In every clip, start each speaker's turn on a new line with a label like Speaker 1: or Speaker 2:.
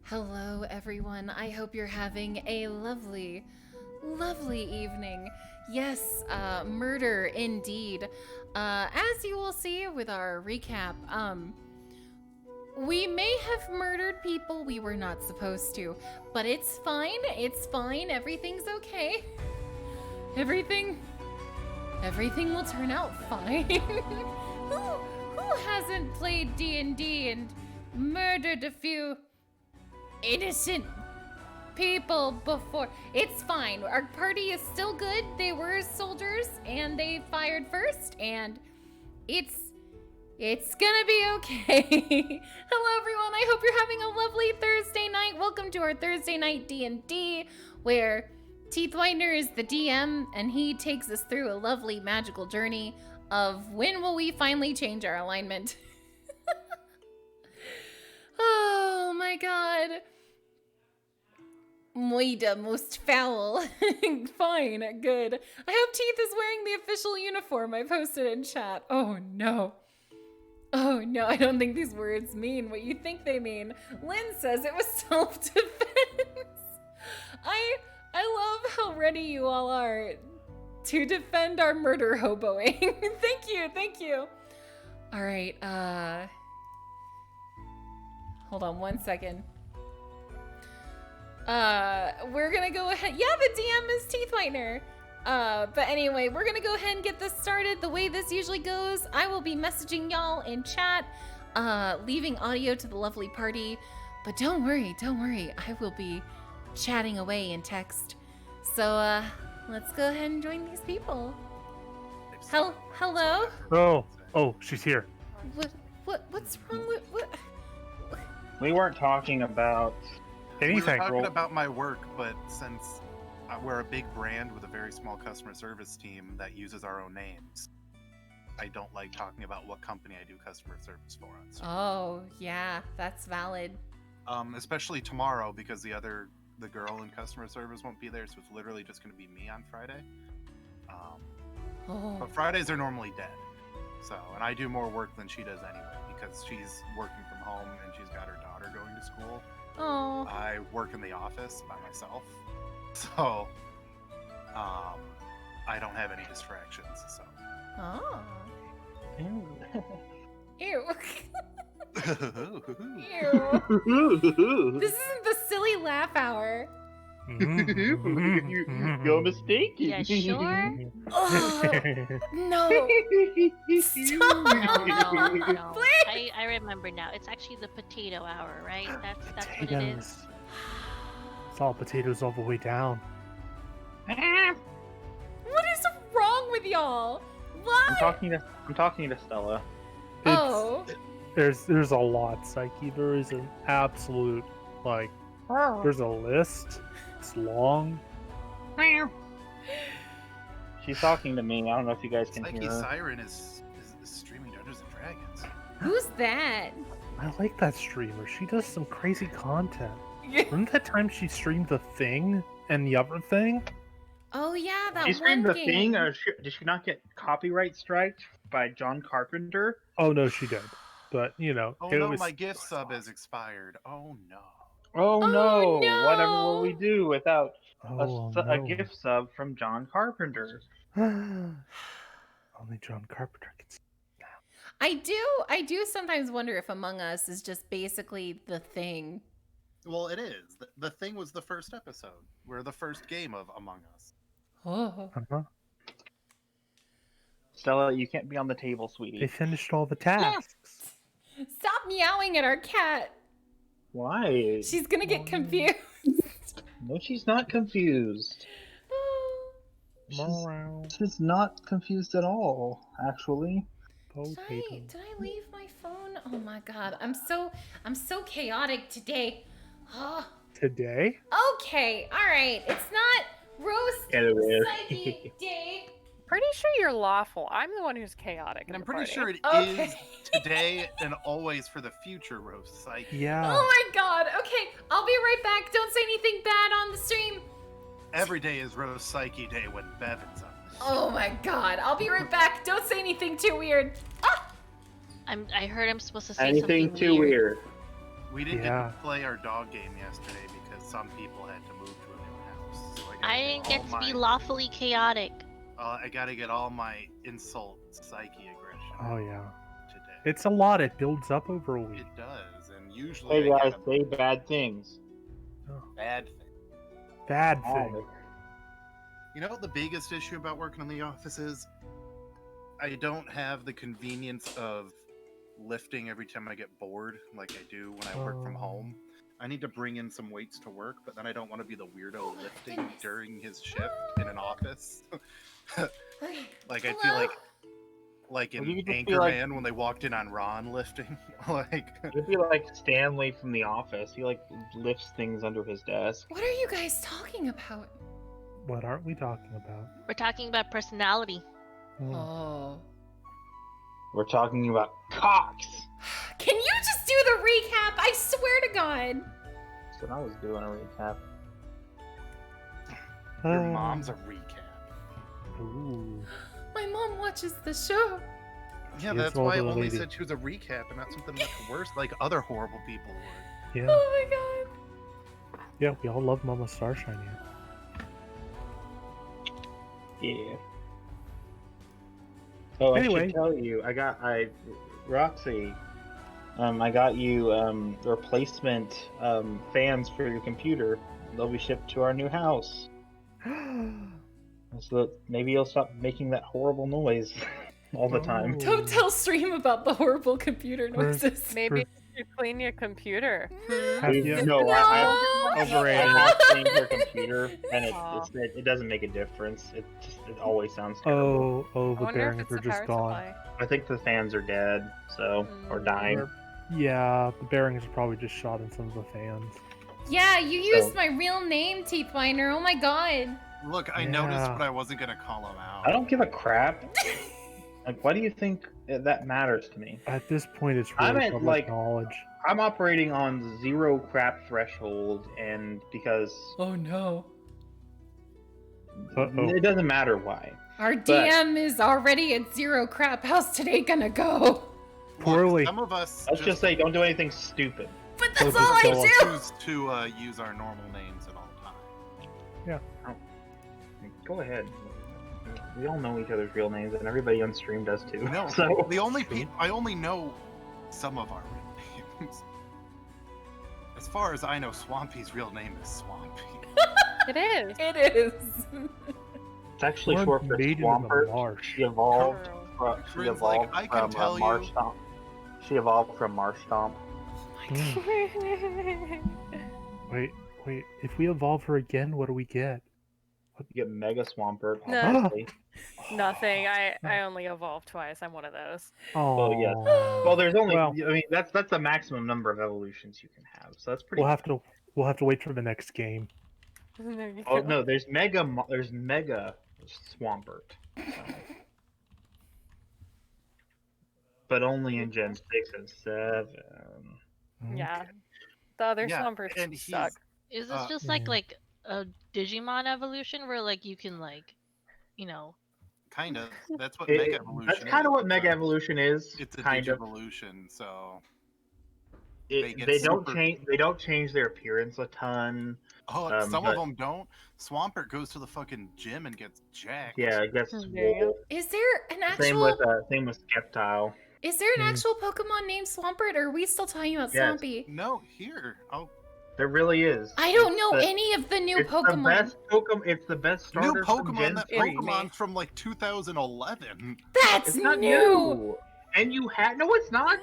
Speaker 1: Hello, everyone. I hope you're having a lovely, lovely evening. Yes, murder indeed. As you will see with our recap, we may have murdered people we were not supposed to, but it's fine. It's fine. Everything's okay. Everything will turn out fine. Who hasn't played D&D and murdered a few innocent people before? It's fine. Our party is still good. They were soldiers and they fired first, and it's gonna be okay. Hello everyone, I hope you're having a lovely Thursday night. Welcome to our Thursday night D&D, where Teeth Whitener is the DM and he takes us through a lovely magical journey of when will we finally change our alignment. Oh my god. Moida, most foul. Fine, good. I hope Teeth is wearing the official uniform I posted in chat. Oh no. Oh no, I don't think these words mean what you think they mean. Lynn says it was self-defense. I love how ready you all are to defend our murder hoboing. Thank you. All right, hold on one second. We're gonna go ahead. Yeah, the DM is Teeth Whitener. But anyway, we're gonna go ahead and get this started. The way this usually goes, I will be messaging y'all in chat, leaving audio to the lovely party. But don't worry, I will be chatting away in text. So, let's go ahead and join these people. Hello?
Speaker 2: Oh, she's here.
Speaker 1: What's wrong with, what?
Speaker 3: We weren't talking about
Speaker 2: Anything.
Speaker 4: We were talking about my work, but since we're a big brand with a very small customer service team that uses our own names, I don't like talking about what company I do customer service for on stream.
Speaker 1: Oh, yeah, that's valid.
Speaker 4: Especially tomorrow, because the girl in customer service won't be there, so it's literally just going to be me on Friday. But Fridays are normally dead. So, and I do more work than she does anyway, because she's working from home and she's got her daughter going to school.
Speaker 1: Oh.
Speaker 4: I work in the office by myself, so I don't have any distractions. So.
Speaker 1: Oh.
Speaker 3: Ew.
Speaker 1: Ew.
Speaker 3: Ew.
Speaker 1: This isn't the silly laugh hour.
Speaker 3: You're mistaken.
Speaker 5: Yeah, sure.
Speaker 1: No. Stop.
Speaker 5: No.
Speaker 1: Please.
Speaker 5: I remember now. It's actually the potato hour, right? That's what it is.
Speaker 2: It's all potatoes all the way down.
Speaker 1: What is wrong with y'all? Why?
Speaker 3: I'm talking to Stella.
Speaker 1: Oh.
Speaker 2: There's a lot, Psyche. There is an absolute, there's a list. It's long.
Speaker 3: She's talking to me. I don't know if you guys can hear her.
Speaker 4: PsycheSiren is streaming Dungeons and Dragons.
Speaker 1: Who's that?
Speaker 2: I like that streamer. She does some crazy content. Remember that time she streamed The Thing and the other thing?
Speaker 1: Oh yeah, that
Speaker 3: She
Speaker 1: one
Speaker 3: streamed the
Speaker 1: game.
Speaker 3: thing, or did she not get copyright striked by John Carpenter?
Speaker 2: Oh no, she did. But
Speaker 4: Oh
Speaker 2: it
Speaker 4: no,
Speaker 2: was...
Speaker 4: my gift sub is expired. Oh no.
Speaker 3: Oh no!
Speaker 1: no!
Speaker 3: Whatever will we do without
Speaker 2: Oh,
Speaker 3: a
Speaker 2: no.
Speaker 3: gift sub from John Carpenter?
Speaker 2: Only John Carpenter gets...
Speaker 1: I do sometimes wonder if Among Us is just basically the thing.
Speaker 4: Well, it is. The thing was the first episode. We're the first game of Among Us.
Speaker 1: Oh.
Speaker 2: Uh-huh.
Speaker 3: Stella, you can't be on the table, sweetie.
Speaker 2: They finished all the tasks.
Speaker 1: Stop meowing at our cat.
Speaker 3: Why?
Speaker 1: She's gonna get confused.
Speaker 3: No, she's not confused. She's not confused at all, actually.
Speaker 1: Did I leave my phone? Oh my god, I'm so chaotic today. Oh.
Speaker 2: Today?
Speaker 1: Okay, all right. It's not roast Psyche day.
Speaker 6: Pretty sure you're lawful. I'm the one who's chaotic.
Speaker 4: And I'm pretty sure it
Speaker 1: Okay.
Speaker 4: is today and always for the future, Roast Psyche.
Speaker 2: Yeah.
Speaker 1: Oh my god. Okay, I'll be right back. Don't say anything bad on the stream.
Speaker 4: Every day is Roast Psyche Day when Bevan's on.
Speaker 1: Oh my god. I'll be right back. Don't say anything too weird. Ah!
Speaker 5: I heard I'm supposed to say
Speaker 3: Anything
Speaker 5: something
Speaker 3: too weird.
Speaker 4: We didn't
Speaker 2: Yeah.
Speaker 4: get to play our dog game yesterday because some people had to move to a new house. So
Speaker 5: I didn't get to be lawfully chaotic.
Speaker 4: I gotta get all my insult psyche aggression
Speaker 2: Oh yeah.
Speaker 4: today.
Speaker 2: It's a lot. It builds up over a week.
Speaker 4: It does, and usually
Speaker 7: Hey
Speaker 4: I
Speaker 7: guys,
Speaker 4: get
Speaker 7: say bad things.
Speaker 2: Oh,
Speaker 4: a bad thing.
Speaker 2: bad
Speaker 7: Oh,
Speaker 2: thing.
Speaker 4: You know what the biggest issue about working in the office is? I don't have the convenience of lifting every time I get bored like I do when I work from home. I need to bring in some weights to work, but then I don't want to be the weirdo lifting during his shift in an office. Like I feel like in
Speaker 7: Well, you could just be like-
Speaker 4: Anchorman when they walked in on Ron lifting. Like
Speaker 7: It'd be like Stanley from The Office. He like lifts things under his desk.
Speaker 1: What are you guys talking about?
Speaker 2: What aren't we talking about?
Speaker 5: We're talking about personality.
Speaker 2: Hmm.
Speaker 1: Oh.
Speaker 7: We're talking about cocks.
Speaker 1: Can you just do the recap? I swear to God.
Speaker 7: So I was doing a recap.
Speaker 4: your mom's a recap.
Speaker 2: Ooh.
Speaker 1: My mom watches the show.
Speaker 4: Yeah,
Speaker 2: Yes,
Speaker 4: that's why I
Speaker 2: older
Speaker 4: only
Speaker 2: lady.
Speaker 4: said she was a recap and not something much worse like other horrible people would.
Speaker 2: Yeah.
Speaker 1: Oh my God.
Speaker 2: Yeah, we all love Mama Starshine here.
Speaker 7: Yeah. Oh, I
Speaker 2: Anyway.
Speaker 7: should tell you, Roxy, I got you replacement fans for your computer. They'll be shipped to our new house. So that maybe you'll stop making that horrible noise all the time.
Speaker 2: Oh.
Speaker 1: Don't tell Stream about the horrible computer
Speaker 2: Where's-
Speaker 1: noises.
Speaker 6: Maybe you clean your computer.
Speaker 2: Have you-
Speaker 7: No, I
Speaker 2: Overrated.
Speaker 7: have cleaned her computer, and
Speaker 6: Aw.
Speaker 7: it doesn't make a difference. It always sounds terrible.
Speaker 2: Oh,
Speaker 6: I
Speaker 2: the
Speaker 6: wonder if
Speaker 2: bearings
Speaker 6: it's
Speaker 2: are
Speaker 6: the
Speaker 2: just
Speaker 6: power
Speaker 2: gone.
Speaker 6: supply.
Speaker 7: I think the fans are dead, or dying.
Speaker 2: Or- Yeah, the bearings are probably just shot in some of the fans.
Speaker 1: Yeah, you used
Speaker 7: So-
Speaker 1: my real name, Teeth Whiner. Oh my God.
Speaker 4: Look, I
Speaker 2: Yeah.
Speaker 4: noticed, but I wasn't gonna call him out.
Speaker 7: I don't give a crap. Like, why do you think that matters to me?
Speaker 2: At this point, it's
Speaker 7: I
Speaker 2: really
Speaker 7: meant,
Speaker 2: public
Speaker 7: like-
Speaker 2: knowledge.
Speaker 7: I'm operating on 0 crap threshold, and because
Speaker 1: Oh no.
Speaker 2: Uh-oh.
Speaker 7: it doesn't matter why.
Speaker 1: Our DM is already at 0 crap. How's today gonna go?
Speaker 4: Look,
Speaker 2: Poorly.
Speaker 4: some of us
Speaker 7: Let's just say, don't do anything stupid.
Speaker 1: But that's
Speaker 2: Oh,
Speaker 1: all I
Speaker 2: just
Speaker 1: do.
Speaker 4: choose to use our normal names at all times.
Speaker 7: Go ahead. We all know each other's real names, and everybody on stream does too.
Speaker 4: No,
Speaker 7: So
Speaker 4: the only I only know some of our real names. As far as I know, Swampy's real name is Swampy.
Speaker 6: It is.
Speaker 1: It is.
Speaker 7: it's actually
Speaker 2: We're
Speaker 7: short for
Speaker 2: maiden of the
Speaker 7: Swampert.
Speaker 2: marsh.
Speaker 7: She evolved.
Speaker 6: Girl.
Speaker 7: She
Speaker 4: Friends,
Speaker 7: evolved
Speaker 4: like, I can
Speaker 7: from
Speaker 4: tell
Speaker 7: Marsh
Speaker 4: you-
Speaker 7: Stomp. She evolved from Marsh Stomp.
Speaker 2: Wait. If we evolve her again, what do we get?
Speaker 7: You get Mega Swampert.
Speaker 6: No.
Speaker 7: obviously.
Speaker 6: Nothing. I only evolved twice. I'm one of those.
Speaker 2: Oh,
Speaker 7: yeah. Well, there's only.
Speaker 2: Well-
Speaker 7: I mean, that's the maximum number of evolutions you can have. So that's pretty.
Speaker 2: We'll have to wait for the next game.
Speaker 6: There you
Speaker 7: Oh
Speaker 6: go.
Speaker 7: no, there's Mega Swampert. But only in Gen 6 and 7.
Speaker 6: Yeah. The other
Speaker 4: Yeah,
Speaker 6: Swampers
Speaker 4: and he's-
Speaker 6: suck.
Speaker 5: Is this just
Speaker 2: yeah.
Speaker 5: like a Digimon evolution where like you can like, you know,
Speaker 4: Kind of. That's what
Speaker 7: It-
Speaker 4: Mega Evolution
Speaker 7: That's kind of what
Speaker 4: is.
Speaker 7: Mega Evolution is.
Speaker 4: It's a
Speaker 7: kind of.
Speaker 4: Digivolution, so.
Speaker 7: They
Speaker 4: get
Speaker 7: don't
Speaker 4: super-
Speaker 7: change. They don't change their appearance a ton.
Speaker 4: Oh, some
Speaker 7: but-
Speaker 4: of them don't. Swampert goes to the fucking gym and gets jacked.
Speaker 7: Yeah, it gets
Speaker 6: There you go.
Speaker 7: swole.
Speaker 1: Is there an
Speaker 7: Same
Speaker 1: actual?
Speaker 7: with Skeptile.
Speaker 1: Is there an
Speaker 2: Hmm.
Speaker 1: actual Pokemon named Swampert, or are we still talking about
Speaker 7: Yes.
Speaker 1: Swampy?
Speaker 4: No, here. Oh,
Speaker 7: There really is.
Speaker 1: I don't
Speaker 7: It's
Speaker 1: know
Speaker 7: the-
Speaker 1: any of the new
Speaker 7: it's
Speaker 1: Pokemon.
Speaker 7: The best Pokemon. It's the best starter
Speaker 4: new
Speaker 7: from
Speaker 4: Pokemon.
Speaker 7: Gen
Speaker 4: That
Speaker 7: 3.
Speaker 4: Pokemon from like 2011.
Speaker 1: That's
Speaker 7: It's not
Speaker 1: new.
Speaker 7: new. And you had no, it's not.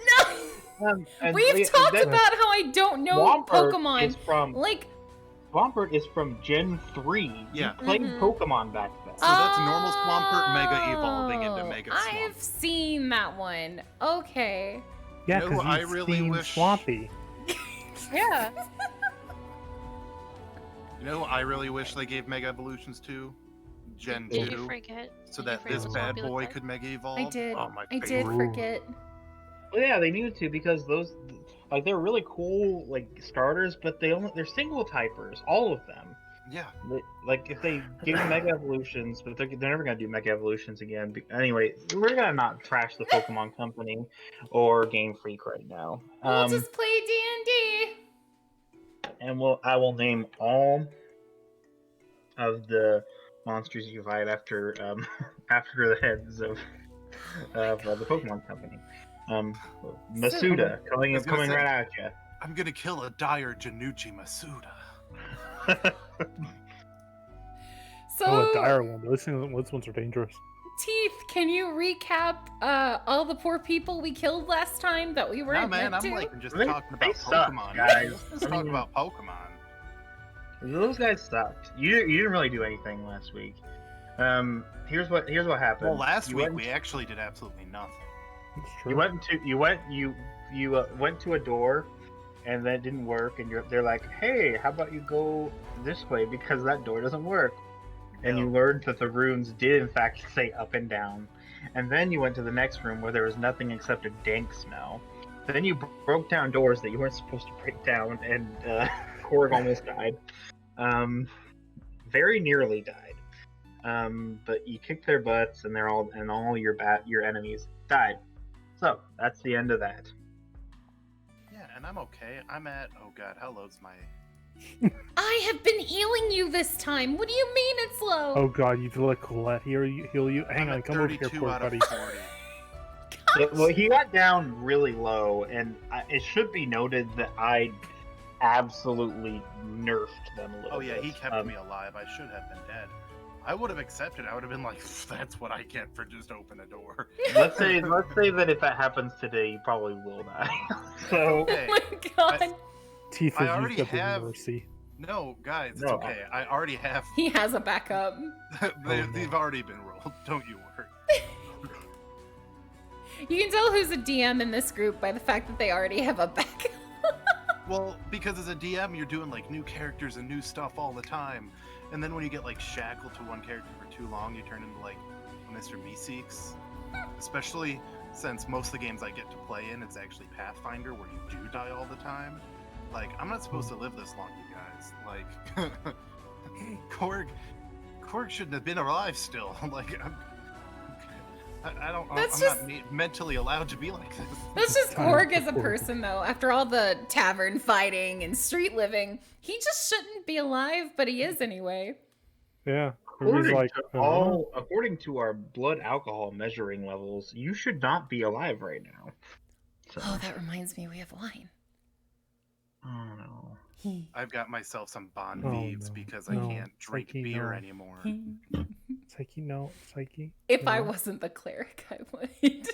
Speaker 1: No.
Speaker 7: And
Speaker 1: We've talked
Speaker 7: that-
Speaker 1: about how I don't know
Speaker 7: Swampert
Speaker 1: Pokemon.
Speaker 7: Is from
Speaker 1: Like,
Speaker 7: Swampert is from Gen 3.
Speaker 4: Yeah.
Speaker 7: You played
Speaker 1: Mhm.
Speaker 7: Pokemon back then.
Speaker 4: So that's normal Swampert Mega evolving into
Speaker 1: Oh,
Speaker 4: Mega
Speaker 1: I've
Speaker 4: Swampert.
Speaker 1: seen that one. Okay.
Speaker 2: Yeah,
Speaker 4: You know who
Speaker 2: because
Speaker 4: I
Speaker 2: you've
Speaker 4: really
Speaker 2: seen
Speaker 4: wish-
Speaker 2: Swampy.
Speaker 6: Yeah.
Speaker 4: You know who I really wish they gave Mega Evolutions to? Gen
Speaker 5: did
Speaker 4: 2.
Speaker 5: you forget?
Speaker 4: So
Speaker 5: Did you
Speaker 4: that
Speaker 5: forget
Speaker 4: this
Speaker 5: what
Speaker 4: bad
Speaker 5: Swampy looked
Speaker 4: boy
Speaker 5: like?
Speaker 4: could Mega Evolve.
Speaker 1: I did.
Speaker 4: Oh, my
Speaker 1: I did
Speaker 4: favorite.
Speaker 1: forget.
Speaker 7: Well, yeah, they needed to because those, like, they're really cool, like, starters, but they're single typers, all of them.
Speaker 4: Yeah.
Speaker 7: Like if they give you Mega Evolutions, but they're never gonna do Mega Evolutions again. Anyway, we're gonna not trash the Pokemon Company or Game Freak right now.
Speaker 1: We'll just play D&D.
Speaker 7: And I will name all of the monsters you fight after after the heads of the Pokemon Company. Masuda coming right at you.
Speaker 4: I'm gonna kill a dire Janucci Masuda.
Speaker 2: Oh, a
Speaker 1: So,
Speaker 2: dire one. Those ones are dangerous.
Speaker 1: Teeth, can you recap all the poor people we killed last time that we
Speaker 4: Nah,
Speaker 1: weren't
Speaker 4: man,
Speaker 1: meant to?
Speaker 4: I'm like just
Speaker 7: They
Speaker 4: talking about
Speaker 7: suck,
Speaker 4: Pokemon.
Speaker 7: guys.
Speaker 4: Let's talk about Pokemon.
Speaker 7: Those guys sucked. You didn't really do anything last week. Here's what happened.
Speaker 4: Well, last
Speaker 7: You
Speaker 4: week
Speaker 7: went-
Speaker 4: we actually did absolutely nothing.
Speaker 2: It's true.
Speaker 7: you went to a door, and that didn't work, and they're like, hey, how about you go this way because that door doesn't work. And you learned that the runes did in fact say up and down. And then you went to the next room where there was nothing except a dank smell. Then you broke down doors that you weren't supposed to break down, and Korg almost died. Very nearly died. But you kicked their butts, and all your enemies died. So that's the end of that.
Speaker 4: Yeah, and I'm okay. I'm at, oh god, how low's my...
Speaker 1: I have been healing you this time. What do you mean it's low?
Speaker 2: Oh god, you've let Colette heal you. Hang
Speaker 4: I'm
Speaker 2: on,
Speaker 4: at
Speaker 2: come over here,
Speaker 4: 32
Speaker 2: poor
Speaker 4: out of
Speaker 2: buddy.
Speaker 4: 40.
Speaker 7: Yeah, well, he got down really low, and it should be noted that I absolutely nerfed them a little
Speaker 4: Oh yeah,
Speaker 7: bit.
Speaker 4: he kept me alive. I should have been dead. I would have accepted. I would have been like, that's what I get for just open a door.
Speaker 7: Let's say that if that happens today, you probably will die. So
Speaker 4: Okay.
Speaker 1: Oh my god.
Speaker 2: Teeth
Speaker 4: I
Speaker 2: has
Speaker 4: already
Speaker 2: used up his
Speaker 4: have-
Speaker 2: mercy.
Speaker 4: No, guys, it's
Speaker 7: No.
Speaker 4: okay. I already have...
Speaker 1: He has a backup.
Speaker 4: They've already been rolled. Don't you worry.
Speaker 1: You can tell who's a DM in this group by the fact that they already have a backup.
Speaker 4: Well, because as a DM, you're doing like new characters and new stuff all the time. And then when you get like shackled to one character for too long, you turn into like Mr. Meeseeks. Especially since most of the games I get to play in, it's actually Pathfinder where you do die all the time. Like, I'm not supposed to live this long, you guys. Like, Korg shouldn't have been alive still. Like, I'm not mentally allowed to be like this.
Speaker 1: That's just
Speaker 2: Time
Speaker 1: Korg
Speaker 2: to
Speaker 1: as a
Speaker 2: Korg.
Speaker 1: person, though. After all the tavern fighting and street living, he just shouldn't be alive, but he is anyway.
Speaker 2: Yeah. Everybody's like,
Speaker 7: according to our blood alcohol measuring levels, you should not be alive right now. So,
Speaker 1: Oh, that reminds me, we have wine.
Speaker 7: oh no.
Speaker 4: I've got myself some Bon
Speaker 2: Oh,
Speaker 4: Vives
Speaker 2: no.
Speaker 4: because I
Speaker 2: No,
Speaker 4: can't drink
Speaker 2: Psyche,
Speaker 4: beer
Speaker 2: no.
Speaker 4: anymore.
Speaker 2: Psyche, no. Psyche.
Speaker 1: If I
Speaker 2: no.
Speaker 1: wasn't the cleric, I would.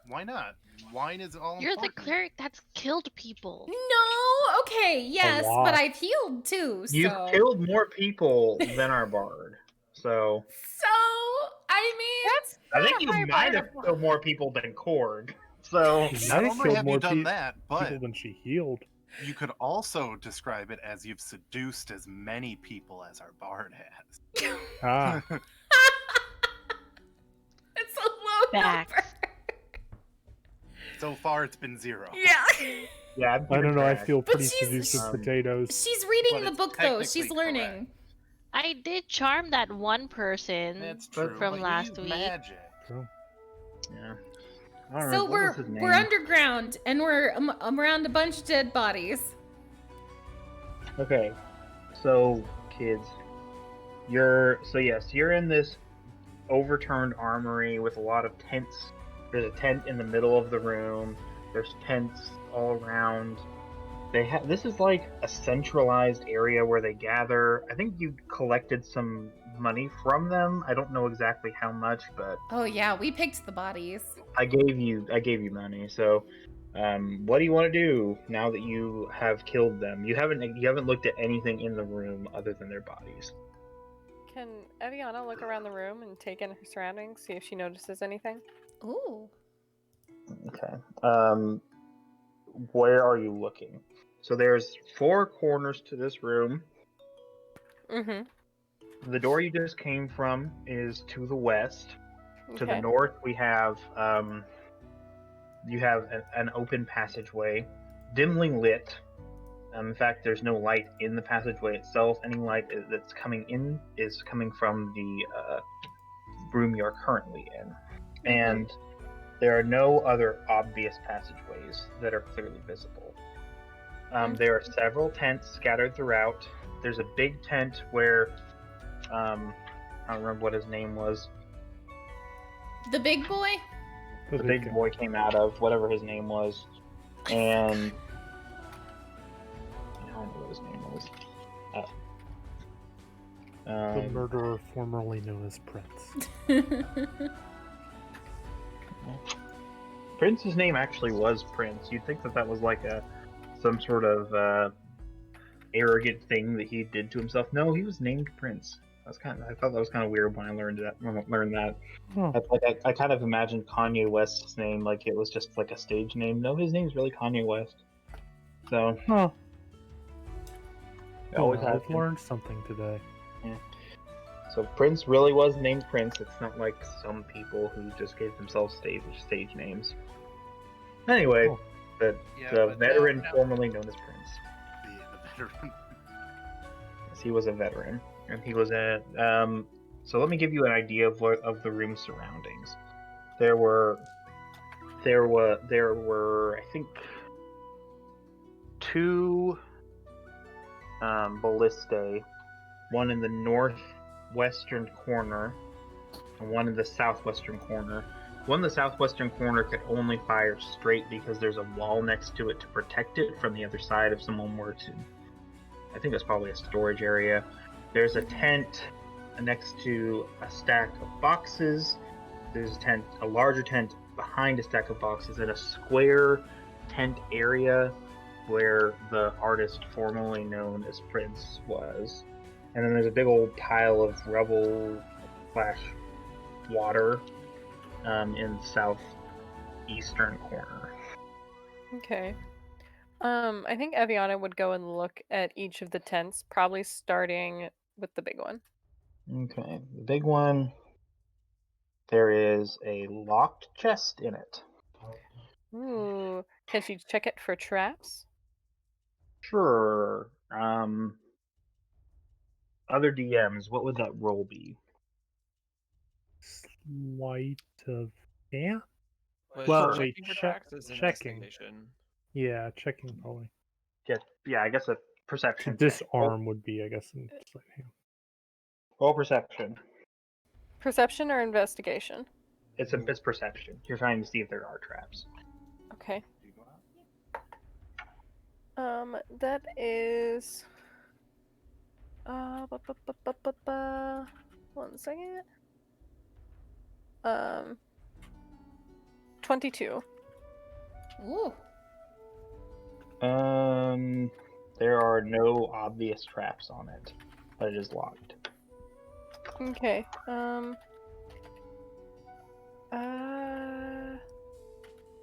Speaker 4: Why not? Wine is all
Speaker 5: You're the
Speaker 4: important.
Speaker 5: cleric that's killed people.
Speaker 1: No, okay, yes,
Speaker 2: lot.
Speaker 1: but I've healed too, so.
Speaker 7: You've killed more people than our bard. So
Speaker 1: So, I mean,
Speaker 7: I think you might have killed more people than Korg. So
Speaker 4: Not
Speaker 2: I
Speaker 4: only
Speaker 2: killed
Speaker 4: have
Speaker 2: more
Speaker 4: you done
Speaker 2: pe-
Speaker 4: that, but
Speaker 2: people than she healed.
Speaker 4: you could also describe it as you've seduced as many people as our bard has.
Speaker 2: Ah,
Speaker 1: it's a low
Speaker 5: Facts.
Speaker 1: number.
Speaker 4: So far, it's been 0.
Speaker 1: Yeah.
Speaker 7: yeah, I'm
Speaker 2: I don't know. I
Speaker 7: trash.
Speaker 2: feel
Speaker 1: But
Speaker 2: pretty
Speaker 1: she's-
Speaker 2: seduced with
Speaker 7: Um,
Speaker 2: potatoes.
Speaker 1: She's reading
Speaker 4: But
Speaker 1: the
Speaker 4: it's
Speaker 1: book, though. She's
Speaker 4: technically
Speaker 1: learning.
Speaker 5: I did charm that one person.
Speaker 4: That's
Speaker 7: But-
Speaker 4: true.
Speaker 5: From
Speaker 4: but you
Speaker 5: last
Speaker 4: use
Speaker 5: week.
Speaker 4: Magic.
Speaker 2: True.
Speaker 7: Yeah. I don't
Speaker 1: So
Speaker 7: know, what was his
Speaker 1: we're
Speaker 7: name?
Speaker 1: underground, and we're around a bunch of dead bodies.
Speaker 7: Okay, so kids, you're in this overturned armory with a lot of tents. There's a tent in the middle of the room. There's tents all around. This is like a centralized area where they gather. I think you collected some money from them. I don't know exactly how much, but
Speaker 1: Oh yeah, we picked the bodies.
Speaker 7: I gave you money. So, what do you want to do now that you have killed them? You haven't looked at anything in the room other than their bodies.
Speaker 6: Can Eviana look around the room and take in her surroundings, see if she notices anything?
Speaker 1: Ooh.
Speaker 7: Okay. Where are you looking? So there's 4 corners to this room.
Speaker 6: Mm-hmm.
Speaker 7: The door you just came from is to the west. To the
Speaker 6: Okay.
Speaker 7: north, we have you have an open passageway, dimly lit, In fact, there's no light in the passageway itself. Any light that's coming in is coming from the room you're currently in. And there are no other obvious passageways that are clearly visible. There are several tents scattered throughout. There's a big tent where, I don't remember what his name was.
Speaker 1: The big boy?
Speaker 7: The big boy came out of, whatever his name was. And I don't know what his name was.
Speaker 2: The murderer formerly known as Prince.
Speaker 7: Prince's name actually was Prince. You'd think that was like some sort of arrogant thing that he did to himself. No, he was named Prince. I thought that was kind of weird when I learned that.
Speaker 2: Huh.
Speaker 7: I kind of imagined Kanye West's name like it was just like a stage name. No, his name's really Kanye West. So,
Speaker 2: Huh.
Speaker 7: always
Speaker 2: I've
Speaker 7: has been.
Speaker 2: learned something today.
Speaker 7: Yeah. So Prince really was named Prince. It's not like some people who just gave themselves stage names. Anyway,
Speaker 2: Oh.
Speaker 7: the
Speaker 4: but
Speaker 7: veteran
Speaker 4: now-
Speaker 7: formerly known as Prince.
Speaker 4: The veteran.
Speaker 7: Yes, he was a veteran, and he was at. So let me give you an idea of the room surroundings. There were, I think, 2 ballistae, one in the northwestern corner, and one in the southwestern corner. One in the southwestern corner could only fire straight because there's a wall next to it to protect it from the other side if someone were to. I think it's probably a storage area. There's a tent next to a stack of boxes. There's a larger tent behind a stack of boxes, and a square tent area where the artist formerly known as Prince was. And then there's a big old pile of rubble / water in the southeastern corner.
Speaker 6: Okay. I think Eviana would go and look at each of the tents, probably starting with the big one.
Speaker 7: Okay, the big one. There is a locked chest in it.
Speaker 6: Ooh. Can she check it for traps?
Speaker 7: Sure. Other DMs, what would that roll be?
Speaker 2: Sleight of hand?
Speaker 8: Was
Speaker 2: Well,
Speaker 8: checking
Speaker 2: wait,
Speaker 8: for tracks is
Speaker 2: checking.
Speaker 8: investigation.
Speaker 2: Yeah, checking probably.
Speaker 7: Yeah, I guess a
Speaker 2: To
Speaker 7: perception check.
Speaker 2: disarm would be, I guess, in sleight of hand.
Speaker 7: Roll perception.
Speaker 6: Perception or investigation?
Speaker 7: It's perception. You're trying to see if there are traps.
Speaker 6: Okay. That is. 1 second. 22.
Speaker 1: Ooh.
Speaker 7: There are no obvious traps on it, but it is locked.
Speaker 6: Okay.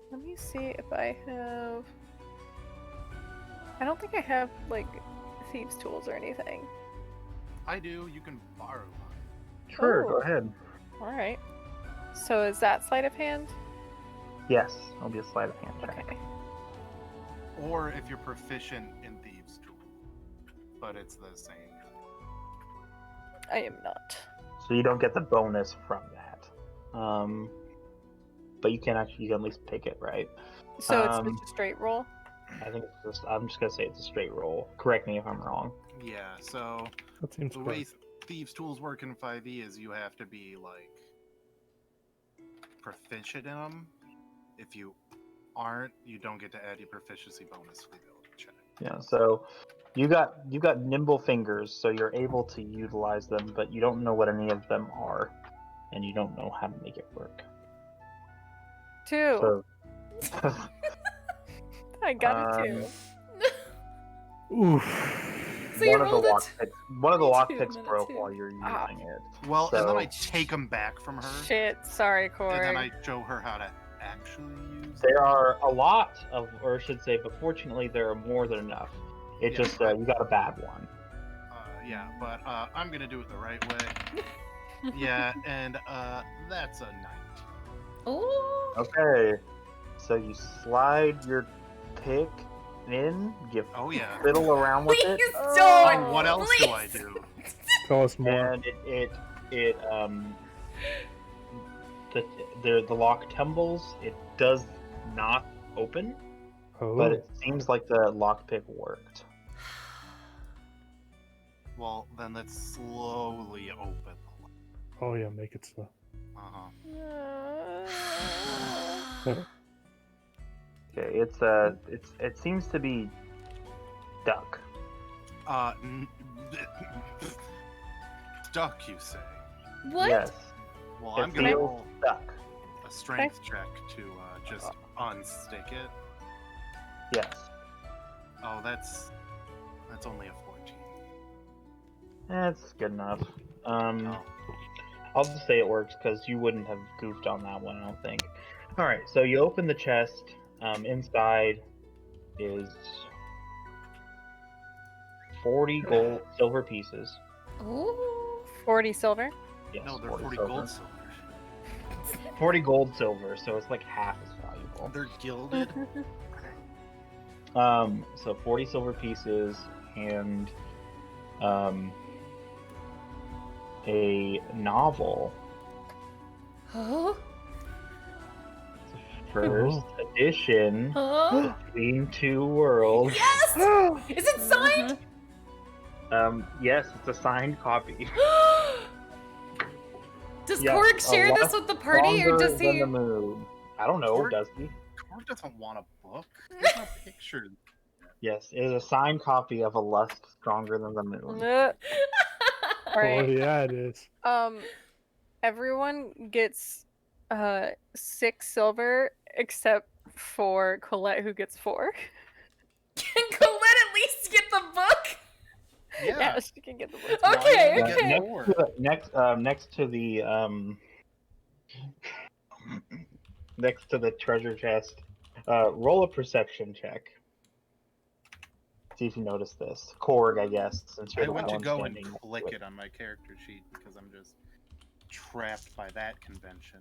Speaker 6: Let me see if I have. I don't think I have like thieves' tools or anything.
Speaker 4: I do. You can borrow mine.
Speaker 7: Sure,
Speaker 6: Oh.
Speaker 7: go ahead.
Speaker 6: All right. So is that sleight of hand?
Speaker 7: Yes, it'll be a sleight of hand check.
Speaker 6: Okay.
Speaker 4: Or if you're proficient in thieves' tool, but it's the same.
Speaker 6: I am not.
Speaker 7: So you don't get the bonus from that. But you can at least pick it, right?
Speaker 6: So it's just a straight roll?
Speaker 7: I'm just gonna say it's a straight roll. Correct me if I'm wrong.
Speaker 4: Yeah. So
Speaker 2: That seems
Speaker 4: the way
Speaker 2: correct.
Speaker 4: thieves' tools work in 5e is you have to be like proficient in them. If you aren't, you don't get to add your proficiency bonus to the ability check.
Speaker 7: Yeah, so you got nimble fingers, so you're able to utilize them, but you don't know what any of them are, and you don't know how to make it work.
Speaker 6: 2.
Speaker 7: So
Speaker 6: I got a 2.
Speaker 2: Oof.
Speaker 1: So you
Speaker 7: one of the
Speaker 1: rolled a
Speaker 7: lockpicks
Speaker 1: and a
Speaker 7: broke
Speaker 1: 2.
Speaker 7: while you're using
Speaker 6: Ah.
Speaker 7: it.
Speaker 4: Well, and then
Speaker 7: So-
Speaker 4: I take them back from her,
Speaker 6: Shit. Sorry,
Speaker 4: and
Speaker 6: Corey.
Speaker 4: then I show her how to actually use
Speaker 7: There are a lot of, or I should say, but fortunately there are more than enough. It
Speaker 4: Yeah,
Speaker 7: just
Speaker 4: but-
Speaker 7: you got a bad one.
Speaker 4: Yeah, but I'm gonna do it the right way. Yeah, and that's a 9.
Speaker 1: Oh.
Speaker 7: Okay, so you slide your pick in, you
Speaker 4: Oh yeah.
Speaker 7: fiddle around with
Speaker 1: Please
Speaker 7: it,
Speaker 1: don't.
Speaker 4: Oh, what else do I
Speaker 1: Please.
Speaker 4: do?
Speaker 2: Tell us more.
Speaker 7: and the lock tumbles. It does not open, but
Speaker 2: Oh.
Speaker 7: it seems like the lockpick worked.
Speaker 4: Well, then let's slowly open.
Speaker 2: Oh yeah, make it so.
Speaker 4: Uh-huh.
Speaker 7: Okay, it seems to be stuck.
Speaker 4: Stuck, you say?
Speaker 1: What?
Speaker 7: Yes,
Speaker 4: Well,
Speaker 7: it
Speaker 4: I'm gonna
Speaker 7: feels
Speaker 4: roll
Speaker 7: stuck.
Speaker 4: a strength check to just unstick it.
Speaker 7: Yes.
Speaker 4: Oh, that's only a 14.
Speaker 7: That's good enough.
Speaker 4: Oh.
Speaker 7: I'll just say it works because you wouldn't have goofed on that one, I don't think. All right, so you open the chest. Inside is 40 gold silver pieces.
Speaker 1: Ooh.
Speaker 6: 40 silver.
Speaker 7: Yes,
Speaker 4: No, they're 40 gold silver.
Speaker 7: 40 gold silver, so it's like half as valuable.
Speaker 4: They're gilded.
Speaker 7: So 40 silver pieces and a novel.
Speaker 1: Oh.
Speaker 7: First edition
Speaker 1: Oh.
Speaker 7: Between Two Worlds.
Speaker 1: Yes! Is it signed?
Speaker 7: Yes, it's a signed copy.
Speaker 1: Does
Speaker 7: Yeah,
Speaker 1: Korg
Speaker 7: a
Speaker 1: share
Speaker 7: lot
Speaker 1: this with the party, or
Speaker 7: Stronger
Speaker 1: does
Speaker 7: than
Speaker 1: he?
Speaker 7: the moon. I don't know,
Speaker 4: Korg-
Speaker 7: does he?
Speaker 4: Korg doesn't want a book. There's no pictures.
Speaker 7: Yes, it is a signed copy of A Lust Stronger Than the Moon.
Speaker 6: All
Speaker 2: Oh
Speaker 6: right.
Speaker 2: yeah, it is.
Speaker 6: Everyone gets 6 silver except for Colette, who gets 4.
Speaker 1: Can Colette at least get the book?
Speaker 4: Yeah.
Speaker 6: She can get the book.
Speaker 1: Okay,
Speaker 4: Why not
Speaker 1: okay.
Speaker 4: get more?
Speaker 7: Next to the treasure chest, roll a perception check. See if you notice this. Korg, I guess, since you're
Speaker 4: I
Speaker 7: the
Speaker 4: went to
Speaker 7: one
Speaker 4: go and
Speaker 7: standing next to
Speaker 4: click
Speaker 7: it.
Speaker 4: it on my character sheet because I'm just trapped by that convention.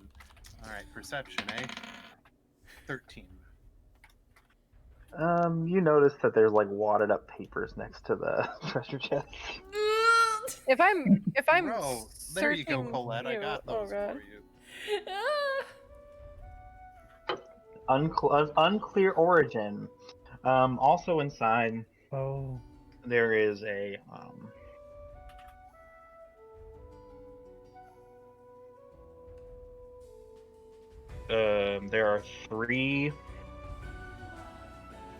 Speaker 4: Alright, perception, eh? 13.
Speaker 7: You notice that there's like wadded up papers next to the treasure chest.
Speaker 6: If I'm
Speaker 4: Bro, there you go,
Speaker 6: searching
Speaker 4: Colette. I
Speaker 6: you-
Speaker 4: got
Speaker 6: oh
Speaker 4: those
Speaker 6: god.
Speaker 4: for you.
Speaker 7: Unclear origin. Also inside
Speaker 2: Oh.
Speaker 7: there is a there are 3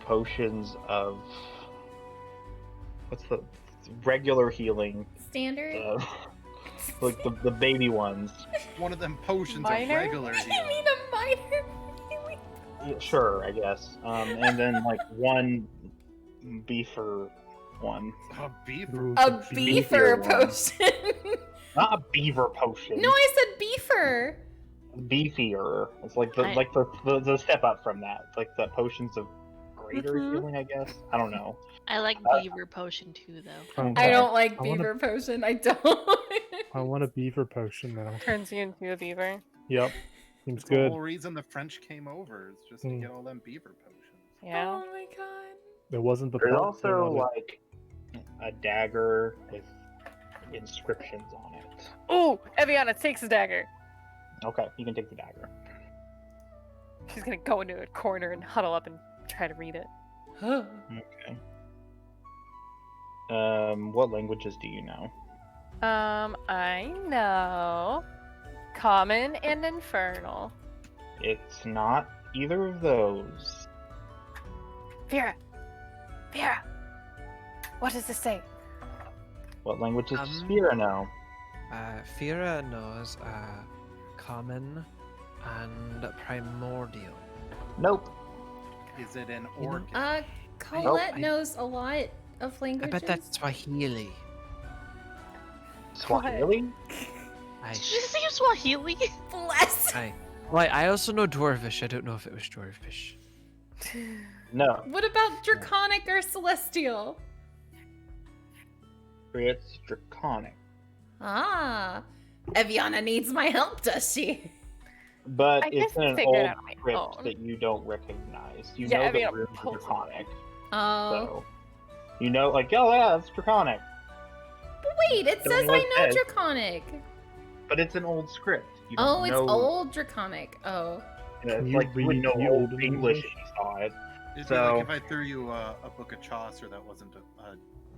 Speaker 7: potions of what's the regular healing,
Speaker 1: Standard.
Speaker 7: like the baby ones.
Speaker 4: One of them potions
Speaker 6: Minor?
Speaker 4: of regular
Speaker 1: You
Speaker 4: healing.
Speaker 1: mean a minor healing?
Speaker 7: Yeah, sure, I guess. And then like one beefer one,
Speaker 4: A beaver.
Speaker 2: Ooh,
Speaker 1: A
Speaker 2: some
Speaker 1: beefer
Speaker 7: one.
Speaker 1: potion.
Speaker 7: not a beaver potion.
Speaker 1: No, I said beefer.
Speaker 7: Beefier. It's like the step up from that. It's like the potions of greater
Speaker 1: Mhm.
Speaker 7: healing, I guess. I don't know.
Speaker 5: I like beaver potion too, though.
Speaker 2: Okay.
Speaker 1: I don't like
Speaker 2: I wanna-
Speaker 1: beaver potion. I don't.
Speaker 2: I want a beaver potion now.
Speaker 6: Turns you into a beaver.
Speaker 2: Yep. Seems
Speaker 4: It's the
Speaker 2: good.
Speaker 4: whole reason the French came over. Is just to
Speaker 2: Mm.
Speaker 4: get all them beaver potions.
Speaker 6: Yeah.
Speaker 1: Oh my god.
Speaker 2: It wasn't the
Speaker 7: There's
Speaker 2: pelt,
Speaker 7: also
Speaker 2: they wanted-
Speaker 7: like a dagger with inscriptions on it.
Speaker 6: Ooh, Eviana takes the dagger.
Speaker 7: Okay, you can take the dagger.
Speaker 6: She's gonna go into a corner and huddle up and try to read it.
Speaker 7: Okay. What languages do you know?
Speaker 6: I know Common and Infernal.
Speaker 7: It's not either of those.
Speaker 6: Vera! Vera! What does this say?
Speaker 7: What languages does
Speaker 8: Um,
Speaker 7: Spira know?
Speaker 8: Fira knows common and primordial.
Speaker 7: Nope.
Speaker 4: Is it an
Speaker 8: You know-
Speaker 4: organ?
Speaker 1: Colette
Speaker 8: I-
Speaker 1: knows a lot of
Speaker 8: I
Speaker 1: languages.
Speaker 8: bet that's Swahili.
Speaker 7: Swahili?
Speaker 8: Aye.
Speaker 5: Did you say Swahili?
Speaker 1: Bless.
Speaker 8: Aye. Well, I also know Dwarvish. I don't know if it was Dwarvish.
Speaker 7: No.
Speaker 1: What about Draconic or Celestial?
Speaker 7: It's Draconic.
Speaker 1: Ah. Eviana needs my help, does she?
Speaker 7: But
Speaker 6: I
Speaker 7: it's
Speaker 6: can
Speaker 7: in an
Speaker 6: figure it
Speaker 7: old
Speaker 6: out on my
Speaker 7: script
Speaker 6: own.
Speaker 7: that you don't recognize. You
Speaker 6: Yeah,
Speaker 7: know
Speaker 6: I mean,
Speaker 7: the runes are
Speaker 6: hold on.
Speaker 7: Draconic.
Speaker 1: Oh.
Speaker 7: So, you know, like, oh yeah, that's draconic.
Speaker 1: But wait, it
Speaker 7: Don't
Speaker 1: says
Speaker 7: know what
Speaker 1: I know
Speaker 7: it says.
Speaker 1: Draconic.
Speaker 7: But it's an old script. You don't
Speaker 1: Oh, it's
Speaker 7: know.
Speaker 1: old Draconic. Oh.
Speaker 7: You know,
Speaker 2: Can
Speaker 7: it's
Speaker 2: you
Speaker 7: like you would
Speaker 2: read
Speaker 7: know
Speaker 2: the
Speaker 7: old
Speaker 2: old
Speaker 7: English
Speaker 2: English?
Speaker 7: if you saw it.
Speaker 4: It'd be
Speaker 7: So-
Speaker 4: like if I threw you a book of Chaucer that wasn't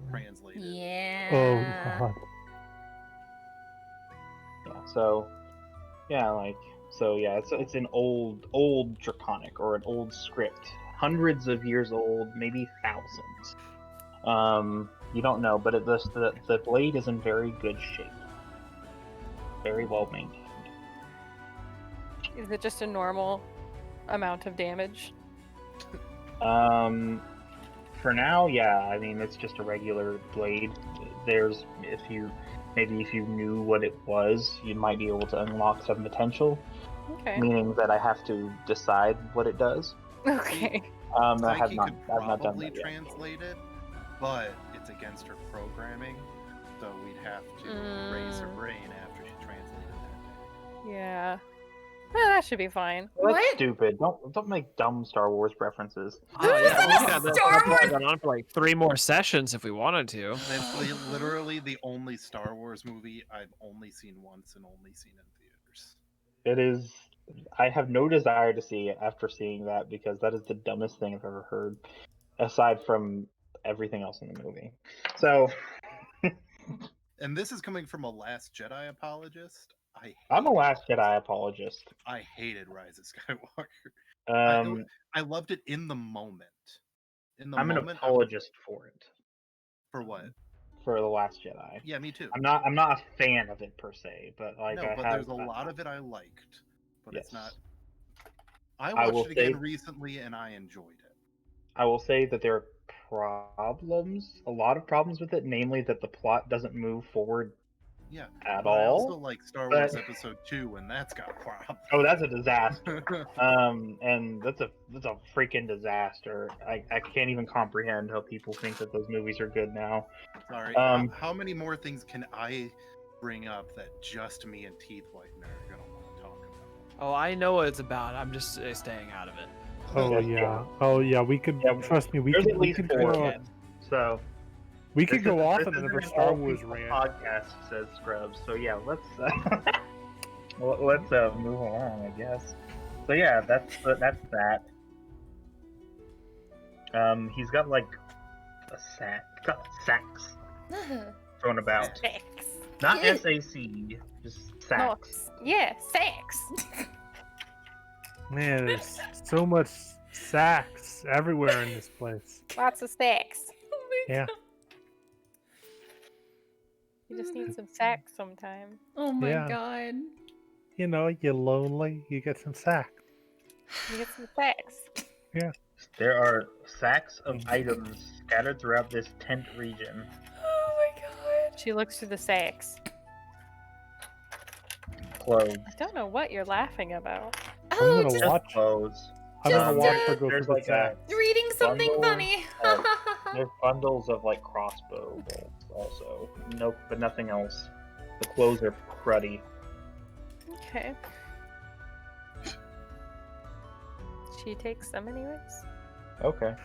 Speaker 4: translated.
Speaker 1: Yeah.
Speaker 2: Oh god.
Speaker 7: Yeah. So, yeah, it's an old draconic or an old script, hundreds of years old, maybe thousands. You don't know, but the blade is in very good shape, very well maintained.
Speaker 6: Is it just a normal amount of damage?
Speaker 7: For now, yeah. I mean, it's just a regular blade. There's if you knew what it was, you might be able to unlock some potential.
Speaker 6: Okay.
Speaker 7: Meaning that I have to decide what it does.
Speaker 6: Okay.
Speaker 7: I have
Speaker 4: Psyche
Speaker 7: not.
Speaker 4: could
Speaker 7: I've not done
Speaker 4: probably
Speaker 7: that yet.
Speaker 4: translate it, but it's against her programming, so we'd have to raise her brain after she translated that.
Speaker 6: Yeah. That should be fine.
Speaker 7: Well, that's
Speaker 1: What?
Speaker 7: stupid. Don't make dumb Star Wars references.
Speaker 8: Oh,
Speaker 1: This
Speaker 8: yeah,
Speaker 1: isn't
Speaker 8: we
Speaker 1: a
Speaker 8: could have this
Speaker 1: Star
Speaker 8: dialogue
Speaker 1: Wars-
Speaker 8: on for like 3 more sessions if we wanted to.
Speaker 4: That's literally the only Star Wars movie I've only seen once and only seen in theaters.
Speaker 7: It is. I have no desire to see it after seeing that because that is the dumbest thing I've ever heard, aside from everything else in the movie. So
Speaker 4: And this is coming from a Last Jedi apologist.
Speaker 7: I'm a Last Jedi apologist.
Speaker 4: I hated Rise of Skywalker.
Speaker 7: Um,
Speaker 4: I loved it in the moment. In the
Speaker 7: I'm an
Speaker 4: moment,
Speaker 7: apologist for it.
Speaker 4: for what?
Speaker 7: For the Last Jedi.
Speaker 4: Yeah, me too.
Speaker 7: I'm not a fan of it per se, but like
Speaker 4: No, but there's a lot of it I liked, but it's not. I
Speaker 7: I will
Speaker 4: watched it again
Speaker 7: say-
Speaker 4: recently and I enjoyed it.
Speaker 7: I will say that there are a lot of problems with it, namely that the plot doesn't move forward
Speaker 4: Yeah.
Speaker 7: at
Speaker 4: But I also
Speaker 7: all.
Speaker 4: like Star
Speaker 7: but-
Speaker 4: Wars Episode 2 and that's got problems.
Speaker 7: Oh, that's a disaster. And that's a freaking disaster. I can't even comprehend how people think that those movies are good now.
Speaker 4: Sorry. How many more things can I bring up that just me and Teeth Whitener are gonna want to talk about?
Speaker 8: Oh, I know what it's about. I'm just staying out of it.
Speaker 2: Oh
Speaker 7: Yeah.
Speaker 2: yeah. Oh yeah. We could.
Speaker 7: Yeah,
Speaker 2: Trust me. We
Speaker 7: There's
Speaker 2: could.
Speaker 7: at
Speaker 2: We
Speaker 7: least
Speaker 2: could
Speaker 7: 4
Speaker 2: go.
Speaker 7: of them. So
Speaker 2: We could go off
Speaker 7: this
Speaker 2: on
Speaker 7: isn't
Speaker 2: another
Speaker 7: an
Speaker 2: Star
Speaker 7: all
Speaker 2: Wars
Speaker 7: people
Speaker 2: rant.
Speaker 7: podcast, says Scrubs. So yeah, let's let's move along, I guess. So yeah, that's that. He's got like a sack. He's got sacks thrown about.
Speaker 6: Sex.
Speaker 7: Not SAC, just
Speaker 6: No,
Speaker 7: sacks.
Speaker 6: yeah, sex.
Speaker 2: Man, there's so much sacks everywhere in this place.
Speaker 6: Lots of sex.
Speaker 2: Yeah.
Speaker 6: You just need some sex sometime.
Speaker 1: Oh my
Speaker 2: Yeah.
Speaker 1: god.
Speaker 2: You know, you're lonely. You get some sack.
Speaker 6: You get some sex.
Speaker 7: There are sacks of items scattered throughout this tent region.
Speaker 1: Oh my god.
Speaker 6: She looks through the sex.
Speaker 7: Clothes.
Speaker 6: I don't know what you're laughing about.
Speaker 2: I'm
Speaker 1: Oh,
Speaker 2: gonna
Speaker 1: just
Speaker 2: watch.
Speaker 7: Clothes.
Speaker 2: I'm gonna
Speaker 1: just,
Speaker 2: watch her go
Speaker 7: there's
Speaker 2: through the
Speaker 7: like
Speaker 2: sack.
Speaker 1: reading something
Speaker 7: bundle
Speaker 1: funny.
Speaker 7: of- There's bundles of like crossbow bolts also. Nope, but nothing else. The clothes are cruddy.
Speaker 6: Okay. She takes them anyways.
Speaker 7: Okay.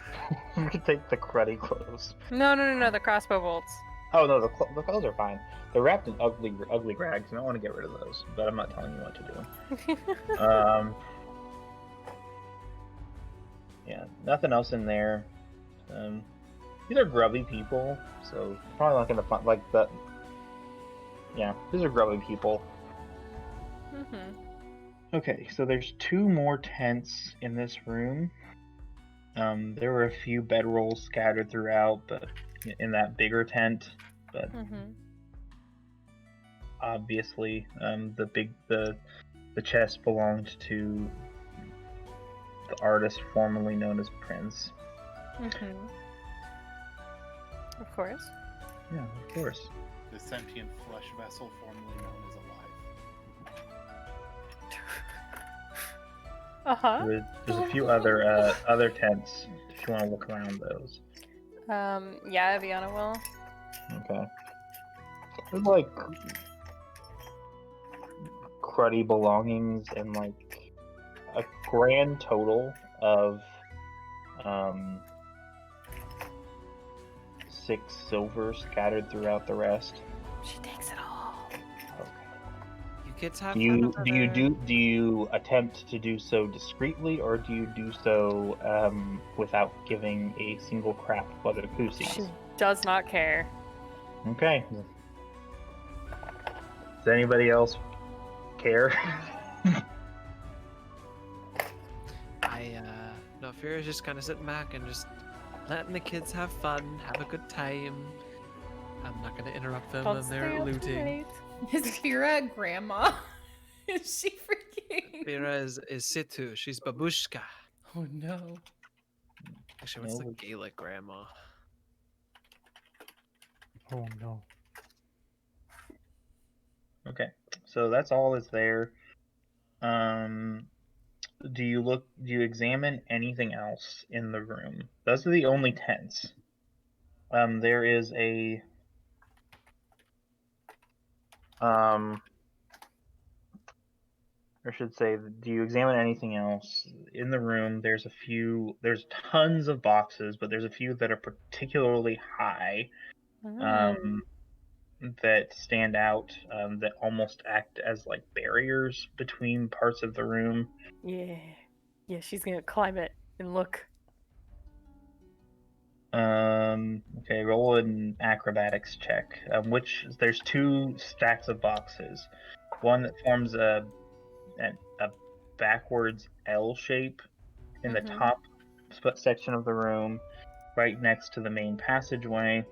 Speaker 7: You can take the cruddy clothes.
Speaker 6: No, the crossbow bolts.
Speaker 7: Oh no, the clothes are fine. They're wrapped in ugly rags, and I want to get rid of those, but I'm not telling you what to do. Yeah, nothing else in there. These are grubby people, so probably not gonna find like that. Yeah, these are grubby people. Okay, so there's 2 more tents in this room. There were a few bedrolls scattered throughout, but in that bigger tent. But obviously, the chest belonged to the artist formerly known as Prince.
Speaker 6: Of course.
Speaker 7: Yeah, of course.
Speaker 4: The sentient flesh vessel formerly known as alive.
Speaker 7: There's a few other tents if you want to look around those.
Speaker 6: Yeah, Aviana will.
Speaker 7: Okay. There's like cruddy belongings and like a grand total of 6 silver scattered throughout the rest.
Speaker 6: She takes it all.
Speaker 7: Okay.
Speaker 8: You kids have
Speaker 7: Do
Speaker 8: fun
Speaker 7: you
Speaker 8: over
Speaker 7: do you
Speaker 8: there.
Speaker 7: do you attempt to do so discreetly, or do you do so without giving a single crap what it who
Speaker 6: She
Speaker 7: sees?
Speaker 6: does not care.
Speaker 7: Okay. Does anybody else care?
Speaker 8: No, Fira's just kind of sitting back and just letting the kids have fun, have a good time. I'm not gonna interrupt them
Speaker 6: Don't
Speaker 8: when
Speaker 6: stay
Speaker 8: they're
Speaker 6: up too
Speaker 8: looting.
Speaker 6: late.
Speaker 1: Is Fira grandma? Is she freaking?
Speaker 8: Fira is Situ. She's babushka.
Speaker 1: Oh no.
Speaker 8: Actually, what's the
Speaker 7: No.
Speaker 8: Gaelic grandma?
Speaker 2: Oh no.
Speaker 7: Okay, so that's all that's there. Do you examine anything else in the room? Those are the only tents. There is a I should say, do you examine anything else in the room? There's tons of boxes, but there's a few that are particularly high,
Speaker 6: Mm.
Speaker 7: that stand out, that almost act as like barriers between parts of the room.
Speaker 6: Yeah. Yeah, she's gonna climb it and look.
Speaker 7: Okay, roll an acrobatics check. There's 2 stacks of boxes. One that forms a backwards L shape in the
Speaker 6: Mhm.
Speaker 7: top section of the room, right next to the main passageway.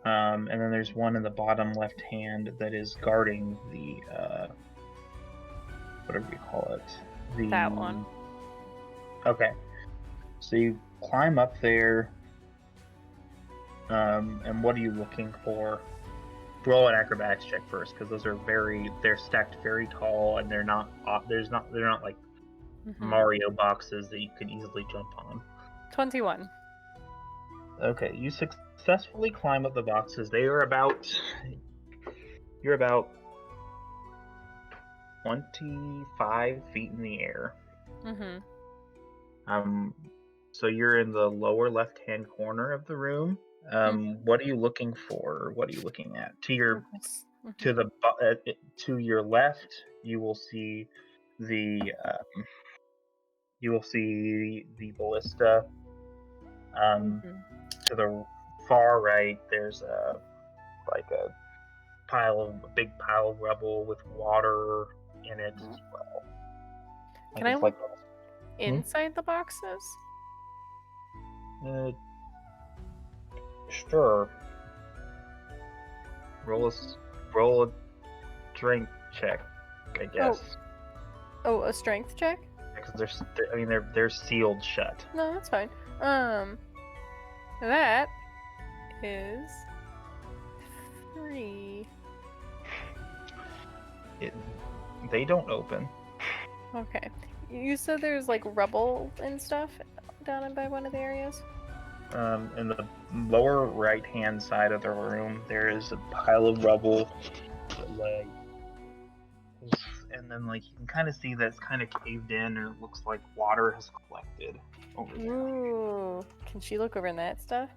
Speaker 7: And then there's one in the bottom left hand that is guarding the whatever you call it.
Speaker 6: That one.
Speaker 7: Okay. So you climb up there. And what are you looking for? Roll an acrobatics check first, because they're stacked very tall, and they're not like
Speaker 6: Mhm.
Speaker 7: Mario boxes that you could easily jump on.
Speaker 6: 21.
Speaker 7: Okay, you successfully climb up the boxes. You're about 25 feet in the air.
Speaker 6: Mhm.
Speaker 7: So you're in the lower left-hand corner of the room. What are you looking for? What are you looking at? To your to your left, you will see the ballista. To the far right, there's a big pile of rubble with water in it as well.
Speaker 6: Can I
Speaker 7: It's
Speaker 6: look inside the boxes?
Speaker 7: Sure. Roll a strength check, I guess.
Speaker 6: Oh, a strength check?
Speaker 7: Because they're sealed shut.
Speaker 6: No, that's fine. That is 3.
Speaker 7: They don't open.
Speaker 6: Okay. You said there's like rubble and stuff down by one of the areas?
Speaker 7: In the lower right-hand side of the room, there is a pile of rubble, and then you can kind of see that it's kind of caved in, or it looks like water has collected over there.
Speaker 6: Ooh. Can she look over in that stuff?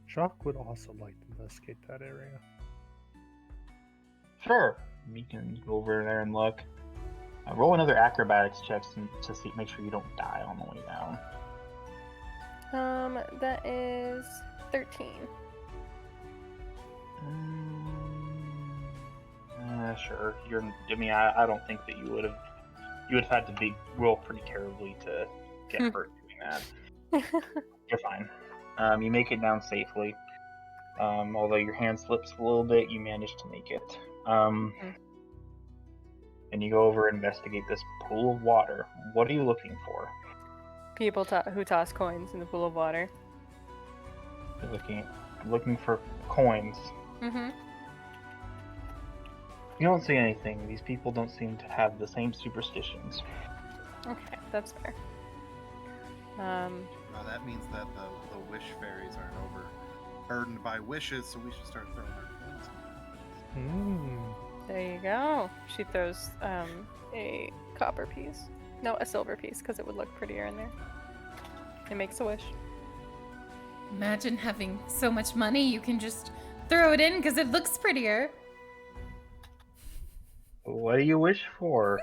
Speaker 2: Jacques would also like to investigate that area.
Speaker 7: Sure. You can go over there and look. Roll another acrobatics check to make sure you don't die on the way down.
Speaker 6: That is 13.
Speaker 7: Sure. I don't think that you would have had to roll pretty terribly to get hurt doing that. You're fine. You make it down safely. Although your hand slips a little bit, you manage to make it. And you go over and investigate this pool of water. What are you looking for?
Speaker 6: People who toss coins in the pool of water.
Speaker 7: You're looking for coins.
Speaker 6: Mm-hmm.
Speaker 7: You don't see anything. These people don't seem to have the same superstitions.
Speaker 6: Okay, that's fair.
Speaker 4: That means that the wish fairies aren't overburdened by wishes, so we should start throwing our coins.
Speaker 6: There you go. She throws a copper piece. No, a silver piece, because it would look prettier in there. It makes a wish.
Speaker 1: Imagine having so much money you can just throw it in because it looks prettier.
Speaker 7: What do you wish for?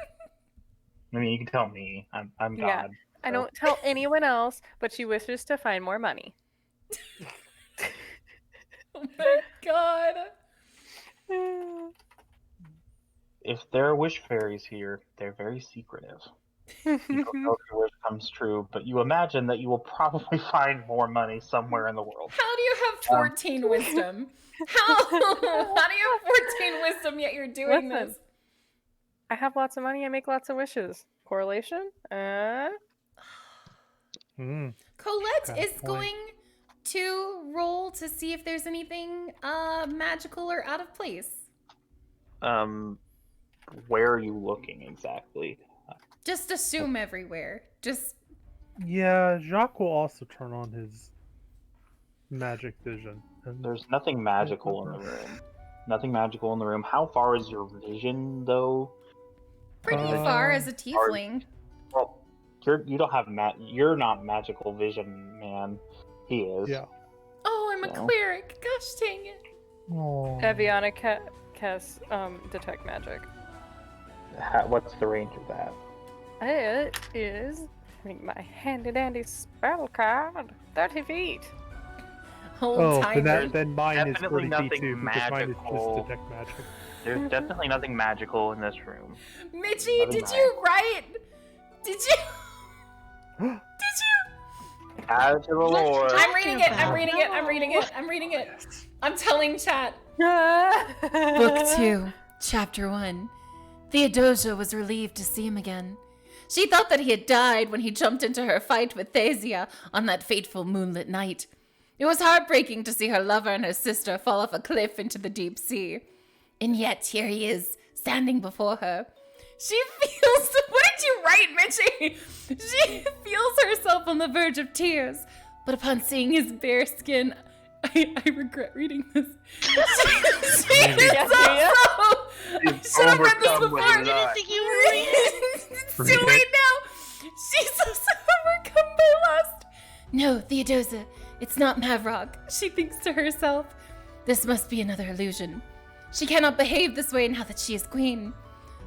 Speaker 7: I mean, you can tell me. I'm
Speaker 6: Yeah,
Speaker 7: God.
Speaker 6: I
Speaker 7: so-
Speaker 6: don't tell anyone else, but she wishes to find more money.
Speaker 1: Oh my god.
Speaker 7: If there are wish fairies here, they're very secretive. You don't know if your wish comes true, but you imagine that you will probably find more money somewhere in the world.
Speaker 1: How do you have 14 wisdom? How do you have 14 wisdom yet you're doing
Speaker 6: Listen.
Speaker 1: this?
Speaker 6: I have lots of money, I make lots of wishes. Correlation?
Speaker 2: Hmm.
Speaker 1: Colette
Speaker 2: Got a
Speaker 1: is
Speaker 2: point.
Speaker 1: going to roll to see if there's anything magical or out of place.
Speaker 7: Where are you looking exactly?
Speaker 1: Just assume everywhere. Just
Speaker 2: Yeah, Jacques will also turn on his magic vision. And
Speaker 7: There's nothing magical in the room. Nothing magical in the room. How far is your vision, though?
Speaker 1: pretty far as a tiefling.
Speaker 7: Well, you don't have you're not magical vision, man. He is.
Speaker 2: yeah.
Speaker 1: Oh, I'm a
Speaker 7: So-
Speaker 1: cleric. Gosh dang it.
Speaker 2: Oh.
Speaker 6: Eviana casts detect magic.
Speaker 7: What's the range of that?
Speaker 6: It is my handy dandy spell card. 30 feet.
Speaker 1: Hold
Speaker 2: Oh,
Speaker 1: timer.
Speaker 2: then mine is
Speaker 7: Definitely
Speaker 2: 30 feet
Speaker 7: nothing
Speaker 2: too, because mine is
Speaker 7: magical.
Speaker 2: just detect magic.
Speaker 7: There's definitely nothing magical in this room.
Speaker 1: Mitchie,
Speaker 7: Nothing
Speaker 1: did you write? Did you? Did you?
Speaker 7: Add to the lore.
Speaker 1: I'm reading it. I'm
Speaker 5: about?
Speaker 1: reading it. I'm reading it. I'm reading it. I'm telling chat.
Speaker 6: Book
Speaker 1: Book 2, Chapter 1. Theodosia was relieved to see him again. She thought that he had died when he jumped into her fight with Thesia on that fateful moonlit night. It was heartbreaking to see her lover and her sister fall off a cliff into the deep sea. And yet, here he is, standing before her. She feels... What did you write, Mitchie? She feels herself on the verge of tears. But upon seeing his bare skin... I regret reading this. She is also... I should have read this
Speaker 7: overcome
Speaker 1: before.
Speaker 7: with
Speaker 5: I didn't think you would read it.
Speaker 1: It's too late now. She's also overcome by lust. No, Theodosia, it's not Mavrog. She thinks to herself. This must be another illusion. She cannot behave this way now that she is queen.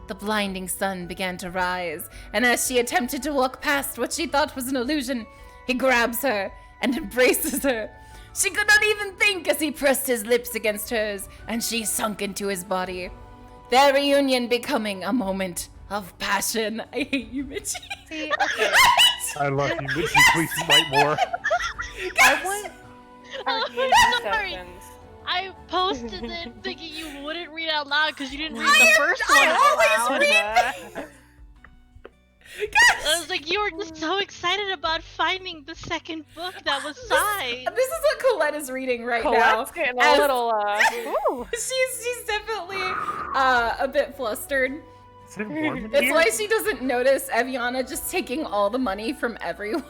Speaker 1: The blinding sun began to rise, and as she attempted to walk past what she thought was an illusion, he grabs her and embraces her. She could not even think as he pressed his lips against hers, and she sunk into his body. Their reunion becoming a moment of passion. I hate you, Mitchie.
Speaker 6: See, okay.
Speaker 2: I love you, Mitchie. Please write more.
Speaker 6: I want our
Speaker 5: I'm
Speaker 6: D&D
Speaker 5: sorry.
Speaker 6: sessions.
Speaker 5: I posted it thinking you wouldn't read out loud because you didn't read
Speaker 1: I
Speaker 5: the first one out
Speaker 1: always
Speaker 5: loud.
Speaker 1: read-
Speaker 5: I was like, you were just so excited about finding the second book that was signed.
Speaker 1: This is what Colette is reading right now.
Speaker 6: Colette's getting a
Speaker 1: As-
Speaker 6: little, ooh.
Speaker 1: She's definitely a bit flustered.
Speaker 2: Is it warm in
Speaker 1: That's
Speaker 2: here?
Speaker 1: why she doesn't notice Eviana just taking all the money from everyone.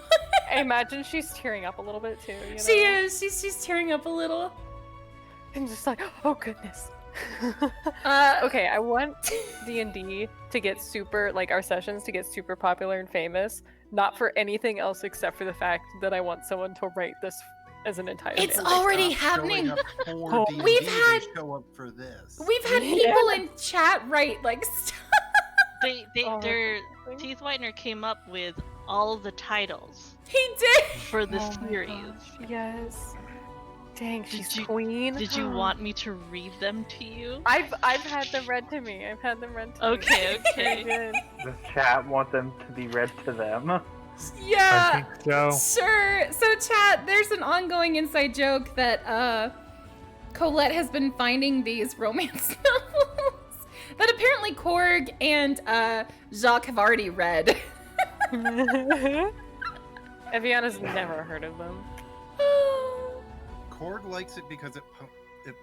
Speaker 6: I imagine she's tearing up a little bit too. You know?
Speaker 1: She is. She's tearing up a little.
Speaker 6: And just like, oh goodness.
Speaker 1: Uh,
Speaker 6: Okay, I want D&D to get super, like our sessions to get super popular and famous. Not for anything else except for the fact that I want someone to write this as an entire
Speaker 1: It's
Speaker 6: thing.
Speaker 1: already
Speaker 4: Stop showing
Speaker 1: happening.
Speaker 4: up for
Speaker 6: Oh,
Speaker 4: D&D,
Speaker 1: we've
Speaker 4: they
Speaker 1: had-
Speaker 4: show up for this.
Speaker 1: We've had people in chat write like stuff.
Speaker 6: Oh,
Speaker 5: Their
Speaker 6: that's
Speaker 5: Teeth Whitener came up with all the titles
Speaker 1: He did.
Speaker 5: for the
Speaker 6: Oh my
Speaker 5: series.
Speaker 6: gosh, yes. Dang, she's
Speaker 5: you-
Speaker 6: queen.
Speaker 5: Did you want me to read them to you?
Speaker 6: I've had them read to me. I've had them read to me.
Speaker 5: Okay,
Speaker 6: It's very
Speaker 5: okay.
Speaker 6: good.
Speaker 7: Does chat want them to be read to them?
Speaker 2: I
Speaker 1: Yeah.
Speaker 2: think so.
Speaker 1: Sure. So, chat, there's an ongoing inside joke that Colette has been finding these romance novels that apparently Korg and Jacques have already read.
Speaker 6: Eviana's never heard of them.
Speaker 4: Korg likes it because it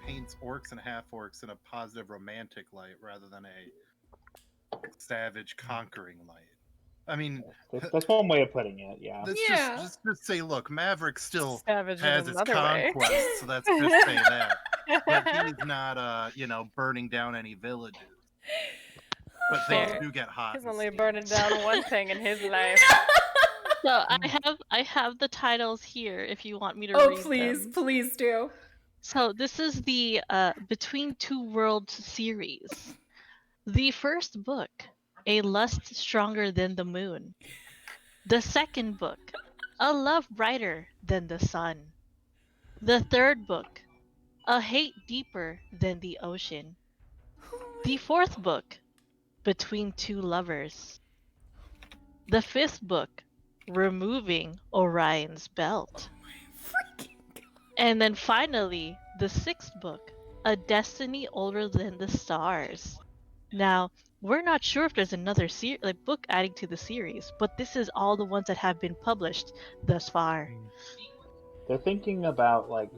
Speaker 4: paints orcs and half orcs in a positive romantic light rather than a savage conquering light. I mean,
Speaker 7: That's one way of putting it, yeah.
Speaker 4: let's
Speaker 1: Yeah.
Speaker 4: just say, look, Maverick still
Speaker 6: Savage
Speaker 4: has
Speaker 6: in
Speaker 4: his
Speaker 6: another way.
Speaker 4: conquest, so let's just say that. But he's not, burning down any villages. But things
Speaker 6: Fair.
Speaker 4: do get hot.
Speaker 6: He's
Speaker 4: and
Speaker 6: only
Speaker 4: steamy.
Speaker 6: burning down one thing in his life.
Speaker 5: So I have the titles here if you want me to
Speaker 1: Oh,
Speaker 5: read
Speaker 1: please,
Speaker 5: them.
Speaker 1: please do.
Speaker 5: So this is the Between Two Worlds series. The first book, A Lust Stronger Than the Moon. The second book, A Love Brighter Than the Sun. The third book, A Hate Deeper Than the Ocean. The fourth book, Between Two Lovers. The fifth book, Removing Orion's Belt.
Speaker 1: Freaking God.
Speaker 5: And then finally, the sixth book, A Destiny Older Than the Stars. Now, we're not sure if there's another book adding to the series, but this is all the ones that have been published thus far.
Speaker 7: They're thinking about like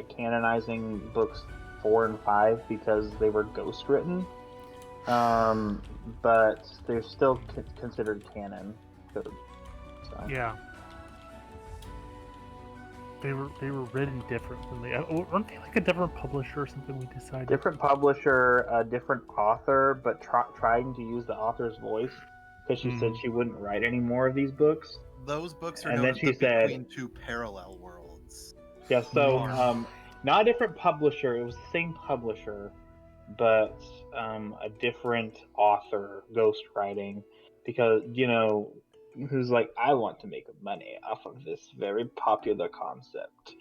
Speaker 7: canonizing books 4 and 5 because they were ghost written, but they're still considered canon. So.
Speaker 2: Yeah. They were written differently. Weren't they like a different publisher or something? We decided.
Speaker 7: Different publisher, a different author, but trying to use the author's voice because she said she wouldn't write any more of these books.
Speaker 4: Those books are
Speaker 7: And
Speaker 4: known
Speaker 7: then
Speaker 4: as
Speaker 7: she
Speaker 4: the
Speaker 7: said-
Speaker 4: Between Two Parallel Worlds.
Speaker 7: Yeah, so
Speaker 2: Mm.
Speaker 7: not a different publisher. It was the same publisher, but a different author ghostwriting because who's like, I want to make money off of this very popular concept.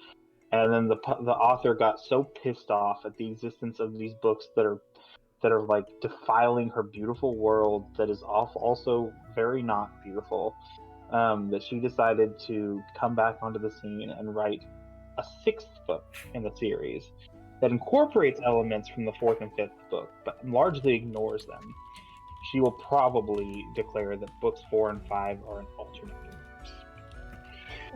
Speaker 7: And then the author got so pissed off at the existence of these books that are like defiling her beautiful world that is also very not beautiful, that she decided to come back onto the scene and write a sixth book in the series that incorporates elements from the fourth and fifth book, but largely ignores them. She will probably declare that books 4 and 5 are an alternate universe.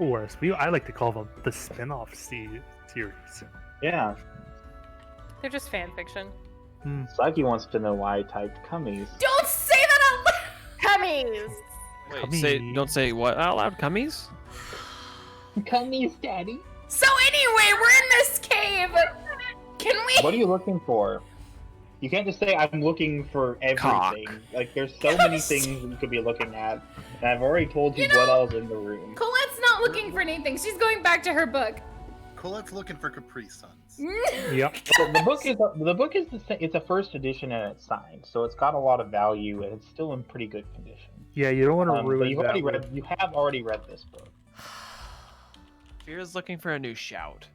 Speaker 2: Or as I like to call them, the spin-off series.
Speaker 7: Yeah.
Speaker 6: They're just fan fiction.
Speaker 7: Psyche wants to know why I typed cummies.
Speaker 1: Don't say that out loud!
Speaker 6: Cummies!
Speaker 8: Wait, don't say what out loud? Cummies?
Speaker 7: Cummies, Daddy.
Speaker 1: So anyway, we're in this cave. Can we?
Speaker 7: What are you looking for? You can't just say I'm looking for everything.
Speaker 8: Cock.
Speaker 7: Like there's so many things you could be looking at, and I've already told you what all's in the room.
Speaker 1: Colette's not looking for anything. She's going back to her book.
Speaker 4: Colette's looking for Capri Suns.
Speaker 2: Yep.
Speaker 7: So the book is it's a first edition and it's signed, so it's got a lot of value and it's still in pretty good condition.
Speaker 2: Yeah, you don't want to
Speaker 7: But
Speaker 2: ruin
Speaker 7: you
Speaker 2: that.
Speaker 7: have already read this book.
Speaker 8: Fira's looking for a new shout.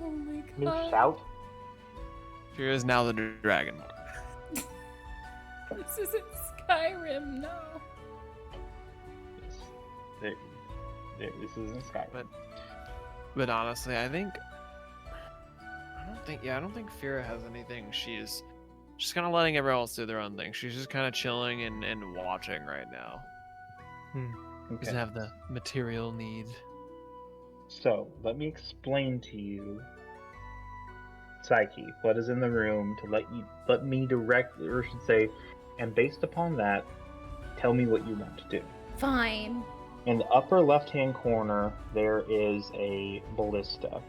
Speaker 1: Oh my
Speaker 7: New
Speaker 1: god.
Speaker 7: shout.
Speaker 8: Fira's now the dragon.
Speaker 1: This isn't Skyrim, no.
Speaker 7: This isn't Skyrim.
Speaker 8: But honestly, I don't think Fira has anything. She's kind of letting everyone else do their own thing. She's just kind of chilling and watching right now. Doesn't have the material need.
Speaker 7: So let me explain to you, Psyche, what is in the room to let me direct, or should say, and based upon that, tell me what you want to do.
Speaker 1: Fine.
Speaker 7: In the upper left-hand corner, there is a ballista.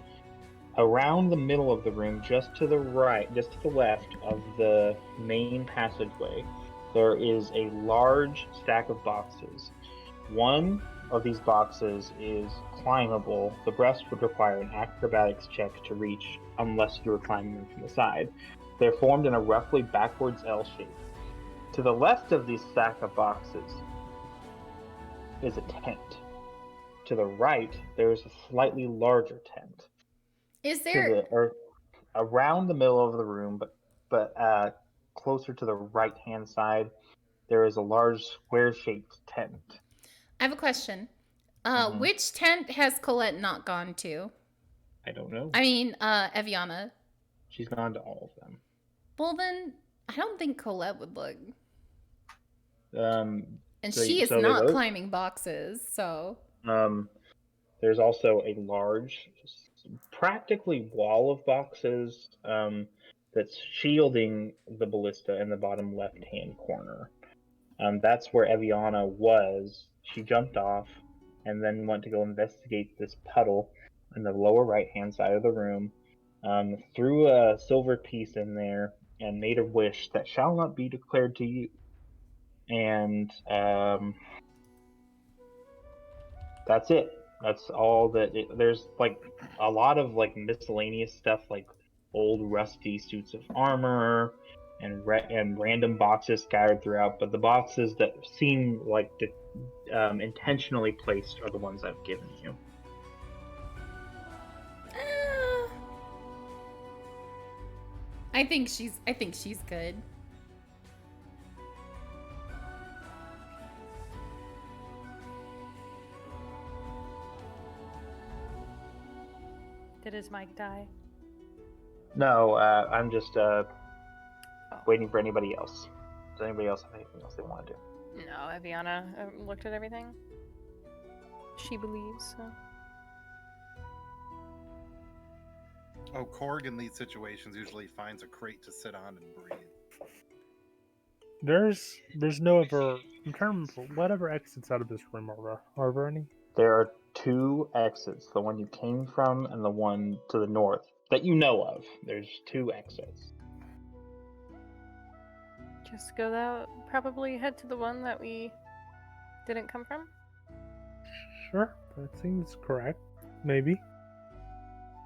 Speaker 7: Around the middle of the room, just to the left of the main passageway, there is a large stack of boxes. One of these boxes is climbable. The rest would require an acrobatics check to reach unless you were climbing them from the side. They're formed in a roughly backwards L shape. To the left of this stack of boxes is a tent. To the right, there is a slightly larger tent.
Speaker 1: Is there?
Speaker 7: Around the middle of the room, but closer to the right-hand side, there is a large square-shaped tent.
Speaker 1: I have a question. Which tent has Colette not gone to?
Speaker 7: I don't know.
Speaker 1: I mean, Eviana.
Speaker 7: She's gone to all of them.
Speaker 1: Well then, I don't think Colette would look.
Speaker 7: And
Speaker 1: she is not climbing boxes, so.
Speaker 7: There's also a large, practically wall of boxes that's shielding the ballista in the bottom left-hand corner. That's where Eviana was. She jumped off and then went to go investigate this puddle in the lower right-hand side of the room, threw a silver piece in there, and made a wish that shall not be declared to you. and that's it. That's all that. There's like a lot of like miscellaneous stuff, like old rusty suits of armor and random boxes scattered throughout. But the boxes that seem like intentionally placed are the ones I've given you.
Speaker 1: I think she's good.
Speaker 6: Did his mic die?
Speaker 7: No, I'm just waiting for anybody else. Does anybody else have anything else they want to do?
Speaker 6: No, Aviana looked at everything. She believes, so.
Speaker 4: Oh, Korg in these situations usually finds a crate to sit on and breathe.
Speaker 2: There's no other. I'm trying to remember whatever exits out of this room are there any?
Speaker 7: There are 2 exits, the one you came from and the one to the north that you know of. There's 2 exits.
Speaker 6: Just go that. Probably head to the one that we didn't come from.
Speaker 2: Sure, that seems correct. Maybe.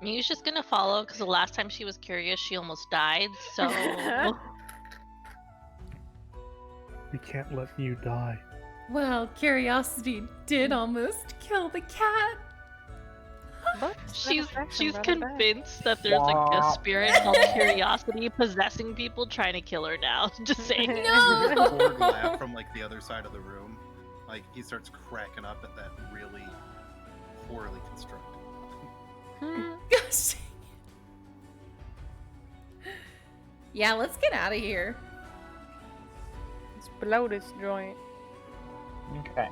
Speaker 5: Mew's just gonna follow because the last time she was curious, she almost died. So
Speaker 2: We can't let you die.
Speaker 1: Well, curiosity did almost kill the cat.
Speaker 6: But
Speaker 5: she's
Speaker 6: satisfaction brought it back.
Speaker 5: convinced that there's a spirit called Curiosity possessing people trying to kill her now. Just saying.
Speaker 1: No!
Speaker 4: Korg laugh from like the other side of the room. Like he starts cracking up at that really poorly constructed.
Speaker 1: Gosh. Yeah, let's get out of here.
Speaker 6: Let's blow this joint.
Speaker 7: Okay.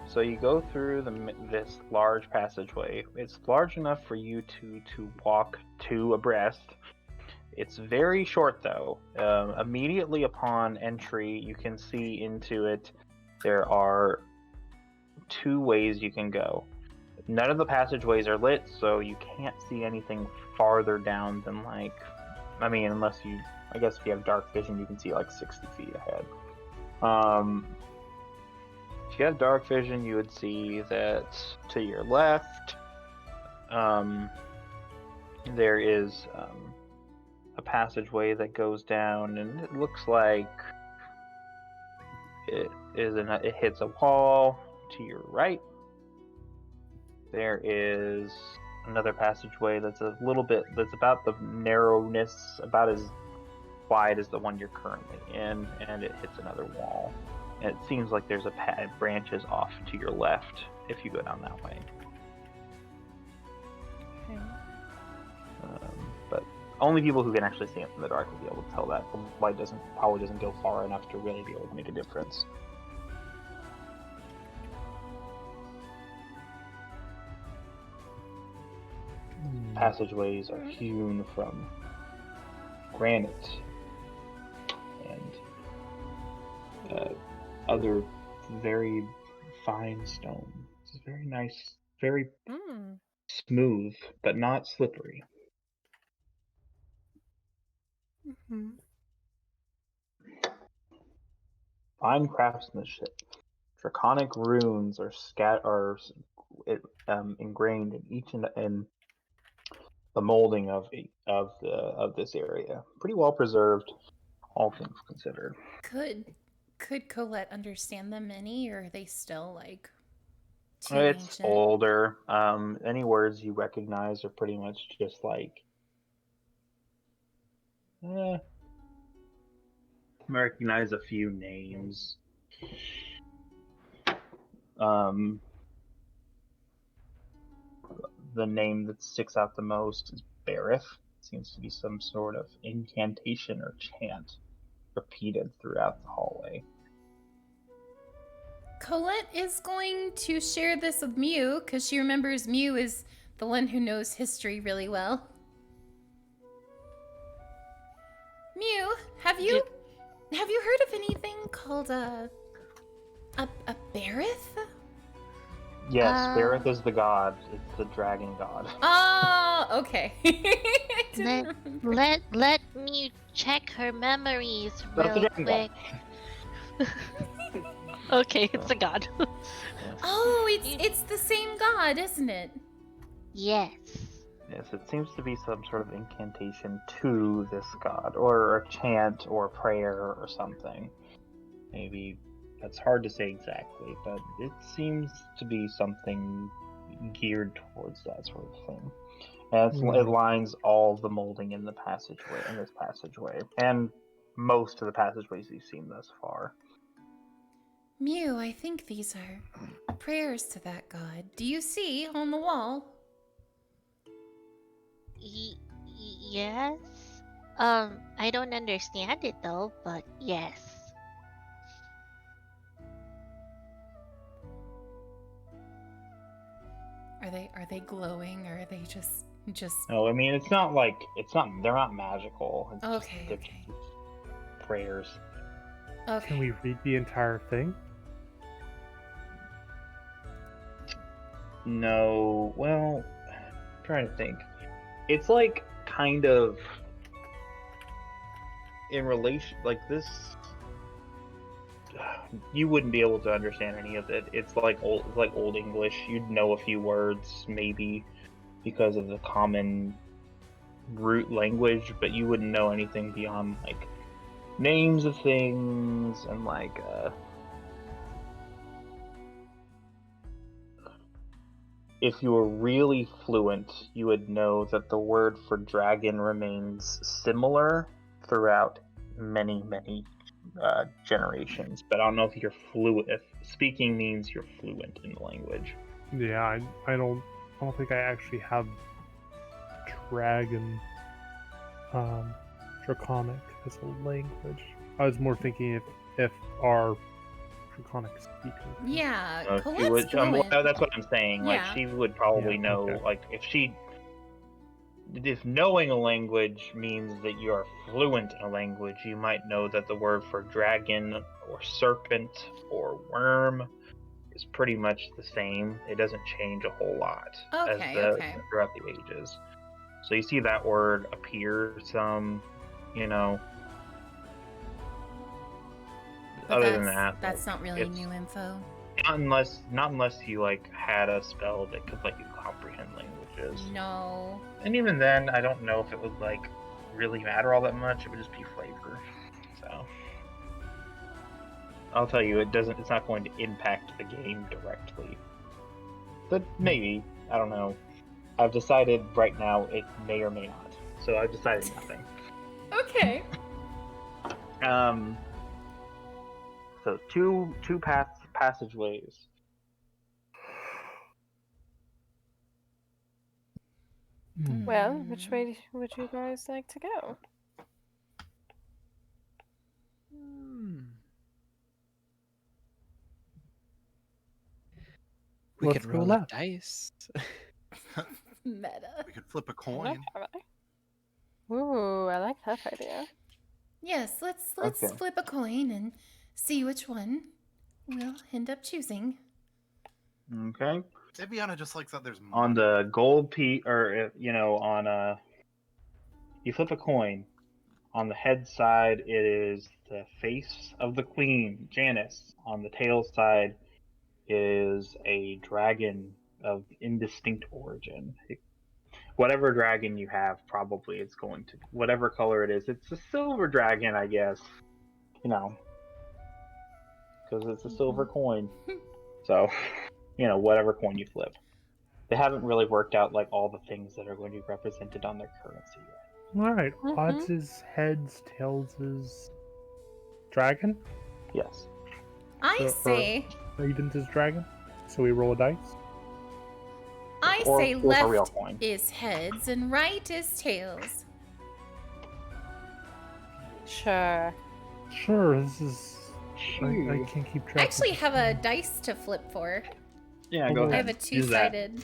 Speaker 7: So you go through this large passageway. It's large enough for you to walk 2 abreast. It's very short though. Immediately upon entry, you can see into it. There are 2 ways you can go. None of the passageways are lit, so you can't see anything farther down than like, I mean, unless you, I guess if you have dark vision, you can see like 60 feet ahead. If you have dark vision, you would see that to your left, there is a passageway that goes down, and it looks like it hits a wall. To your right, there is another passageway that's that's about the narrowness, about as wide as the one you're currently in, and it hits another wall. And it seems like there's a pad branches off to your left if you go down that way.
Speaker 6: Okay.
Speaker 7: But only people who can actually see it in the dark will be able to tell that. The light probably doesn't go far enough to really be able to make a difference. Passageways are hewn from granite and other very fine stone. It's very nice, very smooth, but not slippery. Fine craftsmanship. Draconic runes are ingrained in each in the molding of this area. Pretty well preserved, all things considered.
Speaker 1: Could Colette understand them any, or are they still like too
Speaker 7: It's
Speaker 1: ancient?
Speaker 7: older. Any words you recognize are pretty much just like recognize a few names. The name that sticks out the most is Barith. Seems to be some sort of incantation or chant repeated throughout the hallway.
Speaker 1: Colette is going to share this with Mew because she remembers Mew is the one who knows history really well. Mew, have you heard of anything called a Barith?
Speaker 7: Yes, Barith is the god. It's the dragon god.
Speaker 1: Oh, okay.
Speaker 9: Let me check her memories
Speaker 7: That's the
Speaker 9: real
Speaker 7: dragon
Speaker 9: quick.
Speaker 5: Okay, it's a god.
Speaker 1: Oh, it's the same god, isn't it?
Speaker 5: Yes.
Speaker 7: Yes, it seems to be some sort of incantation to this god, or a chant, or a prayer, or something. Maybe that's hard to say exactly, but it seems to be something geared towards that sort of thing. And it lines all the molding in the passageway, in this passageway, and most of the passageways you've seen thus far.
Speaker 1: Mew, I think these are prayers to that god. Do you see on the wall?
Speaker 9: Yes. I don't understand it though, but yes.
Speaker 1: Are they glowing, or are they just
Speaker 7: No, I mean they're not magical. It's
Speaker 1: okay,
Speaker 7: just,
Speaker 1: okay.
Speaker 7: Prayers.
Speaker 1: Okay.
Speaker 2: Can we read the entire thing?
Speaker 7: No, well, I'm trying to think. It's like kind of in relation, like this. You wouldn't be able to understand any of it. It's like old English. You'd know a few words maybe because of the common root language, but you wouldn't know anything beyond like names of things and like if you were really fluent, you would know that the word for dragon remains similar throughout many generations. But I don't know if you're fluent. If speaking means you're fluent in the language.
Speaker 2: Yeah, I don't think I actually have dragon draconic as a language. I was more thinking if our draconic speaker.
Speaker 1: Yeah,
Speaker 7: She
Speaker 1: Colette's
Speaker 7: would,
Speaker 1: fluent.
Speaker 7: that's what I'm saying. Like
Speaker 1: Yeah.
Speaker 7: she would probably
Speaker 2: Yeah,
Speaker 7: know.
Speaker 2: okay.
Speaker 7: Like if knowing a language means that you are fluent in a language, you might know that the word for dragon or serpent or worm is pretty much the same. It doesn't change a whole lot
Speaker 1: Okay.
Speaker 7: throughout the ages. So you see that word appear some,
Speaker 1: But
Speaker 7: other than that,
Speaker 1: that's
Speaker 7: like,
Speaker 1: not really
Speaker 7: it's
Speaker 1: new info.
Speaker 7: not unless you like had a spell that could let you comprehend languages.
Speaker 1: No.
Speaker 7: And even then, I don't know if it would like really matter all that much. It would just be flavor. So I'll tell you, it's not going to impact the game directly. But maybe, I don't know. I've decided right now it may or may not. So I've decided nothing.
Speaker 1: Okay.
Speaker 7: So two passageways.
Speaker 6: Well, which way would you guys like to go?
Speaker 8: We
Speaker 2: Let's
Speaker 8: could
Speaker 2: go
Speaker 8: roll
Speaker 2: left.
Speaker 8: dice.
Speaker 1: Meta.
Speaker 4: We could flip a
Speaker 6: I like
Speaker 4: coin.
Speaker 6: that. Ooh, I like that idea.
Speaker 1: Yes, let's
Speaker 7: Okay.
Speaker 1: flip a coin and see which one we'll end up choosing.
Speaker 7: Okay.
Speaker 4: Daviana just likes that there's money.
Speaker 7: On the gold piece, or you flip a coin. On the head side, it is the face of the queen, Janice. On the tail side is a dragon of indistinct origin. Whatever dragon you have, probably it's going to, whatever color it is. It's a silver dragon, I guess. Because it's a silver coin. So, whatever coin you flip. They haven't really worked out like all the things that are going to be represented on their currency yet.
Speaker 2: Alright, odds is heads, tails is dragon?
Speaker 7: Yes.
Speaker 1: I
Speaker 2: So-
Speaker 1: say
Speaker 2: Evens is dragon? So we roll a dice?
Speaker 7: Or
Speaker 1: say
Speaker 7: a real
Speaker 1: left
Speaker 7: coin.
Speaker 1: is heads and right is tails.
Speaker 6: Sure.
Speaker 2: Sure, this is... I can't keep track.
Speaker 1: I actually have a dice to flip for.
Speaker 7: Yeah, go
Speaker 2: I
Speaker 7: ahead.
Speaker 1: I have a
Speaker 7: Use that.
Speaker 1: two-sided.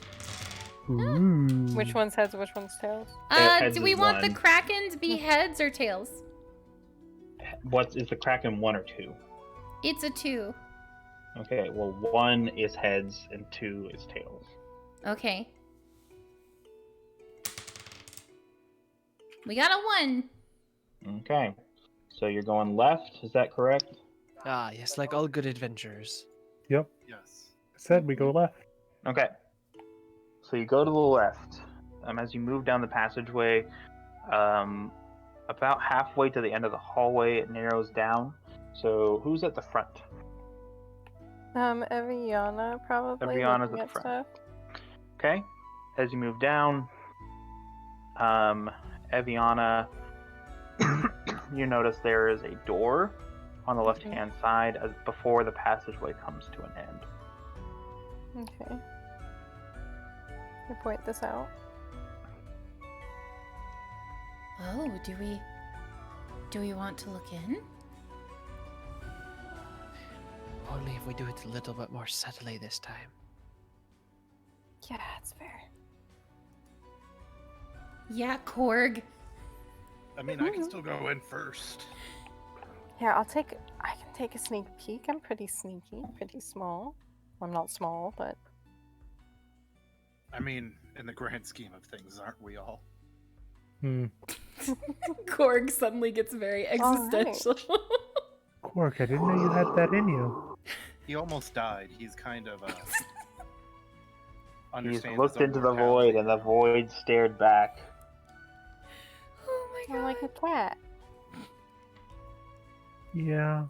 Speaker 2: Ooh.
Speaker 6: Which one's heads, which one's tails?
Speaker 7: Heads
Speaker 1: Do we
Speaker 7: is
Speaker 1: want the
Speaker 7: one.
Speaker 1: Kraken to be heads or tails?
Speaker 7: Is the Kraken 1 or 2?
Speaker 1: It's a 2.
Speaker 7: Okay, well, 1 is heads and 2 is tails.
Speaker 1: Okay. We got a 1.
Speaker 7: Okay, so you're going left, is that correct?
Speaker 8: Ah, yes, like all good adventures.
Speaker 2: Yep.
Speaker 4: Yes.
Speaker 2: I said we go left.
Speaker 7: Okay. So you go to the left. As you move down the passageway, about halfway to the end of the hallway, it narrows down. So who's at the front?
Speaker 6: Eviana probably
Speaker 7: Eviana's
Speaker 6: looking
Speaker 7: at
Speaker 6: at
Speaker 7: the front.
Speaker 6: stuff.
Speaker 7: Okay. As you move down, Eviana, you notice there is a door on the left-hand side before the passageway comes to an end.
Speaker 6: Okay. I point this out.
Speaker 1: Oh, do we want to look in?
Speaker 8: Only if we do it a little bit more subtly this time.
Speaker 6: Yeah, it's fair.
Speaker 1: Yeah, Korg.
Speaker 4: I mean, I can still go in first.
Speaker 6: Yeah, I can take a sneak peek. I'm pretty sneaky, pretty small. I'm not small, but
Speaker 4: I mean, in the grand scheme of things, aren't we all?
Speaker 1: Korg suddenly gets very existential.
Speaker 2: Quark, I didn't know you had that in you.
Speaker 4: He almost died. He's kind of
Speaker 7: He's
Speaker 4: understands
Speaker 7: looked
Speaker 4: his own
Speaker 7: into the
Speaker 4: mortality.
Speaker 7: void, and the void stared back.
Speaker 1: Oh my
Speaker 6: I'm
Speaker 1: god.
Speaker 6: like a cat.
Speaker 2: Yeah.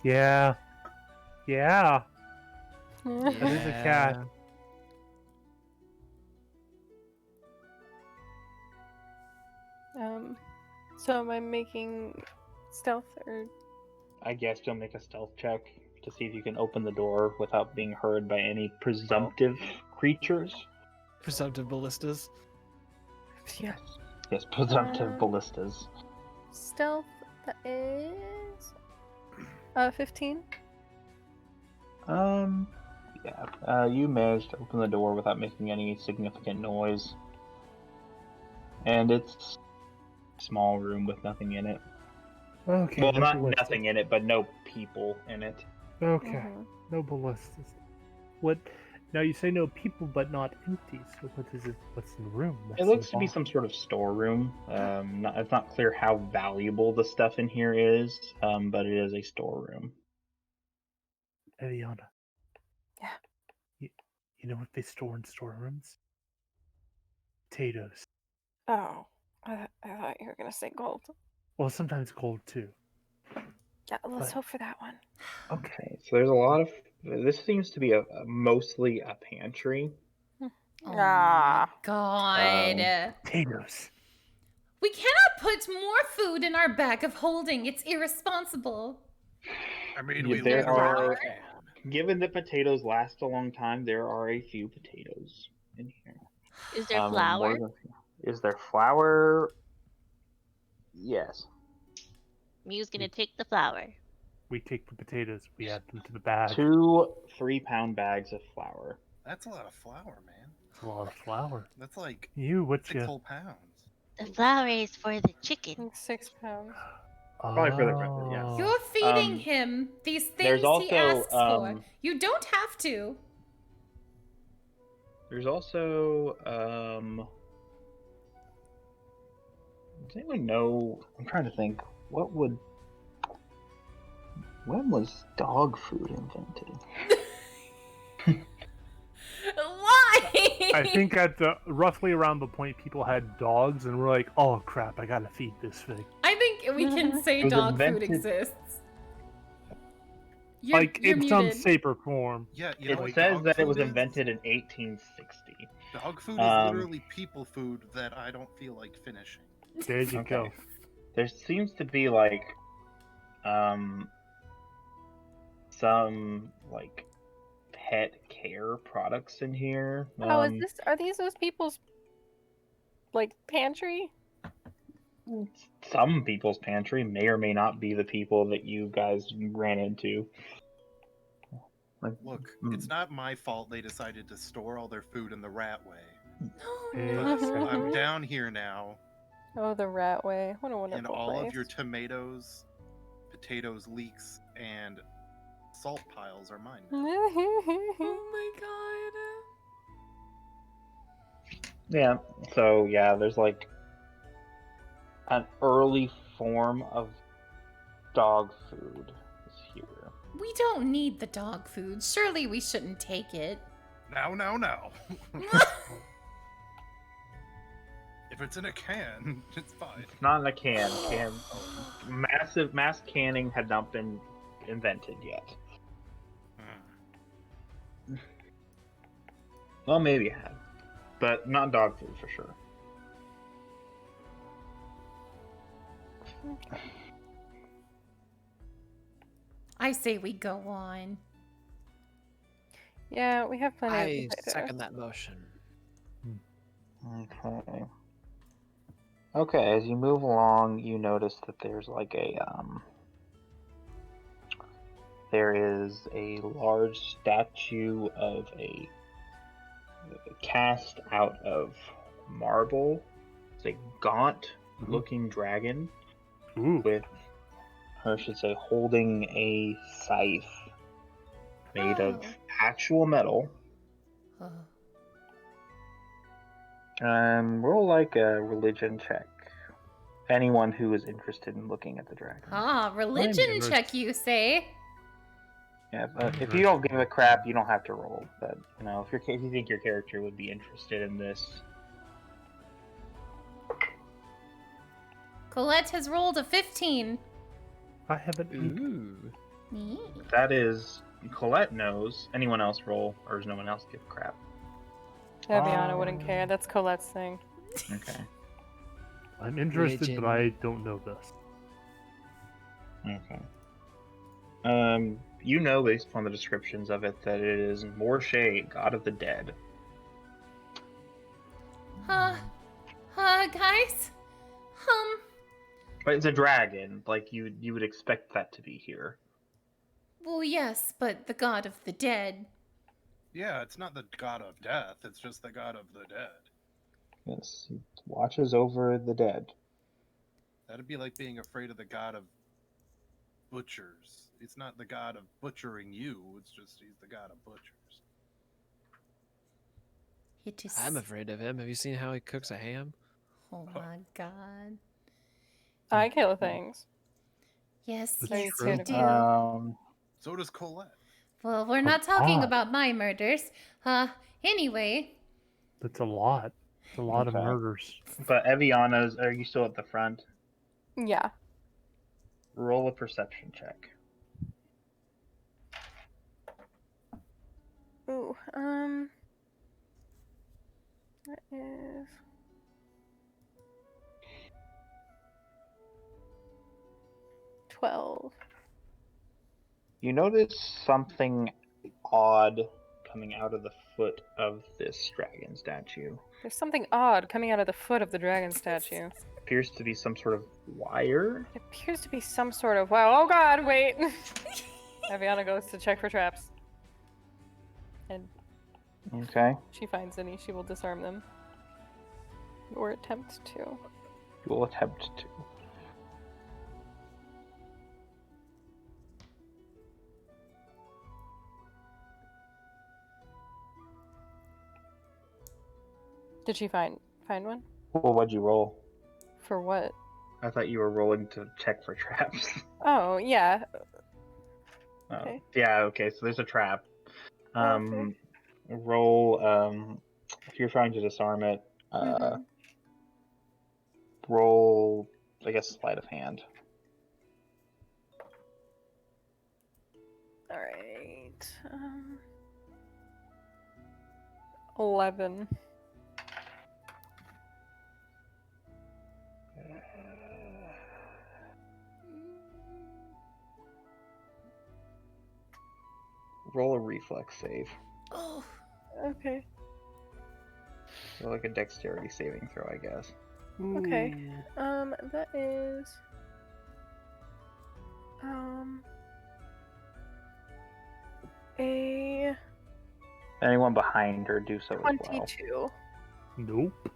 Speaker 2: Yeah. Yeah.
Speaker 8: Yeah.
Speaker 2: That is a cat.
Speaker 6: So am I making stealth or?
Speaker 7: I guess you'll make a stealth check to see if you can open the door without being heard by any presumptive creatures.
Speaker 8: Presumptive ballistas.
Speaker 6: Yeah.
Speaker 7: Yes, presumptive ballistas.
Speaker 6: Stealth, that is 15.
Speaker 7: Yeah. You managed to open the door without making any significant noise. And it's a small room with nothing in it.
Speaker 2: Okay.
Speaker 7: Well,
Speaker 2: no
Speaker 7: not
Speaker 2: ballistas.
Speaker 7: nothing in it, but no people in it.
Speaker 2: Okay. No ballistas. What? Now you say no people, but not empty. So what is it? What's in the room?
Speaker 7: It looks to be some sort of storeroom. It's not clear how valuable the stuff in here is, but it is a storeroom.
Speaker 2: Eviana.
Speaker 6: Yeah.
Speaker 2: You know what they store in storerooms? Potatoes.
Speaker 6: Oh, I thought you were gonna say gold.
Speaker 2: Well, sometimes gold too.
Speaker 6: Yeah, let's
Speaker 2: But-
Speaker 6: hope for that one.
Speaker 7: Okay, so there's a lot of. This seems to be mostly a pantry.
Speaker 1: Oh
Speaker 6: Ah.
Speaker 1: my god.
Speaker 2: Potatoes.
Speaker 1: We cannot put more food in our bag of holding. It's irresponsible.
Speaker 4: I mean,
Speaker 7: Yeah,
Speaker 4: we
Speaker 7: there
Speaker 4: literally
Speaker 7: are-
Speaker 4: can.
Speaker 7: Given that potatoes last a long time, there are a few potatoes in here.
Speaker 9: Is there
Speaker 7: More
Speaker 9: flour?
Speaker 7: than a few. Is there flour? Yes.
Speaker 9: Mew's gonna take the flour.
Speaker 2: We take the potatoes. We add them to the bag.
Speaker 7: 2 3-pound bags of flour.
Speaker 4: That's a lot of flour, man.
Speaker 2: It's a lot of flour.
Speaker 4: That's like
Speaker 2: What's
Speaker 4: 6
Speaker 2: your?
Speaker 4: whole pounds.
Speaker 9: The flour is for the chicken.
Speaker 6: 6 pounds.
Speaker 7: Probably for the yeah.
Speaker 1: You're feeding
Speaker 7: Um,
Speaker 1: him these
Speaker 7: there's
Speaker 1: things he
Speaker 7: also,
Speaker 1: asks for. You don't have to.
Speaker 7: There's also does anyone know? I'm trying to think. When was dog food invented?
Speaker 1: Why?
Speaker 2: I think at roughly around the point people had dogs and were like, "Oh crap, I gotta feed this thing."
Speaker 1: I think we can say
Speaker 7: It was
Speaker 1: dog food
Speaker 7: invented-
Speaker 1: exists.
Speaker 2: Like
Speaker 1: you're
Speaker 2: in some
Speaker 1: muted.
Speaker 2: shape or form.
Speaker 4: Yeah, you know
Speaker 7: It
Speaker 4: what
Speaker 7: says
Speaker 4: dog
Speaker 7: that it was
Speaker 4: food is?
Speaker 7: invented in 1860.
Speaker 4: Dog food is literally people food that I don't feel like finishing.
Speaker 2: There you
Speaker 7: Okay.
Speaker 2: go.
Speaker 7: There seems to be like some like pet care products in here.
Speaker 6: Oh, are these those people's like pantry?
Speaker 7: Some people's pantry may or may not be the people that you guys ran into. Like,
Speaker 4: Look, it's not my fault they decided to store all their food in the rat way.
Speaker 2: Exactly.
Speaker 4: I'm down here now,
Speaker 6: Oh, the rat way. What a wonderful
Speaker 4: and all
Speaker 6: place.
Speaker 4: of your tomatoes, potatoes, leeks, and salt piles are mine.
Speaker 1: Oh my god.
Speaker 7: yeah, so yeah, there's like an early form of dog food.
Speaker 1: don't need the dog food. Surely we shouldn't take it.
Speaker 4: No. If it's in a can, it's fine.
Speaker 7: It's not in a can. Mass canning had not been invented yet. Well, maybe it had, but not dog food for sure.
Speaker 1: I say we go on.
Speaker 6: Yeah, we have plenty
Speaker 8: I
Speaker 6: of potatoes.
Speaker 8: second that motion.
Speaker 7: Okay. Okay, as you move along, you notice that there's like there is a large statue of a cast out of marble. It's a gaunt-looking dragon with, or I should say, holding a scythe made of actual metal. Roll like a religion check. Anyone who is interested in looking at the dragon.
Speaker 1: Religion check, you say?
Speaker 7: Yeah, but if you don't give a crap, you don't have to roll. But you know, if you think your character would be interested in this,
Speaker 1: Colette has rolled a 15.
Speaker 2: I haven't.
Speaker 7: that is Colette knows. Anyone else roll, or does no one else give a crap?
Speaker 6: Eviana wouldn't care. That's Colette's thing.
Speaker 7: Okay.
Speaker 2: I'm interested, but I don't know this.
Speaker 7: Okay. You know, based upon the descriptions of it, that it is Morche, god of the dead.
Speaker 1: Guys?
Speaker 7: But it's a dragon. Like you would expect that to be here.
Speaker 1: Well, yes, but the god of the dead.
Speaker 4: Yeah, it's not the god of death, it's just the god of the dead.
Speaker 7: Yes, he watches over the dead.
Speaker 4: That'd be like being afraid of the god of butchers. It's not the god of butchering you, it's just he's the god of butchers.
Speaker 1: It is...
Speaker 8: I'm afraid of him. Have you seen how he cooks a ham?
Speaker 1: Oh my god.
Speaker 6: I kill things.
Speaker 1: Yes,
Speaker 2: That's
Speaker 1: yes,
Speaker 2: true.
Speaker 1: we do.
Speaker 4: So does Colette.
Speaker 1: Well, we're not talking about my murders. Anyway.
Speaker 2: That's a lot. It's a lot of murders.
Speaker 7: But Eviana's, are you still at the front?
Speaker 6: Yeah.
Speaker 7: Roll a perception check.
Speaker 6: Ooh, that is 12.
Speaker 7: You notice something odd coming out of the foot of this dragon statue.
Speaker 6: There's something odd coming out of the foot of the dragon statue.
Speaker 7: Appears to be some sort of wire.
Speaker 6: It appears to be some sort of wow. Oh god, wait. Aviana goes to check for traps. And
Speaker 7: Okay.
Speaker 6: she finds any, she will disarm them. Or attempt to.
Speaker 7: You will attempt to.
Speaker 6: Did she find one?
Speaker 7: Well, what'd you roll?
Speaker 6: For what?
Speaker 7: I thought you were rolling to check for traps.
Speaker 6: Oh, yeah.
Speaker 7: Oh,
Speaker 6: Okay.
Speaker 7: yeah, okay, so there's a trap.
Speaker 6: Okay.
Speaker 7: Roll, if you're trying to disarm it, roll, I guess, sleight of hand.
Speaker 6: Alright. 11.
Speaker 7: Roll a reflex save.
Speaker 1: Oh.
Speaker 6: Okay.
Speaker 7: So like a dexterity saving throw, I guess.
Speaker 6: Okay. That is a
Speaker 7: Anyone behind her do so as well.
Speaker 6: 22.
Speaker 2: Nope.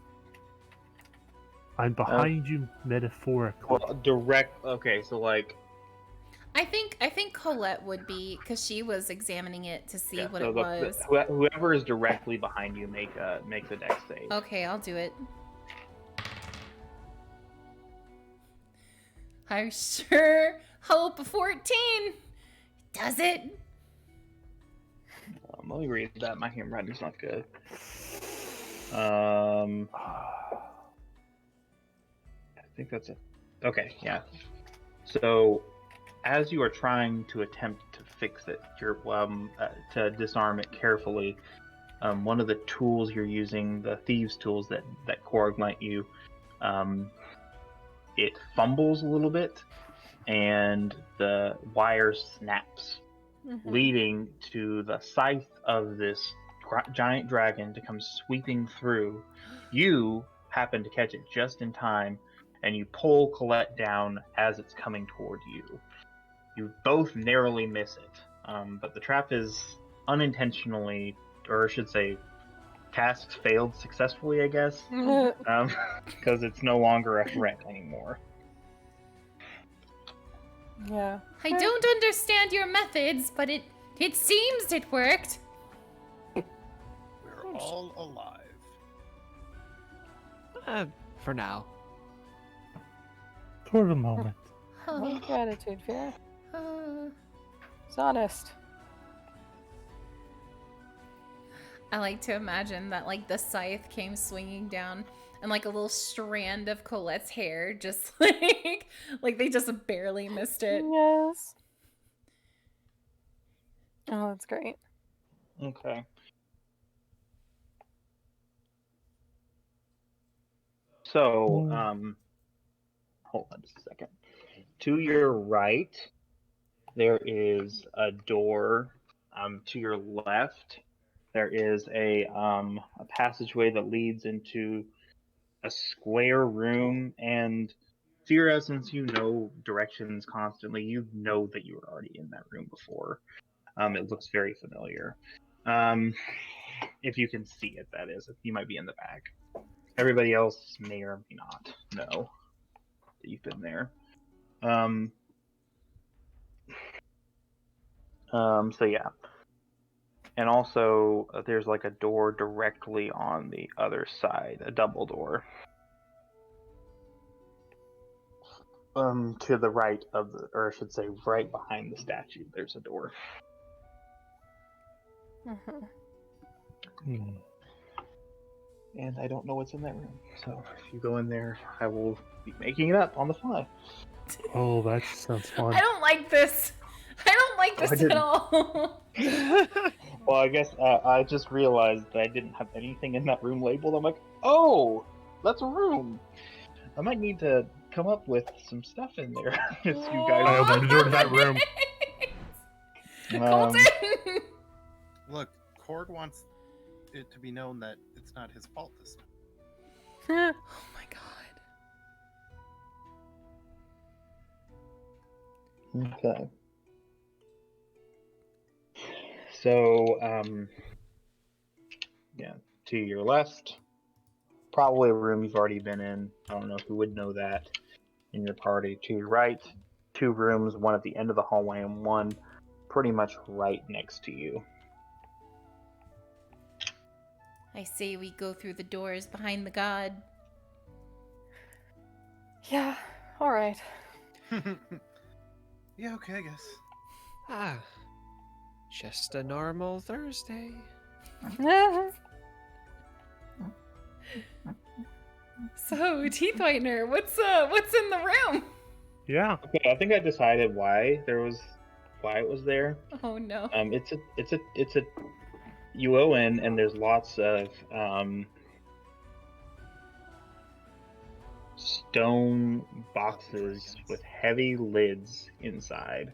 Speaker 2: I'm behind you metaphorically.
Speaker 7: Well, direct. Okay, so like.
Speaker 1: I think Colette would be, because she was examining it to see what
Speaker 7: so
Speaker 1: it was.
Speaker 7: Whoever is directly behind you make the dex save.
Speaker 1: Okay, I'll do it. I sure hope a 14 does it.
Speaker 7: Let me read that. My handwriting's not good. I think that's it. Okay, yeah. So, as you are trying to attempt to fix it, to disarm it carefully, one of the tools you're using, the thieves' tools that Korg lent you, it fumbles a little bit, and the wire snaps, leading to the scythe of this giant dragon to come sweeping through. You happen to catch it just in time, and you pull Colette down as it's coming toward you. You both narrowly miss it, but the trap is unintentionally, or I should say, tasks failed successfully, I guess, because it's no longer a threat anymore.
Speaker 6: Yeah.
Speaker 1: I don't understand your methods, but it seems it worked.
Speaker 4: We're all alive.
Speaker 8: For now.
Speaker 2: For the moment.
Speaker 6: No gratitude, Vera.
Speaker 1: Uh,
Speaker 6: It's honest.
Speaker 1: I like to imagine that, like, the scythe came swinging down and, like, a little strand of Colette's hair just, like they just barely missed it.
Speaker 6: Yes. Oh, that's great.
Speaker 7: Okay. So, hold on just a second. To your right, there is a door. To your left, there is a passageway that leads into a square room. And Fira, since you know directions constantly, you know that you were already in that room before. It looks very familiar. If you can see it, that is. You might be in the back. Everybody else may or may not know that you've been there. So yeah. And also, there's like a door directly on the other side, a double door. To the right of the, or I should say, right behind the statue, there's a door. And I don't know what's in that room. So if you go in there, I will be making it up on the fly.
Speaker 2: Oh, that sounds fun.
Speaker 1: I don't like this. I don't like this at all.
Speaker 7: Well, I guess I just realized that I didn't have anything in that room labeled. I'm like, oh, that's a room. I might need to come up with some stuff in there. If you guys
Speaker 2: I opened the door to that room.
Speaker 1: Colton!
Speaker 4: Look, Korg wants it to be known that it's not his fault this time.
Speaker 1: Oh my god.
Speaker 7: Okay. So, yeah, to your left, probably a room you've already been in. I don't know who would know that in your party. To your right, 2 rooms, one at the end of the hallway and one pretty much right next to you.
Speaker 1: I say we go through the doors behind the god.
Speaker 6: Yeah, alright.
Speaker 4: Yeah, okay, I guess.
Speaker 8: Just a normal Thursday.
Speaker 1: So, Teeth Whitener, what's in the room?
Speaker 2: Yeah.
Speaker 7: Okay, I think I decided why it was there.
Speaker 1: Oh no.
Speaker 7: It's a you go in and there's lots of stone boxes with heavy lids inside,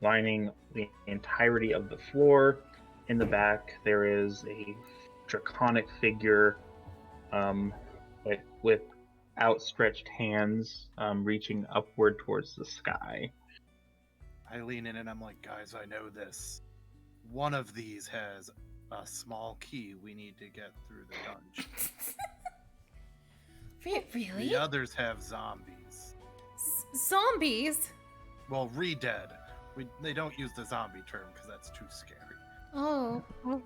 Speaker 7: lining the entirety of the floor. In the back, there is a draconic figure with outstretched hands reaching upward towards the sky.
Speaker 4: I lean in and I'm like, guys, I know this. One of these has a small key we need to get through the dungeon.
Speaker 1: Really?
Speaker 4: The others have zombies.
Speaker 1: Zombies?
Speaker 4: Well, re-dead. They don't use the zombie term because that's too scary.
Speaker 1: Oh.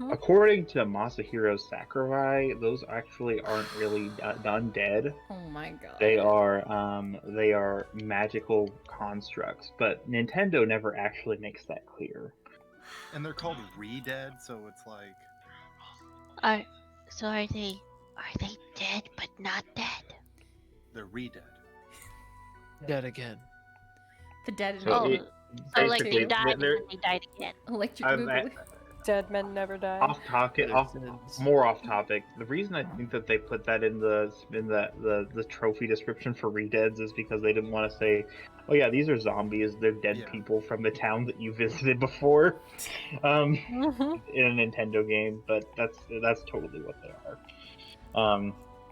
Speaker 7: According to Masahiro's Sakurai, those actually aren't really undead.
Speaker 1: Oh my god.
Speaker 7: They are magical constructs, but Nintendo never actually makes that clear.
Speaker 4: And they're called re-dead, so it's like
Speaker 9: Are they dead but not dead?
Speaker 4: they're re-dead.
Speaker 8: Dead again.
Speaker 1: The dead and
Speaker 7: So
Speaker 9: Oh,
Speaker 7: it,
Speaker 9: so like
Speaker 7: basically,
Speaker 9: they died and
Speaker 7: they're-
Speaker 9: then they died again.
Speaker 1: electric
Speaker 7: I'm
Speaker 1: boogaloo.
Speaker 6: Dead men never die.
Speaker 7: off topic. More off topic. The reason I think that they put that in the trophy description for Redeads is because they didn't want to say, "Oh yeah, these are zombies. They're dead
Speaker 4: Yeah.
Speaker 7: people from the town that you visited before," in a Nintendo game. But that's totally what they are.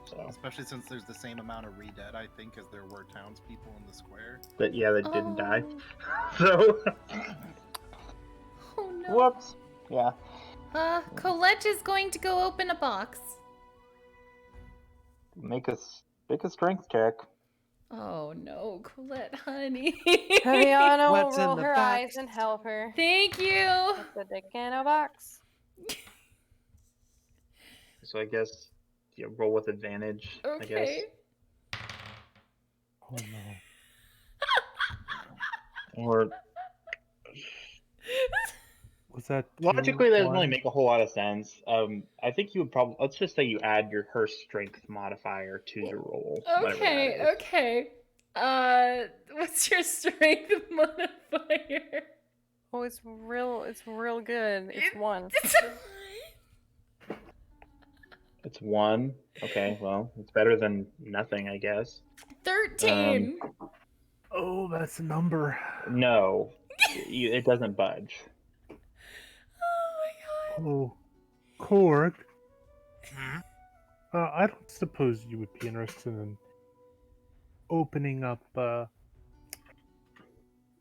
Speaker 7: So
Speaker 4: Especially since there's the same amount of re-dead, I think, as there were townspeople in the square.
Speaker 7: that didn't die.
Speaker 1: Oh.
Speaker 7: So
Speaker 1: Oh no.
Speaker 7: whoops. Yeah.
Speaker 1: Colette is going to go open a box.
Speaker 7: Make a strength check.
Speaker 1: Oh no, Colette, honey.
Speaker 6: Viviana will
Speaker 8: What's in
Speaker 6: roll
Speaker 8: the
Speaker 6: her
Speaker 8: box?
Speaker 6: eyes and help her.
Speaker 1: Thank you.
Speaker 6: Put the dick in a box.
Speaker 7: So I guess roll with advantage. I guess.
Speaker 1: Okay.
Speaker 2: Oh no.
Speaker 7: Or
Speaker 2: Was that
Speaker 7: logically, that doesn't really
Speaker 2: 1?
Speaker 7: make a whole lot of sense. I think you would probably, let's just say you add her strength modifier to your roll. whatever
Speaker 1: Okay,
Speaker 7: that is.
Speaker 1: okay. What's your strength modifier?
Speaker 6: Oh, it's real good. It's 1.
Speaker 7: It's 1. Okay, well, it's better than nothing, I guess.
Speaker 1: 13.
Speaker 2: Oh, that's a number.
Speaker 7: No, it doesn't budge.
Speaker 1: Oh my god.
Speaker 2: Oh, Korg.
Speaker 4: Hmm?
Speaker 2: I don't suppose you would be interested in opening up one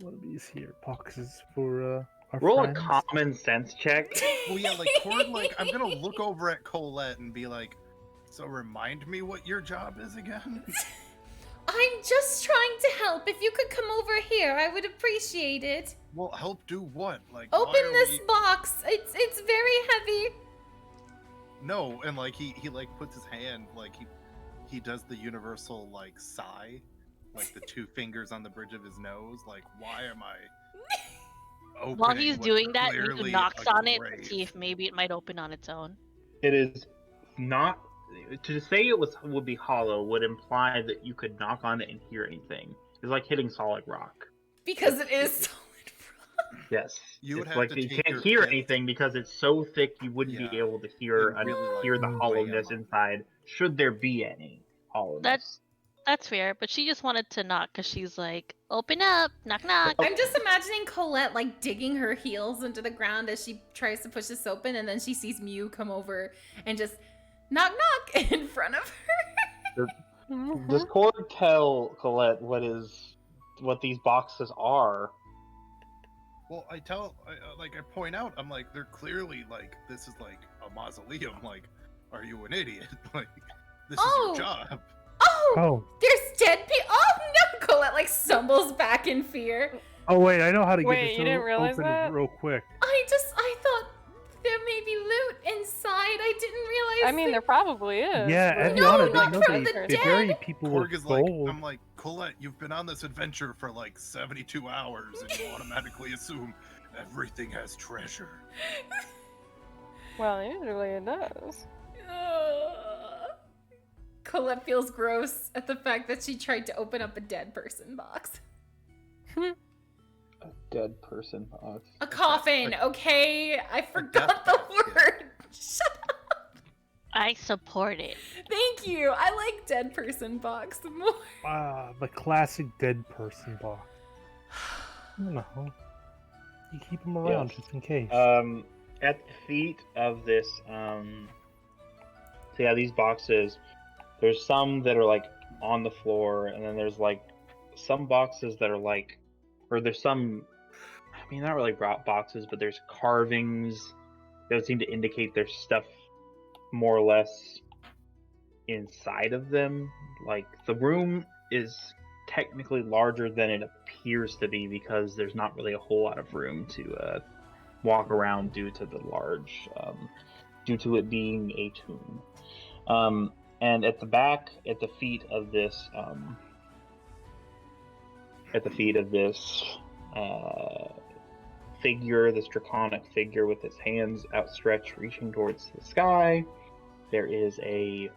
Speaker 2: of these here boxes for our
Speaker 7: Roll
Speaker 2: friends.
Speaker 7: a common sense check.
Speaker 4: Well, yeah, like Cord, like I'm gonna look over at Colette and be like, "So remind me what your job is again."
Speaker 1: I'm just trying to help. If you could come over here, I would appreciate it.
Speaker 4: Well, help do what? Like
Speaker 1: Open
Speaker 4: why are
Speaker 1: this
Speaker 4: we-
Speaker 1: box. It's very heavy.
Speaker 4: No, and like he like puts his hand like he does the universal like sigh, like the 2 fingers on the bridge of his nose. Like, why am I?
Speaker 5: While
Speaker 4: opening
Speaker 5: he's
Speaker 4: what's
Speaker 5: doing that,
Speaker 4: clearly
Speaker 5: he knocks
Speaker 4: a
Speaker 5: on it to
Speaker 4: grave?
Speaker 5: see if maybe it might open on its own.
Speaker 7: It is not, to say it would be hollow would imply that you could knock on it and hear anything. It's like hitting solid rock.
Speaker 1: Because it is solid rock.
Speaker 7: Yes.
Speaker 4: You would
Speaker 7: It's
Speaker 4: have
Speaker 7: like
Speaker 4: to
Speaker 7: you
Speaker 4: take
Speaker 7: can't
Speaker 4: your
Speaker 7: hear
Speaker 4: fist.
Speaker 7: anything because it's so thick you wouldn't be
Speaker 4: Yeah.
Speaker 7: able to hear
Speaker 4: And really, like,
Speaker 7: hear the
Speaker 2: weigh
Speaker 7: hollowness
Speaker 4: on it.
Speaker 7: inside, should there be any hollowness.
Speaker 5: That's fair, but she just wanted to knock because she's like, open up, knock knock.
Speaker 1: I'm just imagining Colette like digging her heels into the ground as she tries to push this open, and then she sees Mew come over and just knock knock in front of her.
Speaker 7: Does Cord tell Colette what these boxes are?
Speaker 4: Well, I point out, I'm like, they're clearly like, this is like a mausoleum. Like, are you an idiot? Like, this
Speaker 1: Oh.
Speaker 4: is your job.
Speaker 2: Oh.
Speaker 1: There's dead people. Oh no! Colette like stumbles back in fear.
Speaker 2: Oh wait, I know how to get
Speaker 6: Wait,
Speaker 2: this
Speaker 6: you didn't realize
Speaker 2: open
Speaker 6: that?
Speaker 2: real quick.
Speaker 1: I thought there may be loot inside. I didn't realize.
Speaker 6: I mean, there probably is.
Speaker 2: Yeah,
Speaker 6: but-
Speaker 2: Adriana,
Speaker 1: not
Speaker 2: they know
Speaker 1: from
Speaker 2: they,
Speaker 1: the
Speaker 2: they bury
Speaker 1: dead.
Speaker 2: people
Speaker 4: Korg
Speaker 2: with
Speaker 4: is like,
Speaker 2: gold.
Speaker 4: I'm like, Colette, you've been on this adventure for like 72 hours, and you automatically assume everything has treasure.
Speaker 6: Well, usually it does.
Speaker 1: Colette feels gross at the fact that she tried to open up a dead person box.
Speaker 7: A dead person box.
Speaker 1: A coffin, okay? I forgot the
Speaker 4: death basket.
Speaker 1: word. Shut up.
Speaker 5: I support it.
Speaker 1: Thank you. I like dead person box more.
Speaker 2: The classic dead person box. I don't know. You keep them around
Speaker 7: Yes.
Speaker 2: just in case.
Speaker 7: At the feet of this, so yeah, these boxes, there's some that are like on the floor, and then there's like some boxes that are like, or there's some, I mean, not really boxes, but there's carvings that seem to indicate there's stuff more or less inside of them. Like, the room is technically larger than it appears to be because there's not really a whole lot of room to walk around due to the large, due to it being a tomb. And at the back, at the feet of this, figure, this draconic figure with its hands outstretched, reaching towards the sky. There is a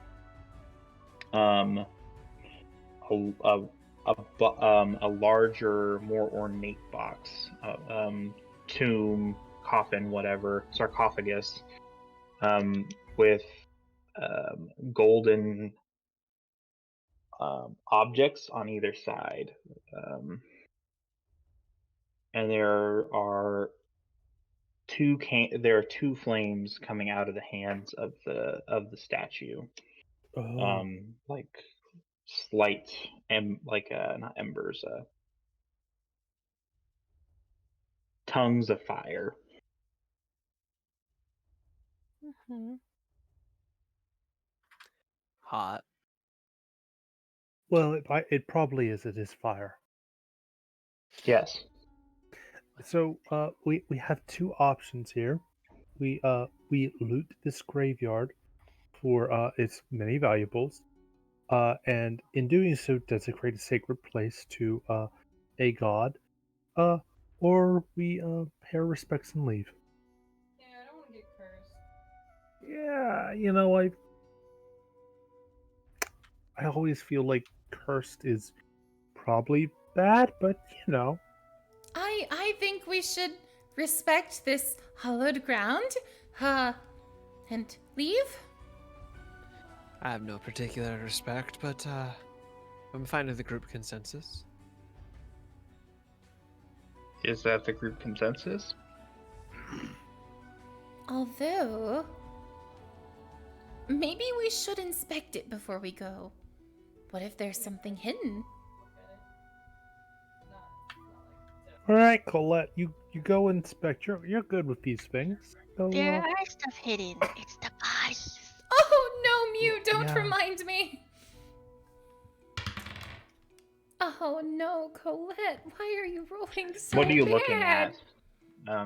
Speaker 7: larger, more ornate box, tomb, coffin, whatever, sarcophagus, with golden objects on either side, and there are two flames coming out of the hands of the statue, like slight not embers, tongues of fire.
Speaker 6: Mm-hmm.
Speaker 8: Hot.
Speaker 2: Well, it probably is. It is fire.
Speaker 7: Yes.
Speaker 2: So we have two options here. We loot this graveyard for its many valuables, and in doing so desecrate a sacred place to a god, or we pay our respects and leave.
Speaker 1: Yeah, I don't want to get cursed.
Speaker 2: Yeah, I always feel like cursed is probably bad, but
Speaker 1: I think we should respect this hallowed ground, and leave.
Speaker 8: I have no particular respect, but I'm fine with the group consensus.
Speaker 7: Is that the group consensus?
Speaker 1: Although, maybe we should inspect it before we go. What if there's something hidden?
Speaker 2: All right, Colette, you go inspect. You're good with these things. So,
Speaker 9: There are stuff hidden. It's the bodies.
Speaker 1: Oh no, Mew! Don't
Speaker 2: Yeah.
Speaker 1: remind me. Oh no, Colette! Why are you rolling so
Speaker 7: What are you
Speaker 1: bad?
Speaker 7: looking at?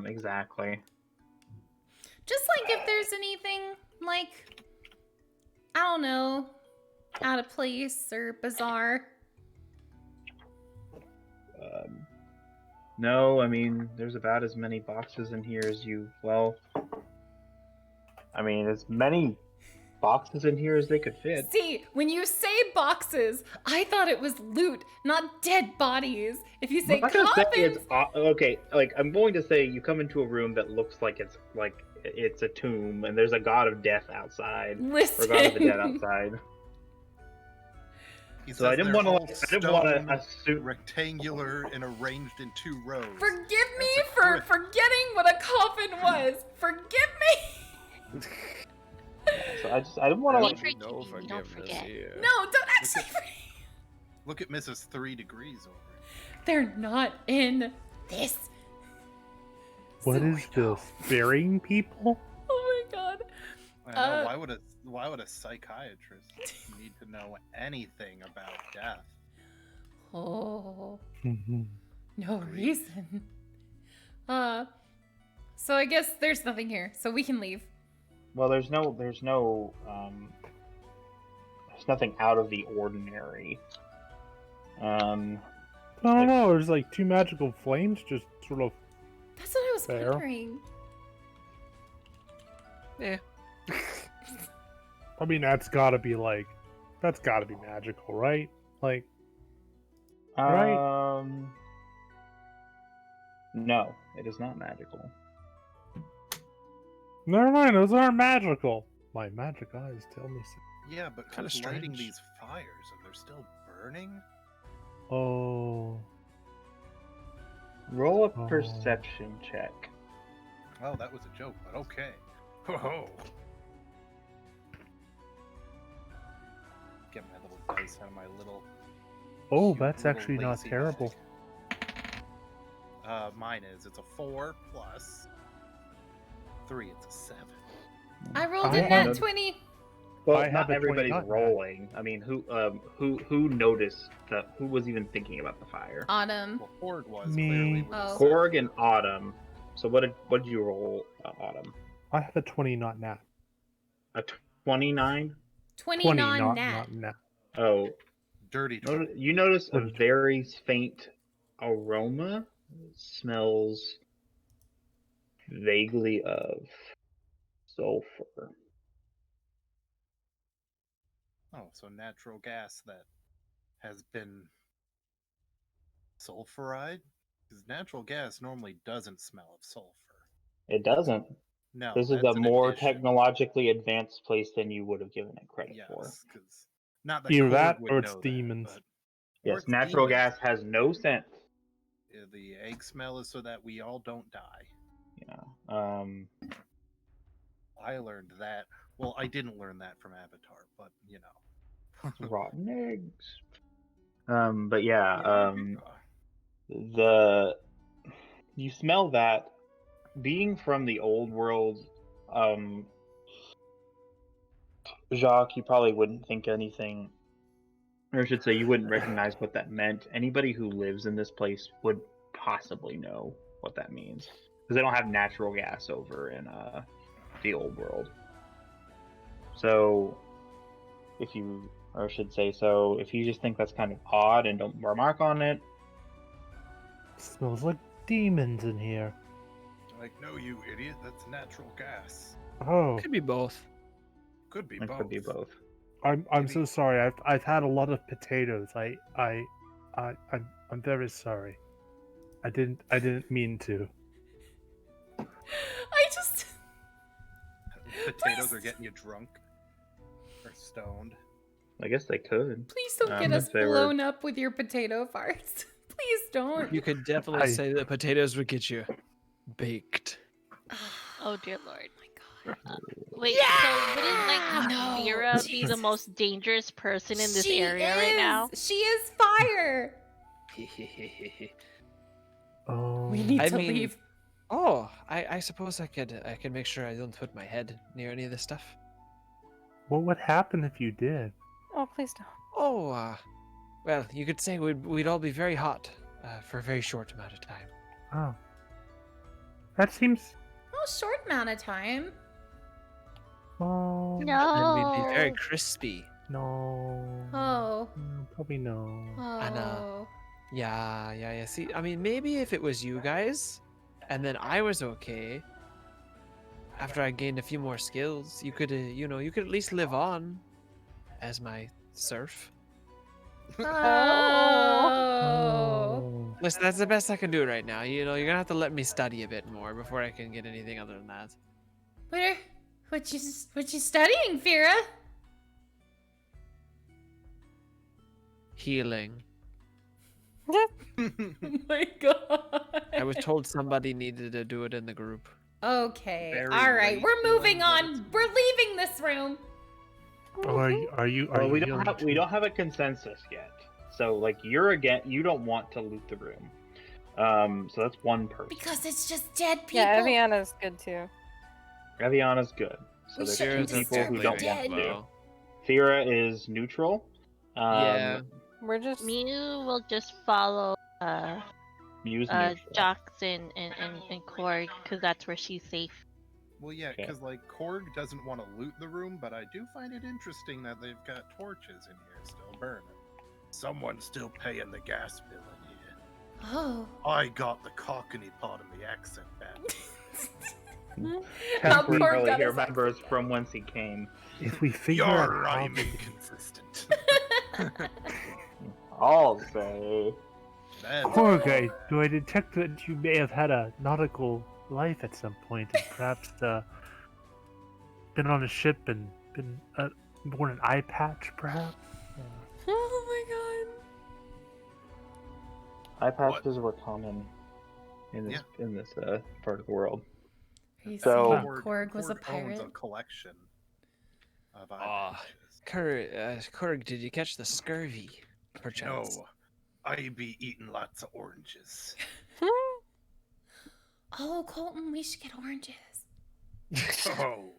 Speaker 7: Exactly.
Speaker 1: Just like if there's anything like, I don't know, out of place or bizarre.
Speaker 7: No, I mean, there's about as many boxes in here as as many boxes in here as they could fit.
Speaker 1: See, when you say boxes, I thought it was loot, not dead bodies. If you say
Speaker 7: I'm not gonna say
Speaker 1: coffins,
Speaker 7: it's okay. Like, I'm going to say you come into a room that looks like it's a tomb, and there's a god of death outside, or god of the dead
Speaker 1: listen.
Speaker 7: outside.
Speaker 4: He
Speaker 7: So I
Speaker 4: says
Speaker 7: didn't
Speaker 4: they're
Speaker 7: want to.
Speaker 4: all
Speaker 7: I didn't want
Speaker 4: stone,
Speaker 7: to assume.
Speaker 4: rectangular and arranged in 2 rows.
Speaker 1: Forgive me
Speaker 4: That's a
Speaker 1: for
Speaker 4: crypt.
Speaker 1: forgetting what a coffin was. Forgive me.
Speaker 7: So I didn't want to
Speaker 9: Leave
Speaker 7: like.
Speaker 9: for
Speaker 8: No
Speaker 9: keeping, we don't
Speaker 8: forgiveness
Speaker 9: forget.
Speaker 8: here.
Speaker 1: No, don't actually.
Speaker 4: Look at Mrs. 3 Degrees over.
Speaker 1: They're not in this.
Speaker 2: what
Speaker 1: So
Speaker 2: is
Speaker 1: I know.
Speaker 2: this? Burying people?
Speaker 1: Oh my god.
Speaker 4: I know, why would a psychiatrist need to know anything about death?
Speaker 1: Oh,
Speaker 2: Mhm.
Speaker 1: no
Speaker 4: Grief.
Speaker 1: reason. So I guess there's nothing here, so we can leave.
Speaker 7: Well, there's nothing out of the ordinary.
Speaker 2: I don't know. There's like two magical flames just sort of.
Speaker 1: That's what I was
Speaker 2: Fair.
Speaker 1: wondering.
Speaker 8: Yeah.
Speaker 2: I mean, that's gotta be magical, right? Like, right?
Speaker 7: No, it is not magical.
Speaker 2: Never mind. Those aren't magical. My magic eyes tell me so.
Speaker 4: Yeah, but
Speaker 8: Kinda
Speaker 4: who's lighting
Speaker 8: strange.
Speaker 4: these fires and they're still burning?
Speaker 2: Oh.
Speaker 7: Roll a
Speaker 2: Oh.
Speaker 7: perception check.
Speaker 4: Well, that was a joke, but okay. Ho-ho. Get my little dice out of my little.
Speaker 2: Oh,
Speaker 4: cute
Speaker 2: that's
Speaker 4: little
Speaker 2: actually not
Speaker 4: lazy
Speaker 2: terrible.
Speaker 4: bag. Mine is. It's a 4 plus 3. It's a 7.
Speaker 1: I rolled
Speaker 2: I
Speaker 1: a nat
Speaker 7: had-
Speaker 1: 20.
Speaker 7: Well,
Speaker 2: I have
Speaker 7: not
Speaker 2: a
Speaker 7: everybody's
Speaker 2: 29.
Speaker 7: rolling. I mean, who noticed that? Who was even thinking about the fire?
Speaker 1: Autumn.
Speaker 4: Well, Korg was
Speaker 2: Me.
Speaker 4: clearly. With
Speaker 1: Oh.
Speaker 4: a
Speaker 7: Korg and Autumn. So what did you roll, Autumn?
Speaker 2: I have a 20, not nat.
Speaker 7: A 29?
Speaker 1: 20
Speaker 2: 20,
Speaker 1: non
Speaker 2: not
Speaker 1: nat.
Speaker 2: nat.
Speaker 7: Oh,
Speaker 4: dirty 20.
Speaker 7: you notice a
Speaker 2: Dirty.
Speaker 7: very faint aroma. It smells vaguely of sulfur.
Speaker 4: Oh, so natural gas that has been sulfurized? Because natural gas normally doesn't smell of sulfur.
Speaker 7: It doesn't.
Speaker 4: No,
Speaker 7: This is
Speaker 4: that's
Speaker 7: a
Speaker 4: an
Speaker 7: more
Speaker 4: addition.
Speaker 7: technologically advanced place than you would have given it credit for.
Speaker 4: Yes, because not that
Speaker 2: Either
Speaker 4: Korg
Speaker 2: that
Speaker 4: would
Speaker 2: or it's
Speaker 4: know
Speaker 2: demons.
Speaker 4: that, but or
Speaker 7: Yes,
Speaker 4: it's
Speaker 7: natural
Speaker 4: demons.
Speaker 7: gas has no scent.
Speaker 4: The egg smell is so that we all don't die.
Speaker 7: Yeah.
Speaker 4: I learned that. Well, I didn't learn that from Avatar, but you know.
Speaker 7: Rotten eggs. But yeah,
Speaker 4: Yeah.
Speaker 7: you smell that. Being from the old world, Jacques, you probably wouldn't think anything, or I should say, you wouldn't recognize what that meant. Anybody who lives in this place would possibly know what that means because they don't have natural gas over in the old world. So, if you just think that's kind of odd and don't remark on it,
Speaker 2: Smells like demons in here.
Speaker 4: Like, no, you idiot. That's natural gas.
Speaker 2: Oh,
Speaker 8: Could be both.
Speaker 4: Could be
Speaker 7: it
Speaker 4: both.
Speaker 7: could be both.
Speaker 2: I'm
Speaker 4: Maybe.
Speaker 2: so sorry. I've had a lot of potatoes. I'm very sorry. I didn't mean to.
Speaker 1: I just.
Speaker 4: Potatoes
Speaker 1: Please.
Speaker 4: are getting you drunk or stoned.
Speaker 7: I guess they could.
Speaker 1: Please don't get us
Speaker 7: if they were-
Speaker 1: blown up with your potato farts. Please don't.
Speaker 8: You could definitely say that potatoes would get you baked.
Speaker 5: Oh dear lord.
Speaker 1: My God.
Speaker 5: Wait,
Speaker 1: Yeah!
Speaker 5: so wouldn't like
Speaker 1: No,
Speaker 5: Vera be the
Speaker 1: Jesus.
Speaker 5: most dangerous person in this
Speaker 1: She
Speaker 5: area
Speaker 1: is.
Speaker 5: right now?
Speaker 1: She is fire.
Speaker 2: Oh,
Speaker 1: We need
Speaker 8: I
Speaker 1: to
Speaker 8: mean-
Speaker 1: leave.
Speaker 8: Oh, I suppose I could make sure I don't put my head near any of this stuff.
Speaker 2: what would happen if you did?
Speaker 6: Oh, please don't.
Speaker 8: Oh, well, you could say we'd all be very hot for a very short amount of time.
Speaker 2: Oh, that seems.
Speaker 1: Oh, short amount of time.
Speaker 2: Oh
Speaker 8: And we'd be very
Speaker 5: No.
Speaker 8: crispy.
Speaker 2: no.
Speaker 1: Oh.
Speaker 2: Probably no.
Speaker 1: Oh.
Speaker 8: Yeah. See, I mean, maybe if it was you guys, and then I was okay. After I gained a few more skills, you could at least live on as my serf.
Speaker 1: Oh.
Speaker 8: Listen, that's the best I can do right now. You're gonna have to let me study a bit more before I can get anything other than that.
Speaker 1: What you studying, Vera?
Speaker 8: Healing.
Speaker 1: Oh my God.
Speaker 8: I was told somebody needed to do it in the group.
Speaker 1: Okay.
Speaker 4: Very
Speaker 1: All right.
Speaker 4: late
Speaker 1: We're moving
Speaker 4: healing, but
Speaker 1: on.
Speaker 4: it's-
Speaker 1: We're leaving this room.
Speaker 2: Oh, are you?
Speaker 7: Well, we
Speaker 2: healing
Speaker 7: we
Speaker 2: too?
Speaker 7: don't have a consensus yet. So like you don't want to loot the room. So that's one person.
Speaker 1: Because it's just dead people.
Speaker 6: Yeah, Eviana's good too.
Speaker 7: Eviana's good. So
Speaker 1: We
Speaker 7: there's
Speaker 1: shouldn't
Speaker 7: two people who
Speaker 1: disturb
Speaker 7: don't
Speaker 1: the
Speaker 7: want
Speaker 1: dead.
Speaker 7: to. Thera is neutral.
Speaker 8: Yeah.
Speaker 6: We're just
Speaker 5: Mew will just follow
Speaker 7: Mew's neutral.
Speaker 5: Jocks and Korg because that's where she's safe.
Speaker 4: Well, yeah,
Speaker 7: Okay.
Speaker 4: because like Korg doesn't want to loot the room, but I do find it interesting that they've got torches in here still burning. Someone's still paying the gas bill in here.
Speaker 1: Oh.
Speaker 4: I got the cockney part of the accent back.
Speaker 1: How Korg
Speaker 7: Temporarily,
Speaker 1: got
Speaker 7: he
Speaker 1: his
Speaker 7: remembers from whence he came.
Speaker 2: If we figure
Speaker 4: You're
Speaker 2: out how
Speaker 4: rhyme
Speaker 2: to-
Speaker 4: inconsistent.
Speaker 7: I'll say.
Speaker 4: That's
Speaker 2: Jorge,
Speaker 4: all.
Speaker 2: do I detect that you may have had a nautical life at some point and perhaps been on a ship and been worn an eye patch, perhaps?
Speaker 1: Oh
Speaker 7: Eye patches were common in this part of the world.
Speaker 1: my God. Are you
Speaker 7: So-
Speaker 1: saying Korg was a
Speaker 4: Owns
Speaker 1: pirate?
Speaker 4: a collection of eye
Speaker 8: Ah.
Speaker 4: patches.
Speaker 8: Korg, did you catch the scurvy, perchance?
Speaker 4: No, I be eating lots of oranges.
Speaker 1: Oh, Colton, we should get oranges.
Speaker 4: Oh,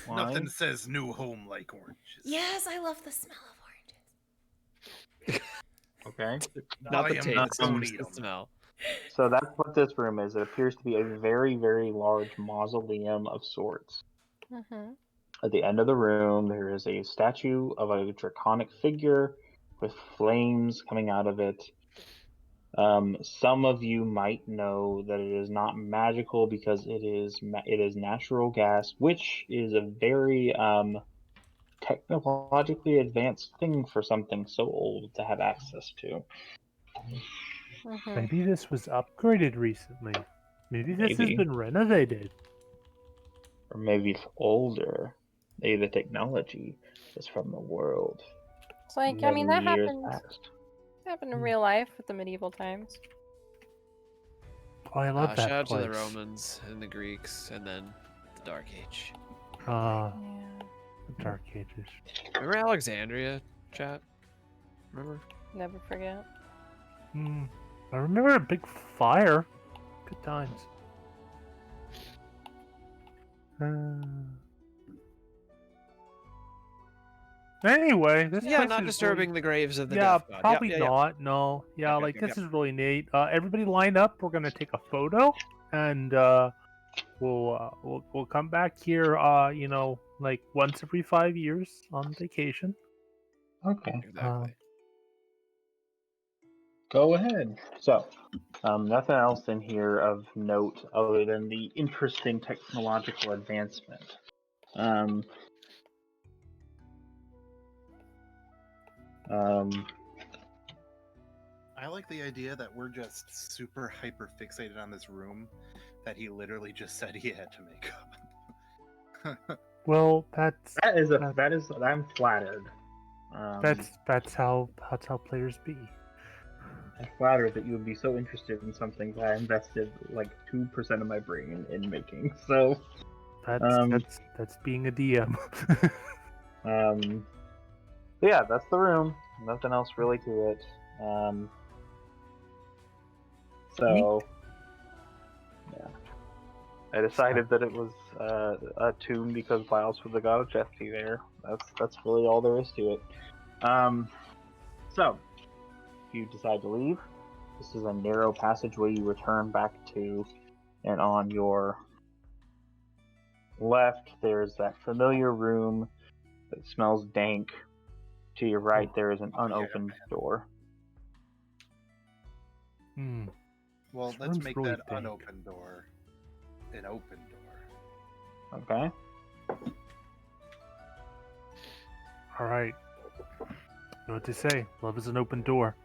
Speaker 7: Why?
Speaker 4: nothing says new home like oranges.
Speaker 1: Yes, I love the smell of oranges.
Speaker 7: Okay.
Speaker 8: Not the
Speaker 4: I am
Speaker 8: taste,
Speaker 4: not
Speaker 8: just
Speaker 4: gonna
Speaker 8: the
Speaker 4: eat 'em.
Speaker 8: smell.
Speaker 7: So that's what this room is. It appears to be a very, very large mausoleum of sorts. At the end of the room, there is a statue of a draconic figure with flames coming out of it. Some of you might know that it is not magical because it is natural gas, which is a very technologically advanced thing for something so old to have access to.
Speaker 2: Maybe this was upgraded recently. Maybe this has
Speaker 7: Maybe.
Speaker 2: been renovated.
Speaker 7: Or maybe it's older. Maybe the technology is from the world.
Speaker 6: It's like, I mean, that
Speaker 7: many years
Speaker 6: happened.
Speaker 7: past.
Speaker 6: Happened in real life with the medieval times.
Speaker 2: Oh, I love that
Speaker 8: Shout out
Speaker 2: place.
Speaker 8: to the Romans and the Greeks, and then the Dark Age.
Speaker 2: Ah,
Speaker 6: Yeah.
Speaker 2: the Dark Ages.
Speaker 8: Remember Alexandria, chat? Remember?
Speaker 6: Never forget.
Speaker 2: I remember a big fire. Good times. Anyway, this
Speaker 8: Yeah,
Speaker 2: place
Speaker 8: not
Speaker 2: is
Speaker 8: disturbing the graves of the
Speaker 2: yeah,
Speaker 8: death god.
Speaker 2: probably
Speaker 8: Yep.
Speaker 2: not. No, yeah,
Speaker 8: Yep,
Speaker 2: like
Speaker 8: yep,
Speaker 2: this
Speaker 8: yep.
Speaker 2: is really neat. Everybody line up. We're gonna take a photo, and we'll come back here. Like once every 5 years on vacation.
Speaker 7: Okay.
Speaker 8: Exactly.
Speaker 7: Go ahead. So, nothing else in here of note other than the interesting technological advancement.
Speaker 4: I like the idea that we're just super hyper fixated on this room that he literally just said he had to make up.
Speaker 2: Well, that's
Speaker 7: I'm flattered.
Speaker 2: that's how players be.
Speaker 7: I'm flattered that you would be so interested in something that I invested like 2% of my brain in making. So
Speaker 2: That's being a DM.
Speaker 7: But yeah, that's the room. Nothing else really to it. So yeah, I decided that it was a tomb because Biles was the god of Chesty there. That's really all there is to it. So if you decide to leave, this is a narrow passageway you return back to, and on your left there's that familiar room that smells dank. To your right there is an unopened door.
Speaker 4: Well,
Speaker 2: This
Speaker 4: let's
Speaker 2: room's
Speaker 4: make
Speaker 2: really
Speaker 4: that
Speaker 2: dank.
Speaker 4: unopened door an open door.
Speaker 7: Okay.
Speaker 2: All right. Know what to say? Love is an open door.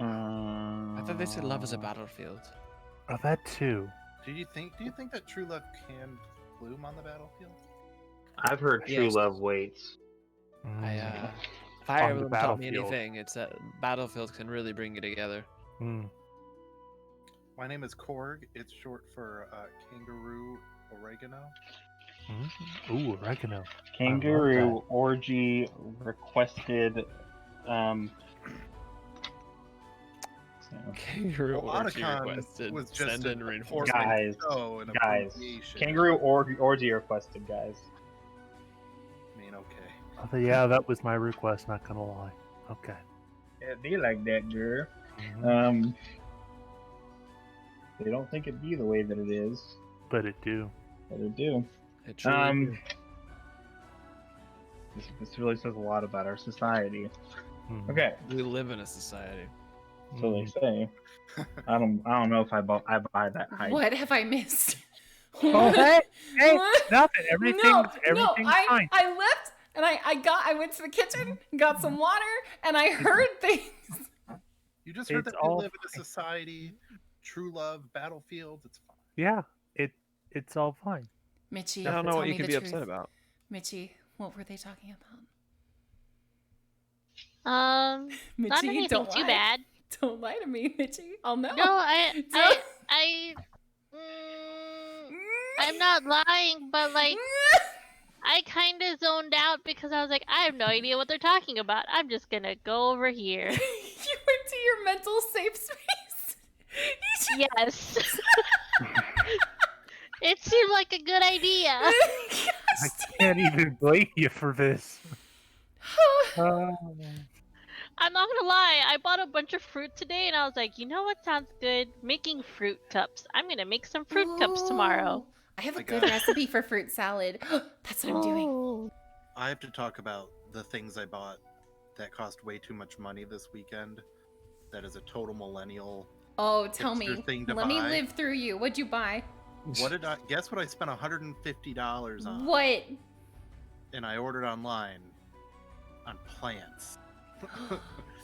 Speaker 8: I thought they said love is a battlefield.
Speaker 2: Oh, that too.
Speaker 4: Do you think that true love can bloom on the battlefield?
Speaker 7: I've heard true
Speaker 8: Yes.
Speaker 7: love waits.
Speaker 8: If Fire
Speaker 2: On the
Speaker 8: Emblem taught me
Speaker 2: battlefield.
Speaker 8: anything, it's that battlefields can really bring you together.
Speaker 4: My name is Korg. It's short for kangaroo oregano.
Speaker 2: Ooh, oregano.
Speaker 7: Kangaroo orgy requested.
Speaker 8: Kangaroo orgy
Speaker 4: Otacon
Speaker 8: requested.
Speaker 4: was just
Speaker 8: Send in
Speaker 4: reinforcement.
Speaker 7: Guys,
Speaker 4: An
Speaker 7: guys,
Speaker 4: abbreviation.
Speaker 7: kangaroo orgy requested, guys.
Speaker 4: I mean, okay.
Speaker 2: Oh, yeah, that was my request. Not gonna lie. Okay.
Speaker 7: Yeah, they like that, girl.
Speaker 2: Mhm.
Speaker 7: They don't think it be the way that it is,
Speaker 2: But it do.
Speaker 7: but it do.
Speaker 8: It truly do.
Speaker 7: This really says a lot about our society.
Speaker 2: Mhm.
Speaker 7: Okay,
Speaker 8: We live in a society.
Speaker 7: so they say. I don't know if I buy that hype.
Speaker 1: What have I missed?
Speaker 2: Oh, hey,
Speaker 1: What?
Speaker 2: nothing. Everything's fine.
Speaker 1: I left and I went to the kitchen, got some water, and I heard things.
Speaker 4: You just heard
Speaker 2: It's
Speaker 4: that we
Speaker 2: all
Speaker 4: live in a society, true love, battlefields. It's fine.
Speaker 2: Yeah, it's all fine.
Speaker 1: Mitchie,
Speaker 8: I don't know
Speaker 1: tell
Speaker 8: what you
Speaker 1: me
Speaker 8: could
Speaker 1: the
Speaker 8: be
Speaker 1: truth.
Speaker 8: upset about.
Speaker 1: Mitchie, what were they talking about?
Speaker 9: Not
Speaker 1: Mitchie,
Speaker 9: anything
Speaker 1: don't
Speaker 9: too
Speaker 1: lie.
Speaker 9: bad.
Speaker 1: Don't lie to me, Mitchie. I'll know.
Speaker 9: No, I'm not lying, but like, I kind of zoned out because I was like, I have no idea what they're talking about. I'm just gonna go over here.
Speaker 1: You went to your mental safe space.
Speaker 9: Yes. It seemed like a good idea.
Speaker 2: I can't even blame you for this.
Speaker 9: I'm not gonna lie, I bought a bunch of fruit today and I was like, you know what sounds good? Making fruit cups. I'm gonna make some fruit cups tomorrow.
Speaker 1: I have a
Speaker 4: I
Speaker 1: good
Speaker 4: got it.
Speaker 1: recipe for fruit salad. That's what I'm doing.
Speaker 9: Oh.
Speaker 4: I have to talk about the things I bought that cost way too much money this weekend. that is a total millennial.
Speaker 1: Oh, tell
Speaker 4: hipster
Speaker 1: me.
Speaker 4: thing to
Speaker 1: Let me
Speaker 4: buy.
Speaker 1: live through you. What'd you buy?
Speaker 4: What did I guess? What I spent $150 on?
Speaker 1: What?
Speaker 4: And I ordered online on plants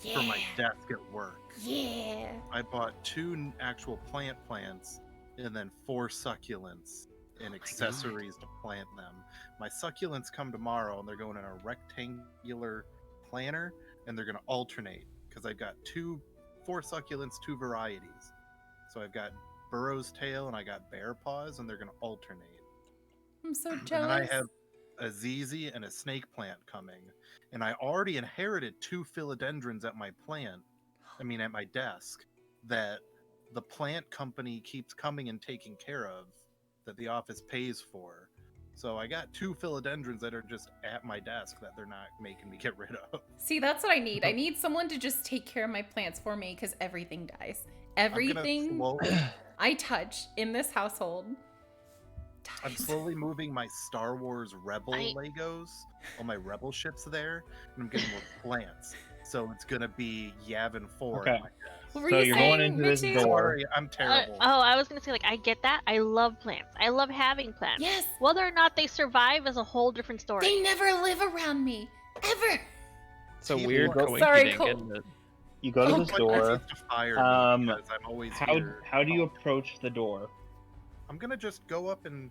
Speaker 1: Yeah.
Speaker 4: for my desk at work.
Speaker 1: Yeah.
Speaker 4: I bought 2 actual plants and then 4 succulents and accessories to plant them. My succulents come tomorrow and they're going in a rectangular planter and they're going to alternate because I've got 4 succulents, 2 varieties. So I've got Burrow's Tail and I got Bear Paws and they're going to alternate.
Speaker 1: I'm so
Speaker 4: And
Speaker 1: jealous.
Speaker 4: then I have a ZZ and a snake plant coming. And I already inherited 2 philodendrons at my desk that the plant company keeps coming and taking care of, that the office pays for. So I got 2 philodendrons that are just at my desk that they're not making me get rid of.
Speaker 1: See, that's what I need. I need someone to just take care of my plants for me because everything dies. Everything I touch in this household dies.
Speaker 4: I'm slowly moving my Star Wars Rebel Legos, all my Rebel ships there, and I'm getting more plants. So it's gonna be Yavin 4
Speaker 7: Okay.
Speaker 4: at my desk.
Speaker 1: What were
Speaker 7: So
Speaker 1: you
Speaker 7: you're
Speaker 1: saying,
Speaker 7: going into this
Speaker 1: Mitchie?
Speaker 7: door.
Speaker 4: Sorry, I'm terrible.
Speaker 9: I was gonna say, like, I get that. I love plants. I love having plants.
Speaker 1: Yes.
Speaker 9: Whether or not they survive is a whole different story.
Speaker 1: They never live around me. Ever.
Speaker 8: It's a
Speaker 4: Keep
Speaker 8: weird
Speaker 7: going.
Speaker 8: coinky
Speaker 1: Sorry,
Speaker 8: dink,
Speaker 1: Cole.
Speaker 8: isn't it?
Speaker 7: You go to this
Speaker 4: But
Speaker 7: door.
Speaker 4: this is to fire me because I'm always here.
Speaker 7: How do you approach the door?
Speaker 4: I'm gonna just go up and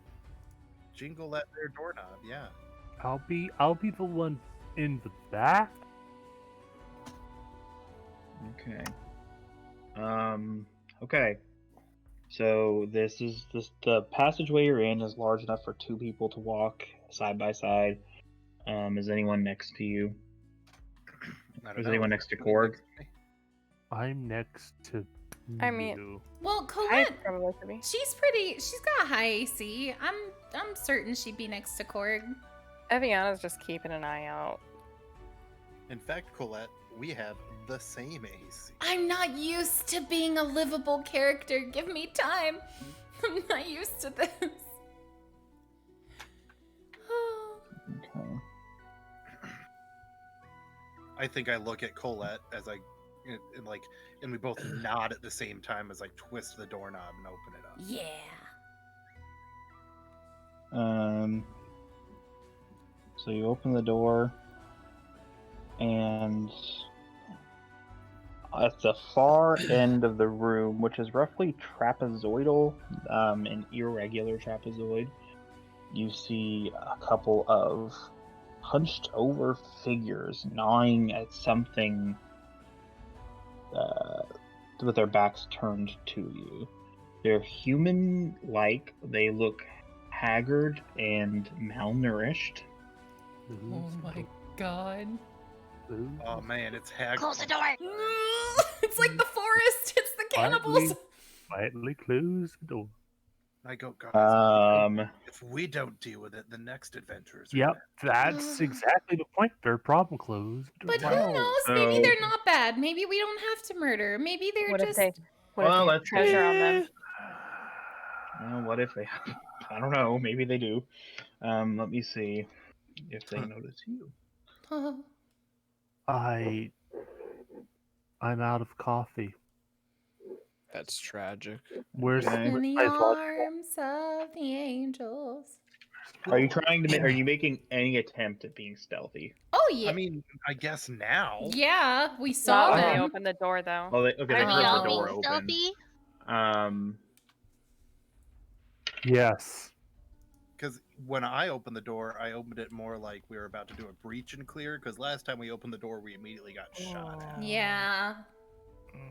Speaker 4: jingle at their doorknob. Yeah.
Speaker 2: I'll be the one in the back.
Speaker 7: Okay. Okay. So the passageway you're in is large enough for 2 people to walk side by side. Is anyone next to you?
Speaker 4: I don't
Speaker 7: Is
Speaker 4: know.
Speaker 7: anyone next to Korg?
Speaker 2: I'm next to
Speaker 6: I mean-
Speaker 2: you.
Speaker 1: Well,
Speaker 6: I
Speaker 1: Colette,
Speaker 6: probably could be.
Speaker 1: she's got high AC. I'm certain she'd be next to Korg.
Speaker 6: Eviana's just keeping an eye out.
Speaker 4: In fact, Colette, we have the same AC.
Speaker 1: I'm not used to being a livable character. Give me time. I'm not used to this.
Speaker 7: Okay.
Speaker 4: I think I look at Colette as and we both nod at the same time as I twist the doorknob and open it up.
Speaker 1: Yeah.
Speaker 7: So you open the door, and at the far end of the room, which is roughly trapezoidal, an irregular trapezoid, you see a couple of hunched over figures gnawing at something with their backs turned to you. They're human-like. They look haggard and malnourished.
Speaker 1: Oh my god.
Speaker 4: Oh man, it's Hag.
Speaker 9: Close the door.
Speaker 1: It's like the forest. It's the cannibals.
Speaker 2: Quietly close the door.
Speaker 4: I go, guys.
Speaker 7: Um,
Speaker 4: If we don't deal with it, the next adventurers. are
Speaker 2: Yep,
Speaker 4: next.
Speaker 2: that's exactly the point. Third problem, close the
Speaker 1: But
Speaker 2: door.
Speaker 1: who
Speaker 7: Wow.
Speaker 1: knows? Maybe
Speaker 7: So-
Speaker 1: they're not bad. Maybe we don't have to murder. Maybe they're
Speaker 6: What if
Speaker 1: just.
Speaker 6: they? What
Speaker 7: Well,
Speaker 6: if they have
Speaker 7: let's
Speaker 6: treasure on them?
Speaker 7: well, what if they? I don't know. Maybe they do. Let me see if they notice you.
Speaker 1: Oh,
Speaker 2: I'm out of coffee.
Speaker 8: That's tragic.
Speaker 2: Where's
Speaker 7: Okay.
Speaker 1: in the
Speaker 2: my vodka?
Speaker 1: arms of the angels.
Speaker 7: Are you trying to? Are you making any attempt at being stealthy?
Speaker 1: Oh yeah.
Speaker 4: I mean, I guess now.
Speaker 1: Yeah, we saw
Speaker 6: Not when they
Speaker 1: them.
Speaker 6: open the door, though.
Speaker 7: Oh, okay. They
Speaker 9: Are we
Speaker 7: heard
Speaker 9: all
Speaker 7: the door
Speaker 9: being
Speaker 7: open.
Speaker 9: stealthy?
Speaker 2: Yes.
Speaker 4: Because when I opened the door, I opened it more like we were about to do a breach and clear. Because last time we opened the door, we immediately got shot at.
Speaker 1: Yeah.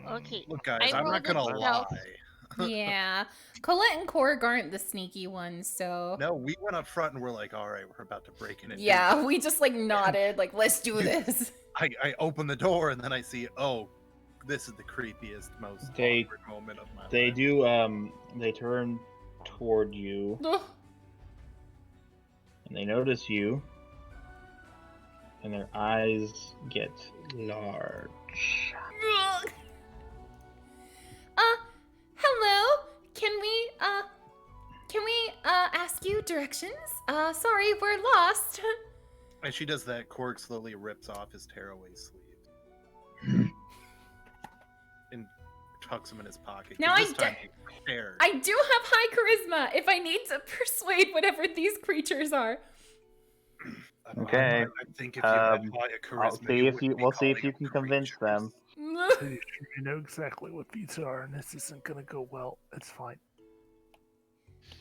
Speaker 9: Okay.
Speaker 4: Look, guys,
Speaker 9: I
Speaker 4: I'm not
Speaker 9: rolled a
Speaker 4: gonna
Speaker 9: stealth.
Speaker 4: lie.
Speaker 1: Yeah. Colette and Korg aren't the sneaky ones, so.
Speaker 4: No, we went up front and we're like, all right, we're about to break in. And do
Speaker 1: Yeah,
Speaker 4: this."
Speaker 1: we just like nodded, like, let's do this.
Speaker 4: I open the door and then I see, oh, this is the creepiest, most
Speaker 7: They-
Speaker 4: awkward moment of my
Speaker 7: They
Speaker 4: life.
Speaker 7: do. They turn toward you and they notice you, and their eyes get large.
Speaker 1: Hello? Can we ask you directions? Sorry, we're lost.
Speaker 4: As she does that, Korg slowly rips off his tearaway sleeve. tucks them in his pocket.
Speaker 1: Now
Speaker 4: This time he's prepared.
Speaker 1: I do have high charisma if I need to persuade whatever these creatures are.
Speaker 7: Okay.
Speaker 4: I think if you had higher
Speaker 7: I'll
Speaker 4: charisma,
Speaker 7: see if you.
Speaker 4: wouldn't be
Speaker 7: We'll see if
Speaker 4: calling
Speaker 7: you
Speaker 4: them
Speaker 7: can convince
Speaker 4: creatures.
Speaker 7: them.
Speaker 2: Pretty sure you know exactly what these are, and this isn't gonna go well. It's fine.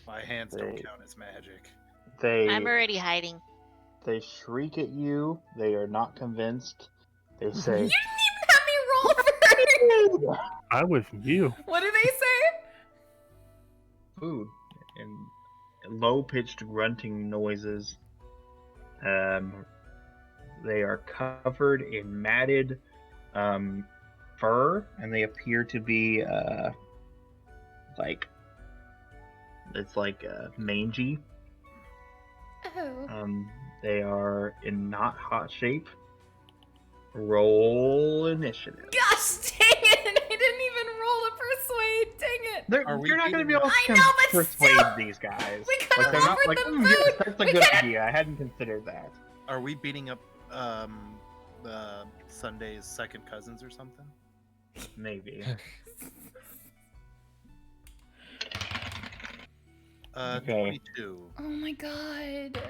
Speaker 4: My hands don't
Speaker 7: They-
Speaker 4: count as magic.
Speaker 9: I'm
Speaker 7: They
Speaker 9: already hiding.
Speaker 7: they shriek at you. They are not convinced. They
Speaker 1: You
Speaker 7: say,
Speaker 1: didn't even have me roll for
Speaker 2: I was you.
Speaker 1: What do they say?
Speaker 7: "Food," and low-pitched grunting noises. They are covered in matted fur, and they appear to be like mangy.
Speaker 1: Oh.
Speaker 7: They are in not hot shape. Roll initiative.
Speaker 1: Gosh dang it! I didn't even roll to persuade. Dang it!
Speaker 4: Are we
Speaker 7: You're not going to be
Speaker 4: beating
Speaker 7: able to
Speaker 1: I know, but
Speaker 7: persuade
Speaker 1: still,
Speaker 7: these guys.
Speaker 1: we could've
Speaker 7: they're not
Speaker 1: offered
Speaker 7: like,
Speaker 1: them
Speaker 7: yes,
Speaker 1: food.
Speaker 7: that's a
Speaker 1: We
Speaker 7: good
Speaker 1: could've-
Speaker 7: idea. I hadn't considered that.
Speaker 4: Are we beating up Sunday's second cousins or something?
Speaker 7: Maybe. Okay.
Speaker 4: 22.
Speaker 1: Oh my god.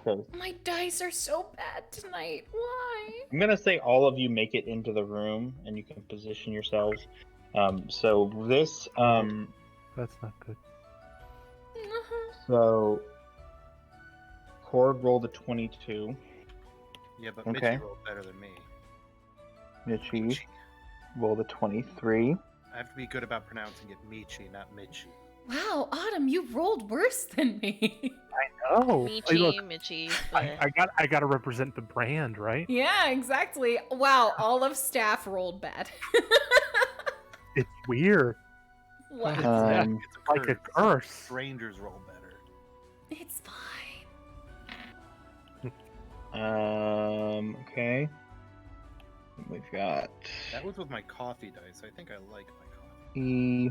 Speaker 7: Okay.
Speaker 1: My dice are so bad tonight. Why?
Speaker 7: I'm gonna say all of you make it into the room, and you can position yourselves. So this,
Speaker 2: That's not good.
Speaker 7: so Cord rolled a 22.
Speaker 4: Yeah, but
Speaker 7: Okay.
Speaker 4: Mitchie rolled better than me.
Speaker 7: Michi rolled a 23.
Speaker 4: I have to be good about pronouncing it Michi, not Mitchie.
Speaker 1: Wow, Autumn, you rolled worse than me.
Speaker 2: Oh,
Speaker 9: Michi, Michi.
Speaker 2: I gotta represent the brand, right?
Speaker 1: Yeah, exactly. Wow, all of staff rolled bad.
Speaker 2: It's weird.
Speaker 1: Wow.
Speaker 4: It's a
Speaker 2: Like a
Speaker 4: curse.
Speaker 2: curse.
Speaker 4: Strangers roll better.
Speaker 1: It's fine.
Speaker 7: Okay. We've got
Speaker 4: That was with my coffee dice. I think I like my coffee.
Speaker 7: E.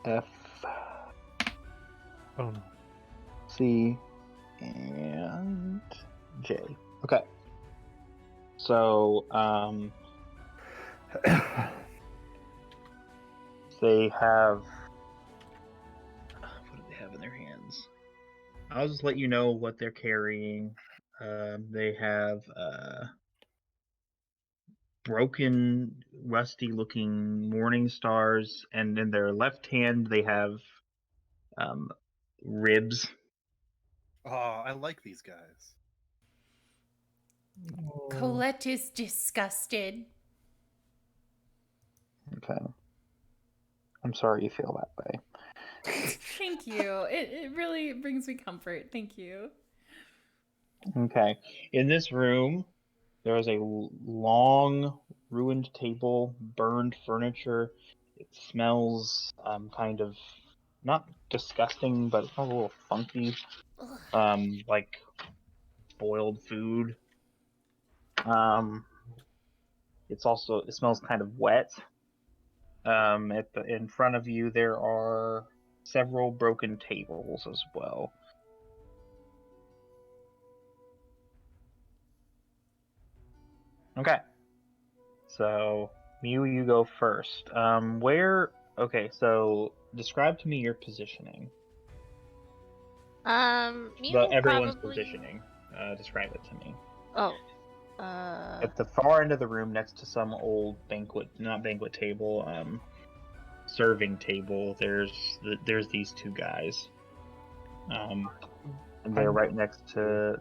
Speaker 7: F,
Speaker 2: Oh no.
Speaker 7: C, and J. Okay. So, they have. What do they have in their hands? I'll just let you know what they're carrying. They have broken, rusty-looking morning stars, and in their left hand they have ribs.
Speaker 4: Oh, I like these guys.
Speaker 1: Colette is disgusted.
Speaker 7: Okay. I'm sorry you feel that way.
Speaker 1: Thank you. It really brings me comfort. Thank you.
Speaker 7: Okay. In this room, there is a long, ruined table, burned furniture. It smells kind of not disgusting, but a little funky, like boiled food. It smells kind of wet. In front of you, there are several broken tables as well. Okay. So, Mew, you go first. Okay, so describe to me your positioning. Everyone's
Speaker 9: Probably.
Speaker 7: positioning. Describe it to me.
Speaker 9: Oh.
Speaker 7: At the far end of the room, next to some old not banquet table, serving table, there's these two guys. And they're right next to.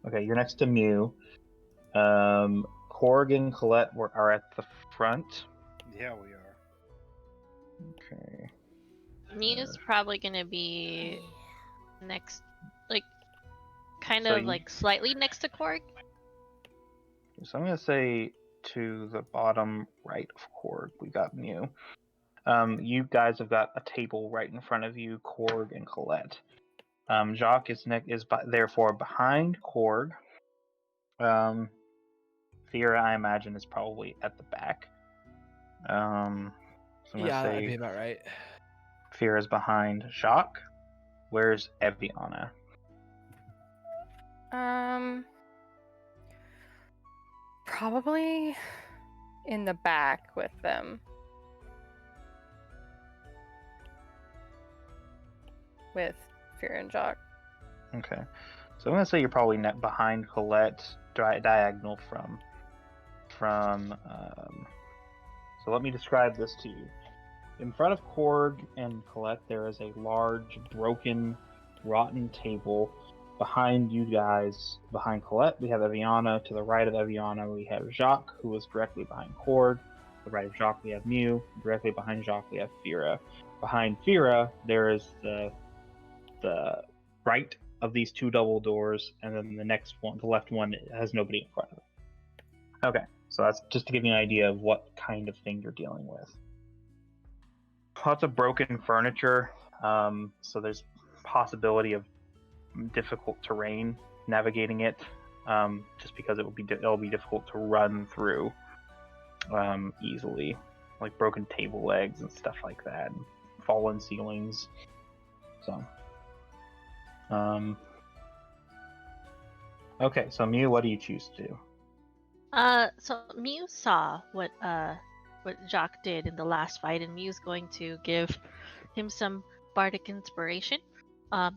Speaker 7: Okay, you're next to Mew. Korg and Colette are at the front.
Speaker 4: Yeah, we are.
Speaker 7: Okay.
Speaker 9: Mew's probably gonna be next, like, kind
Speaker 7: So
Speaker 9: of like slightly next to Korg.
Speaker 7: So I'm gonna say to the bottom right of Korg, we got Mew. You guys have got a table right in front of you, Korg and Colette. Jacques is therefore behind Korg. Thera, I imagine, is probably at the back. So I'm gonna
Speaker 8: Yeah, that'd
Speaker 7: say
Speaker 8: be about right.
Speaker 7: Thera's behind Jacques. Where's Eviana?
Speaker 6: Probably in the back with them. With Fear and Jock.
Speaker 7: Okay. So I'm gonna say you're probably behind Colette, diagonal from. So let me describe this to you. In front of Korg and Colette, there is a large, broken, rotten table. Behind you guys, behind Colette, we have Eviana. To the right of Eviana, we have Jacques, who is directly behind Korg. To the right of Jacques, we have Mew. Directly behind Jacques, we have Fira. Behind Fira, there is the right of these two double doors, and then the next one, the left one, has nobody in front of it. Okay, so that's just to give you an idea of what kind of thing you're dealing with. Lots of broken furniture, so there's possibility of difficult terrain navigating it, just because it'll be difficult to run through easily, like broken table legs and stuff like that, and fallen ceilings. So, okay, so Mew, what do you choose to do?
Speaker 9: So Mew saw what Jacques did in the last fight, and Mew's going to give him some bardic inspiration.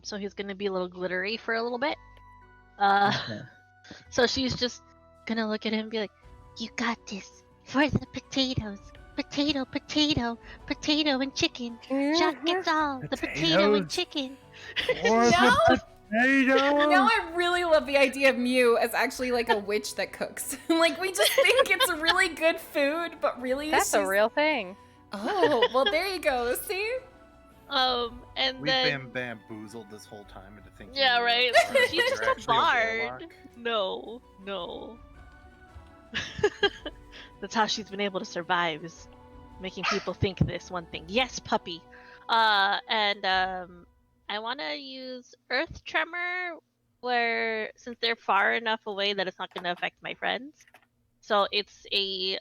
Speaker 9: So he's gonna be a little glittery for a little bit.
Speaker 7: Okay.
Speaker 9: So she's just gonna look at him and be like, "You got this for the potatoes. Potato, potato, potato and chicken. Jacques gets all the potato and
Speaker 2: Potatoes.
Speaker 9: chicken."
Speaker 2: Or
Speaker 1: No!
Speaker 2: the potato.
Speaker 1: Now I really love the idea of Mew as actually like a witch that cooks. Like we just think it's really good food, but really
Speaker 6: That's a
Speaker 1: she's...
Speaker 6: real thing.
Speaker 1: Oh, well there you go. See?
Speaker 9: And
Speaker 4: We've
Speaker 9: then
Speaker 4: been bamboozled this whole time into thinking.
Speaker 9: yeah,
Speaker 4: you were a
Speaker 9: right.
Speaker 4: bard, but
Speaker 9: She's
Speaker 4: you're
Speaker 9: just a
Speaker 4: actually
Speaker 9: bard.
Speaker 4: warlock.
Speaker 9: No. That's how she's been able to survive, is making people think this one thing. Yes, puppy. And I want to use Earth Tremor, where since they're far enough away that it's not going to affect my friends. So it's a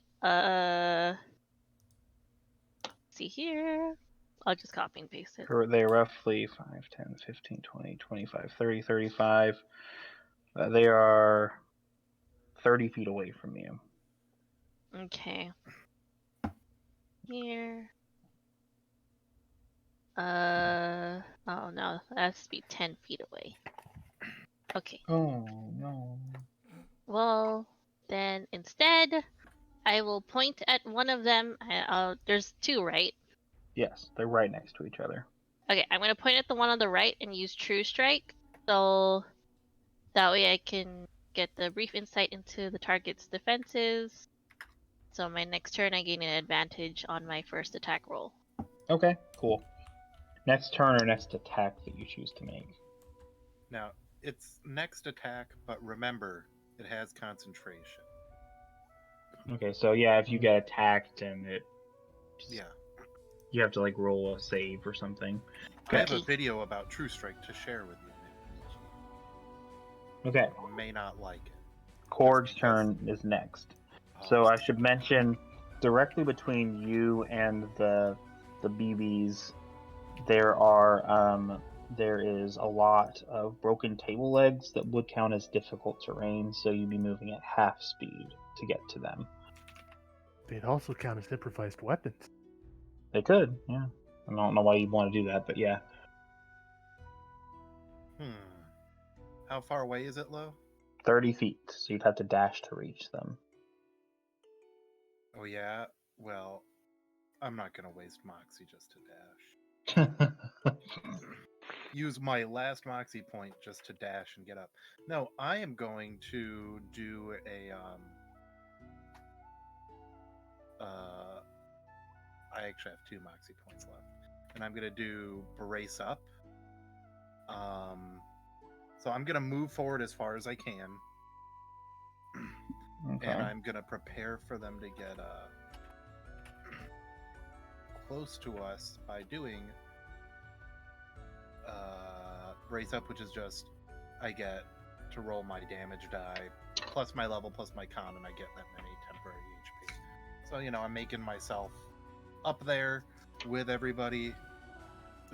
Speaker 9: see here. I'll just copy and paste it.
Speaker 7: They're roughly 5, 10, 15, 20, 25, 30, 35. They are 30 feet away from you.
Speaker 9: Okay. Here. Oh no, that has to be 10 feet away. Okay.
Speaker 7: Oh, no.
Speaker 9: Well, then instead, I will point at one of them. There's two, right?
Speaker 7: Yes, they're right next to each other.
Speaker 9: Okay, I'm gonna point at the one on the right and use True Strike, so that way I can get the brief insight into the target's defenses. So my next turn, I gain an advantage on my first attack roll.
Speaker 7: Okay, cool. Next turn or next attack that you choose to make.
Speaker 4: Now, it's next attack, but remember, it has concentration.
Speaker 7: Okay, so yeah, if you get attacked and it,
Speaker 4: Yeah.
Speaker 7: you have to like roll a save or something.
Speaker 4: I have a
Speaker 9: Okay.
Speaker 4: video about True Strike to share with you.
Speaker 7: Okay,
Speaker 4: You may not like it.
Speaker 7: Korg's turn is next. So
Speaker 4: Oh,
Speaker 7: I should mention, directly between you and the BBs, there is a lot of broken table legs that would count as difficult terrain, so you'd be moving at half speed to get to them.
Speaker 2: They'd also count as improvised weapons.
Speaker 7: They could, yeah. I don't know why you'd want to do that, but yeah.
Speaker 4: How far away is it, Lo?
Speaker 7: 30 feet, so you'd have to dash to reach them.
Speaker 4: Oh yeah. Well, I'm not gonna waste Moxie just to dash. Use my last Moxie point just to dash and get up. No, I am going to do a I actually have 2 Moxie points left. And I'm gonna do Brace Up. So I'm gonna move forward as far as I can.
Speaker 7: Okay.
Speaker 4: And I'm gonna prepare for them to get close to us by doing Brace Up, which is just I get to roll my damage die plus my level plus my con, and I get that many temporary HP. So I'm making myself up there with everybody.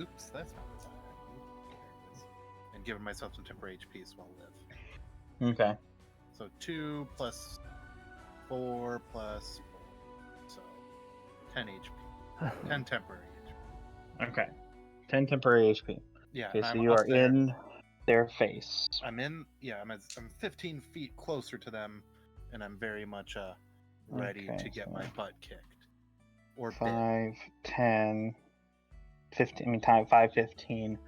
Speaker 4: Oops, that's not what I had. And giving myself some temporary HP so I'll live.
Speaker 7: Okay.
Speaker 4: So 2 plus 4 plus 4. So 10 HP. 10 temporary HP.
Speaker 7: Okay. 10 temporary HP.
Speaker 4: Yeah,
Speaker 7: Okay,
Speaker 4: and
Speaker 7: so
Speaker 4: I'm
Speaker 7: you
Speaker 4: up
Speaker 7: are
Speaker 4: there.
Speaker 7: in their face.
Speaker 4: I'm 15 feet closer to them, and I'm very much ready
Speaker 7: Okay,
Speaker 4: to get
Speaker 7: so
Speaker 4: my butt kicked. Or bit.
Speaker 7: 5, 10, 15. I mean, time 5, 15.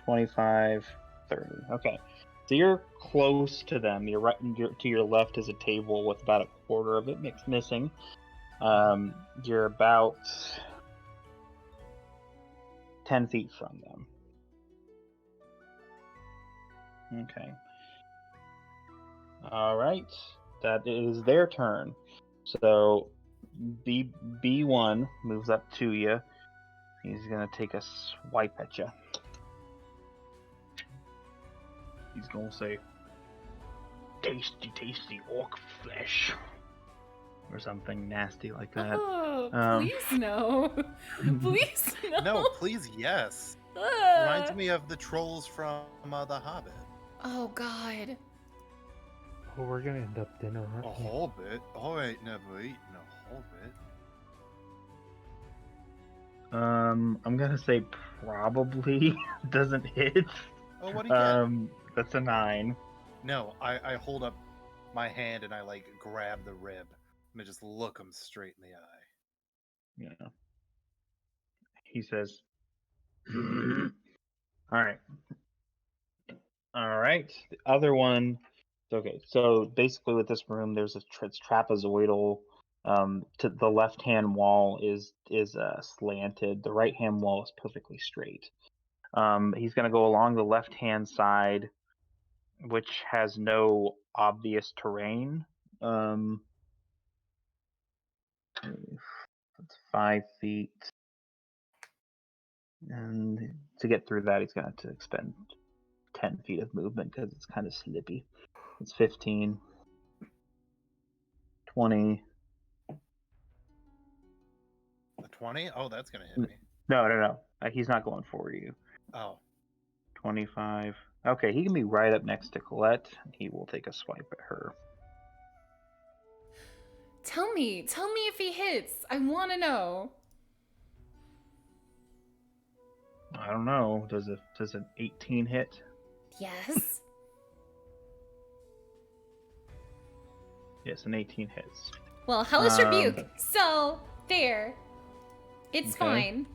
Speaker 7: 25, 30. Okay. So you're close to them. You're right to your left is a table with about a quarter of it missing. You're about 10 feet from them. Okay. All right. That is their turn. So B1 moves up to you. He's gonna take a swipe at you. He's gonna say, "Tasty, tasty orc flesh," or something nasty like that.
Speaker 1: Oh, please no. Please no.
Speaker 4: No, please, yes.
Speaker 1: Ah.
Speaker 4: Reminds me of the trolls from The Hobbit.
Speaker 1: Oh God.
Speaker 2: Oh, we're gonna end up dinner, aren't
Speaker 4: A
Speaker 2: we?
Speaker 4: hobbit? I ain't never eaten a hobbit.
Speaker 7: I'm gonna say probably doesn't hit.
Speaker 4: Oh, what do you get?
Speaker 7: That's a 9.
Speaker 4: No, I hold up my hand and I grab the rib and I just look him straight in the eye.
Speaker 7: Yeah. He says, "All right, all right." The other one. Okay, so basically with this room, there's a trapezoidal. To the left-hand wall is slanted. The right-hand wall is perfectly straight. He's gonna go along the left-hand side, which has no obvious terrain. It's 5 feet. And to get through that, he's going to have to expend 10 feet of movement because it's kind of slippy. It's 15, 20.
Speaker 4: A 20? Oh, that's gonna hit me.
Speaker 7: No. He's not going for you.
Speaker 4: Oh.
Speaker 7: 25. Okay, he can be right up next to Colette. He will take a swipe at her.
Speaker 1: Tell me if he hits. I want to know.
Speaker 7: I don't know. Does an 18 hit?
Speaker 1: Yes.
Speaker 7: Yes, an 18 hits.
Speaker 1: Well, hellish rebuke. So there. It's
Speaker 7: Okay.
Speaker 1: fine.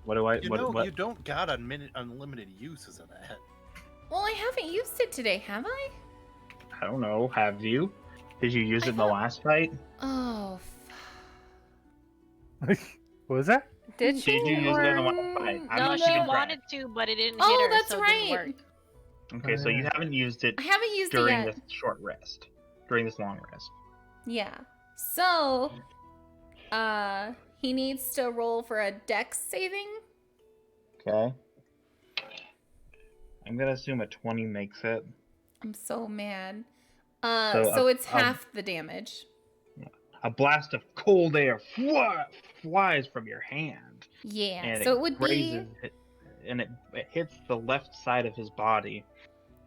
Speaker 7: What do I?
Speaker 4: You don't got unlimited uses of that.
Speaker 1: Well, I haven't used it today, have I?
Speaker 7: I don't know. Have you? Did you use
Speaker 1: I
Speaker 7: it in the
Speaker 1: thought-
Speaker 7: last fight?
Speaker 1: Oh.
Speaker 2: What was that?
Speaker 6: Did she?
Speaker 7: Did you use it in the last
Speaker 1: Or-
Speaker 7: fight? I'm
Speaker 9: No,
Speaker 7: not
Speaker 9: she
Speaker 7: keeping track.
Speaker 9: wanted to, but it didn't hit
Speaker 1: Oh,
Speaker 9: her,
Speaker 1: that's
Speaker 9: so it didn't
Speaker 1: right.
Speaker 9: work.
Speaker 7: Okay, so you
Speaker 2: Yeah.
Speaker 7: haven't used it
Speaker 1: I haven't used it
Speaker 7: during
Speaker 1: yet.
Speaker 7: this short rest. During this long rest.
Speaker 1: Yeah. So, he needs to roll for a dex saving.
Speaker 7: Okay. I'm gonna assume a 20 makes it.
Speaker 1: I'm so mad.
Speaker 7: So
Speaker 1: So
Speaker 7: a-
Speaker 1: it's half the damage.
Speaker 7: A blast of cold air flies from your hand.
Speaker 1: Yeah.
Speaker 7: And
Speaker 1: So it would be.
Speaker 7: grazes it, and it hits the left side of his body,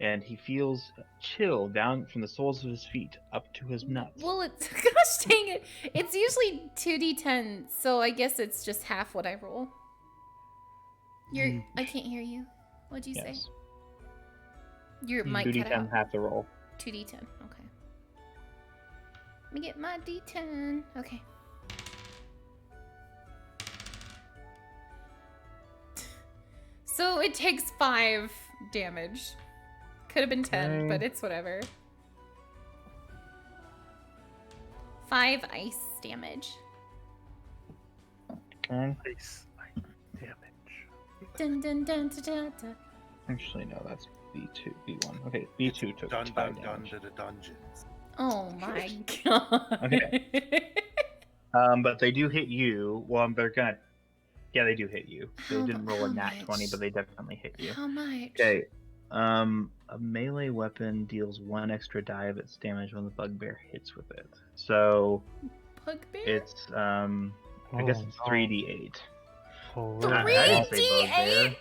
Speaker 7: and he feels chill down from the soles of his feet up to his nuts.
Speaker 1: Well, it's gosh dang it. It's usually 2d10, so I guess it's just half what I roll. I can't hear you. What'd you say?
Speaker 7: Yes.
Speaker 1: Your mic cut
Speaker 7: 2d10
Speaker 1: out.
Speaker 7: half the roll.
Speaker 1: 2d10. Okay. Let me get my d10. Okay. So it takes 5 damage. Could have been 10,
Speaker 7: Okay.
Speaker 1: but it's whatever. 5 ice damage.
Speaker 7: Okay.
Speaker 2: Ice damage.
Speaker 1: Dun dun dun dun dun dun.
Speaker 7: Actually, no, that's B2, B1. Okay, B2 took
Speaker 4: Dun
Speaker 7: 5
Speaker 4: dun dun
Speaker 7: damage.
Speaker 4: to the dungeons.
Speaker 1: Oh my god.
Speaker 7: Okay. But they do hit you. Well, they're gonna. Yeah, they do hit you. They
Speaker 1: How
Speaker 7: didn't roll a
Speaker 1: how
Speaker 7: nat 20,
Speaker 1: much?
Speaker 7: but they definitely hit you.
Speaker 1: How much?
Speaker 7: Okay. A melee weapon deals 1 extra die of its damage when the bugbear hits with it. So
Speaker 1: Bugbear?
Speaker 7: it's I guess it's 3d8.
Speaker 2: Oh,
Speaker 7: I didn't say
Speaker 1: 3d8?
Speaker 7: bugbear.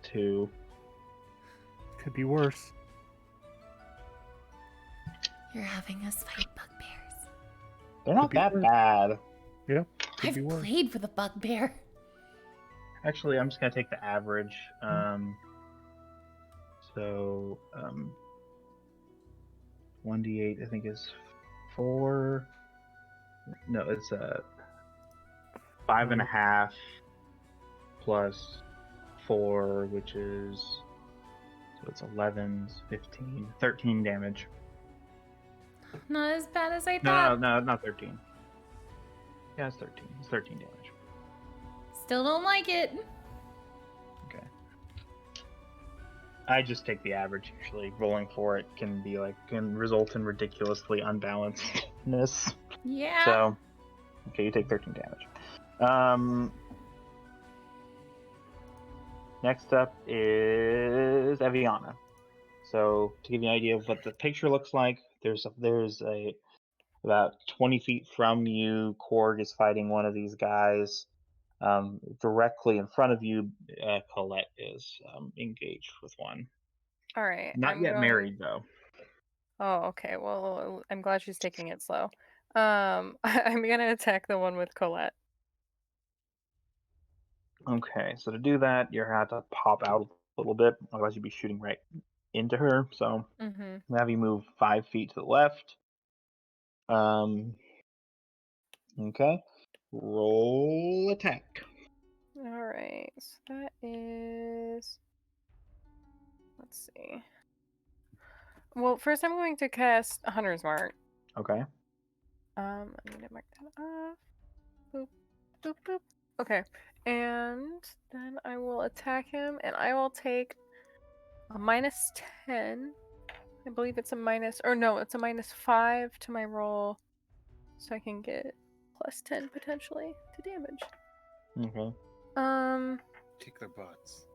Speaker 7: 2.
Speaker 2: Could be worse.
Speaker 1: You're having us fight bugbears.
Speaker 7: They're not
Speaker 2: be
Speaker 7: that
Speaker 2: worse.
Speaker 7: bad.
Speaker 2: Yeah. Could
Speaker 1: I've
Speaker 2: be worse.
Speaker 1: played with a bugbear.
Speaker 7: Actually, I'm just gonna take the average. So 1d8 I think is 4. No, it's 5.5 plus 4, which is, so it's 11, 15, 13 damage.
Speaker 1: Not as bad as I
Speaker 7: No,
Speaker 1: thought.
Speaker 7: no, not 13. Yeah, it's 13. It's 13 damage.
Speaker 1: Still don't like it.
Speaker 7: Okay. I just take the average usually. Rolling for it can result in ridiculously unbalancedness.
Speaker 1: Yeah.
Speaker 7: So, okay, you take 13 damage. Next up is Eviana. So, to give you an idea of what the picture looks like, there's about 20 feet from you, Korg is fighting one of these guys. Directly in front of you, Colette is engaged with one.
Speaker 6: All right.
Speaker 7: Not yet married, though.
Speaker 6: Oh, okay. Well, I'm glad she's taking it slow. I'm gonna attack the one with Colette.
Speaker 7: Okay, so to do that, you're gonna have to pop out a little bit, otherwise you'd be shooting right into her. So
Speaker 6: Mm-hmm.
Speaker 7: I'll have you move 5 feet to the left. Okay. Roll attack.
Speaker 6: All right. So that is. Let's see. Well, first I'm going to cast Hunter's Mark.
Speaker 7: Okay.
Speaker 6: I'm gonna mark that off. Boop, boop, boop. Okay, and then I will attack him, and I will take a -10. I believe it's a minus, or no, it's a -5 to my roll, so I can get +10 potentially to damage.
Speaker 7: Okay.
Speaker 4: Kick their butts.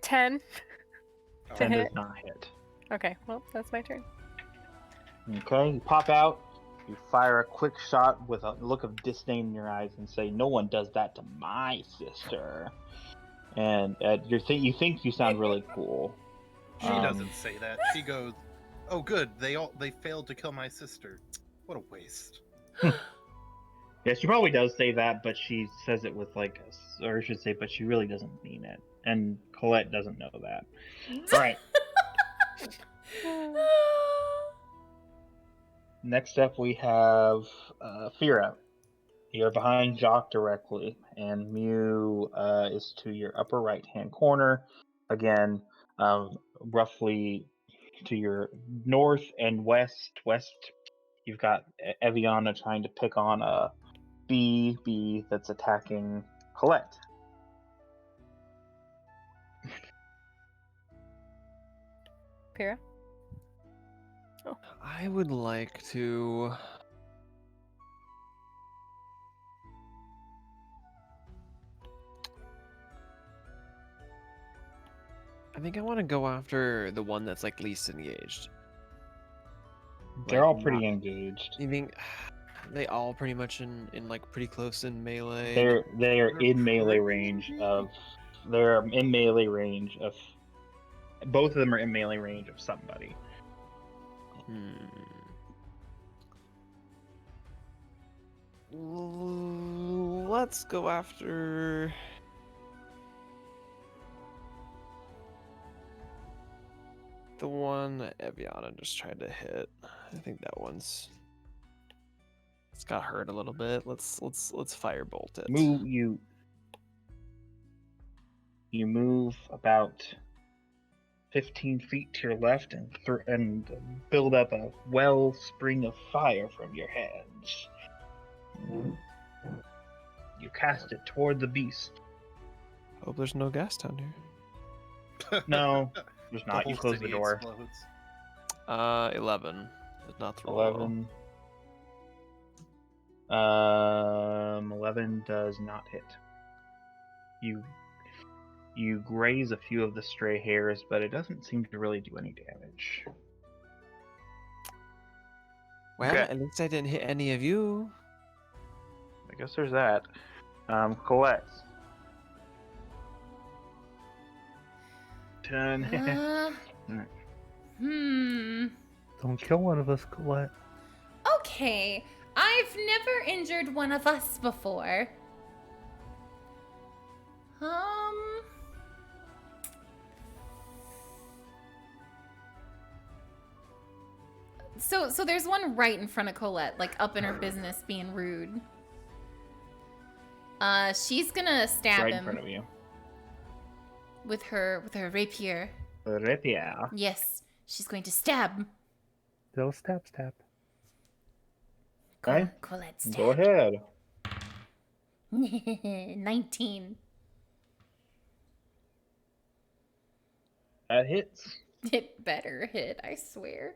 Speaker 6: 10
Speaker 4: Oh,
Speaker 6: to
Speaker 7: 10
Speaker 6: hit.
Speaker 7: does not hit.
Speaker 6: Okay, well that's my turn.
Speaker 7: Okay, you pop out, you fire a quick shot with a look of disdain in your eyes and say, "No one does that to my sister." And you think you sound really cool.
Speaker 4: She doesn't say that. She goes, "Oh, good. They failed to kill my sister. What a waste."
Speaker 7: Yeah, she probably does say that, but she says it with or I should say, but she really doesn't mean it. And Colette doesn't know that. All right. Next up, we have Fira. You're behind Jock directly, and Mew is to your upper right-hand corner. Again, roughly to your north and west. West, you've got Eviana trying to pick on a bee that's attacking Colette.
Speaker 6: Pyrrha?
Speaker 8: I would like to. I think I want to go after the one that's like least engaged.
Speaker 7: They're
Speaker 8: Like,
Speaker 7: all pretty engaged.
Speaker 8: You think they all pretty much in like pretty close in melee?
Speaker 7: They are in melee range of. They're in melee range of. Both of them are in melee range of somebody.
Speaker 8: Let's go after. The one that Eviana just tried to hit. I think that one's. It's got hurt a little bit. Let's firebolt it.
Speaker 7: You move about 15 feet to your left and build up a wellspring of fire from your hands. You cast it toward the beast.
Speaker 8: Hope there's no gas down here.
Speaker 7: No, there's
Speaker 4: The
Speaker 7: not.
Speaker 4: whole
Speaker 7: You close the
Speaker 4: city
Speaker 7: door.
Speaker 4: explodes.
Speaker 8: 11. Did not throw
Speaker 7: 11. 11 does not hit. You graze a few of the stray hairs, but it doesn't seem to really do any damage.
Speaker 8: Well,
Speaker 7: Okay.
Speaker 8: at least I didn't hit any of you.
Speaker 7: I guess there's that. Colette. 10.
Speaker 2: Don't kill one of us, Colette.
Speaker 1: Okay, I've never injured one of us before. So there's one right in front of Colette, like up in her business, being rude. She's gonna stab
Speaker 7: Right
Speaker 1: him
Speaker 7: in front of you.
Speaker 1: with her rapier.
Speaker 7: Rapier.
Speaker 1: Yes, she's going to stab.
Speaker 2: They'll stab.
Speaker 7: Okay.
Speaker 1: Colette stab.
Speaker 7: Go ahead.
Speaker 1: 19.
Speaker 7: That hits.
Speaker 1: It better hit, I swear.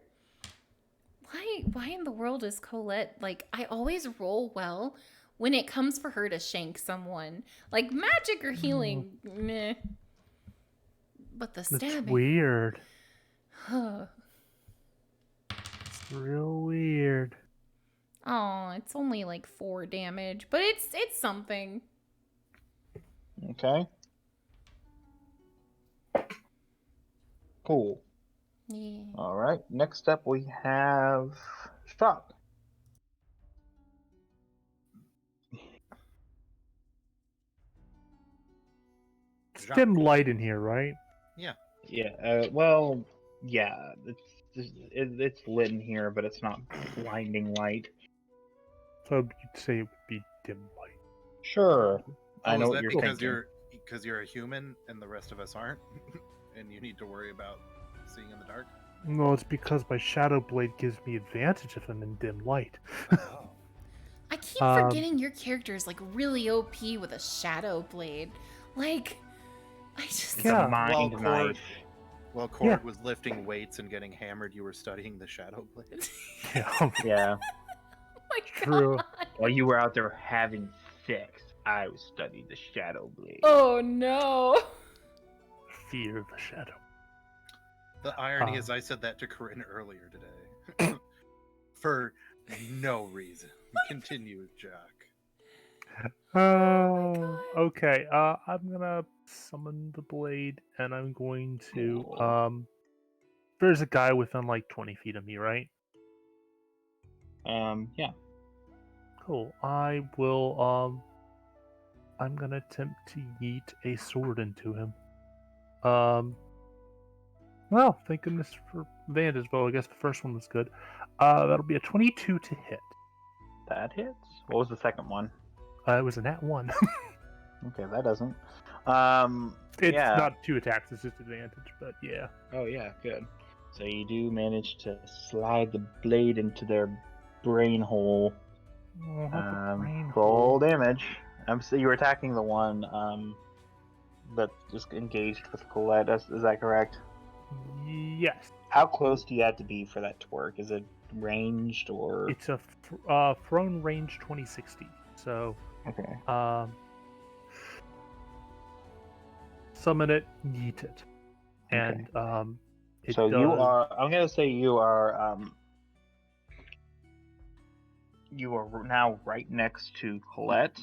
Speaker 1: Why in the world is Colette, like, I always roll well when it comes for her to shank someone. Like, magic or healing, meh. But the stabbing.
Speaker 2: It's weird.
Speaker 1: Huh.
Speaker 2: It's real weird.
Speaker 1: Oh, it's only like 4 damage, but it's something.
Speaker 7: Okay. Cool.
Speaker 1: Yeah.
Speaker 7: All right. Next up, we have Shock.
Speaker 2: It's dim light in here, right?
Speaker 4: Yeah.
Speaker 7: Yeah. Well, yeah. It's lit in here, but it's not blinding light.
Speaker 2: So you'd say it would be dim light.
Speaker 7: Sure. I know
Speaker 4: is
Speaker 7: what
Speaker 4: that
Speaker 7: you're
Speaker 4: because
Speaker 7: thinking.
Speaker 4: because you're a human and the rest of us aren't, and you need to worry about seeing in the dark?
Speaker 2: No, it's because my shadow blade gives me advantage if I'm in dim light.
Speaker 4: Oh.
Speaker 1: I keep forgetting your character is like really OP with a shadow blade. Like, I just.
Speaker 7: It's a mind
Speaker 4: Cord,
Speaker 7: knife.
Speaker 4: while Cord was lifting weights and getting hammered, you were studying the shadow blade.
Speaker 7: Yeah.
Speaker 1: Oh my
Speaker 2: True.
Speaker 1: God.
Speaker 7: While you were out there having sex, I was studying the shadow blade.
Speaker 1: Oh no.
Speaker 2: Fear of the shadow.
Speaker 4: The irony is I said that to Corinne earlier today. For no reason. Continue, Jack.
Speaker 2: Oh, okay. I'm gonna summon the blade, and I'm going to. There's a guy within like 20 feet of me, right?
Speaker 7: Yeah.
Speaker 2: Cool. I will. I'm gonna attempt to yeet a sword into him. Well, thank goodness for advantage. Well, I guess the first one was good. That'll be a 22 to hit.
Speaker 7: That hits. What was the second one?
Speaker 2: It was a nat 1.
Speaker 7: Okay, that doesn't.
Speaker 2: It's
Speaker 7: yeah.
Speaker 2: not 2 attacks, it's just advantage, but yeah.
Speaker 7: Oh yeah, good. So you do manage to slide the blade into their brain hole.
Speaker 2: Oh, not the brain
Speaker 7: Full
Speaker 2: hole.
Speaker 7: damage. So you were attacking the one that just engaged with Colette. Is that correct?
Speaker 2: Yes.
Speaker 7: How close do you have to be for that to work? Is it ranged or?
Speaker 2: It's a thrown range 2060. So,
Speaker 7: Okay.
Speaker 2: Summon it, yeet it. And it
Speaker 7: So
Speaker 2: does...
Speaker 7: you are. I'm gonna say you are. You are now right next to Colette.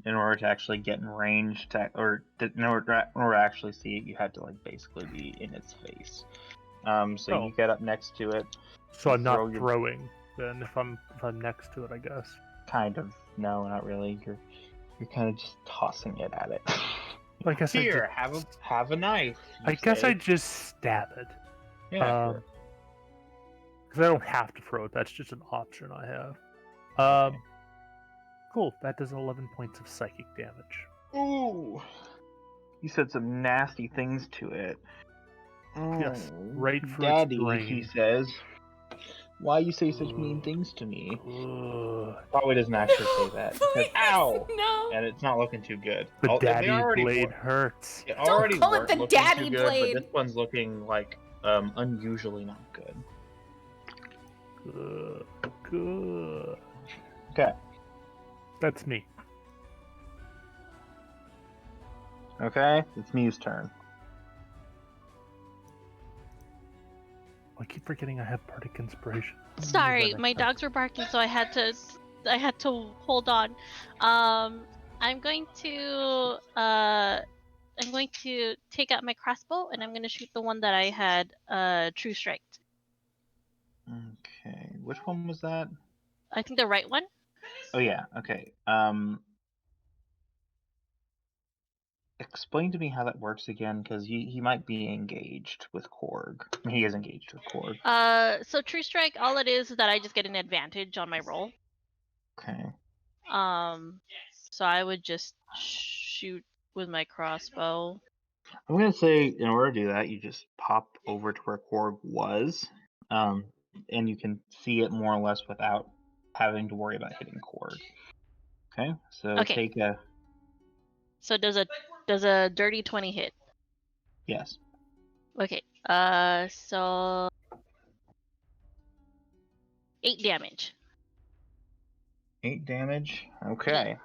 Speaker 7: In order to actually get in range, in order to actually see it, you had to like basically be in its face. So you get up next to it.
Speaker 2: So I'm not
Speaker 7: throw
Speaker 2: throwing. Then if I'm next to it, I guess.
Speaker 7: Kind of. No, not really. You're kind of just tossing it at it.
Speaker 2: I guess
Speaker 7: Here, have a knife.
Speaker 2: I guess I just stab it.
Speaker 7: Yeah. Sure.
Speaker 2: Because I don't have to throw it. That's just an option I have. Cool. That does 11 points of psychic damage.
Speaker 7: Ooh. You said some nasty things to it.
Speaker 2: Yes. Right for
Speaker 7: Daddy,
Speaker 2: its brain.
Speaker 7: he says. Why you say such mean things to me? Probably doesn't actually say that.
Speaker 1: Please,
Speaker 7: ow!
Speaker 1: no.
Speaker 7: And it's not looking too good.
Speaker 2: The daddy
Speaker 7: already
Speaker 2: blade hurts.
Speaker 7: It
Speaker 1: Don't
Speaker 7: already
Speaker 1: call it
Speaker 7: weren't
Speaker 1: the
Speaker 7: looking
Speaker 1: daddy
Speaker 7: too good,
Speaker 1: blade.
Speaker 7: But this one's looking like unusually not good.
Speaker 2: Good.
Speaker 7: Okay.
Speaker 2: That's me.
Speaker 7: Okay, it's Mew's turn.
Speaker 2: I keep forgetting I have Bardic Inspiration.
Speaker 9: Sorry, my dogs were barking, so I had to hold on. I'm going to I'm going to take out my crossbow and I'm going to shoot the one that I had true strike.
Speaker 7: Okay, which one was that?
Speaker 9: I think the right one.
Speaker 7: Oh yeah. Okay. Explain to me how that works again, because he might be engaged with Korg. He is engaged with Korg.
Speaker 9: So true strike, all it is that I just get an advantage on my roll.
Speaker 7: Okay.
Speaker 9: So I would just shoot with my crossbow.
Speaker 7: I'm gonna say, in order to do that, you just pop over to where Korg was, and you can see it more or less without having to worry about hitting Korg. Okay. So
Speaker 9: Okay.
Speaker 7: take a
Speaker 9: So does a dirty 20 hit?
Speaker 7: yes.
Speaker 9: Okay. So 8 damage.
Speaker 7: 8 damage. Okay.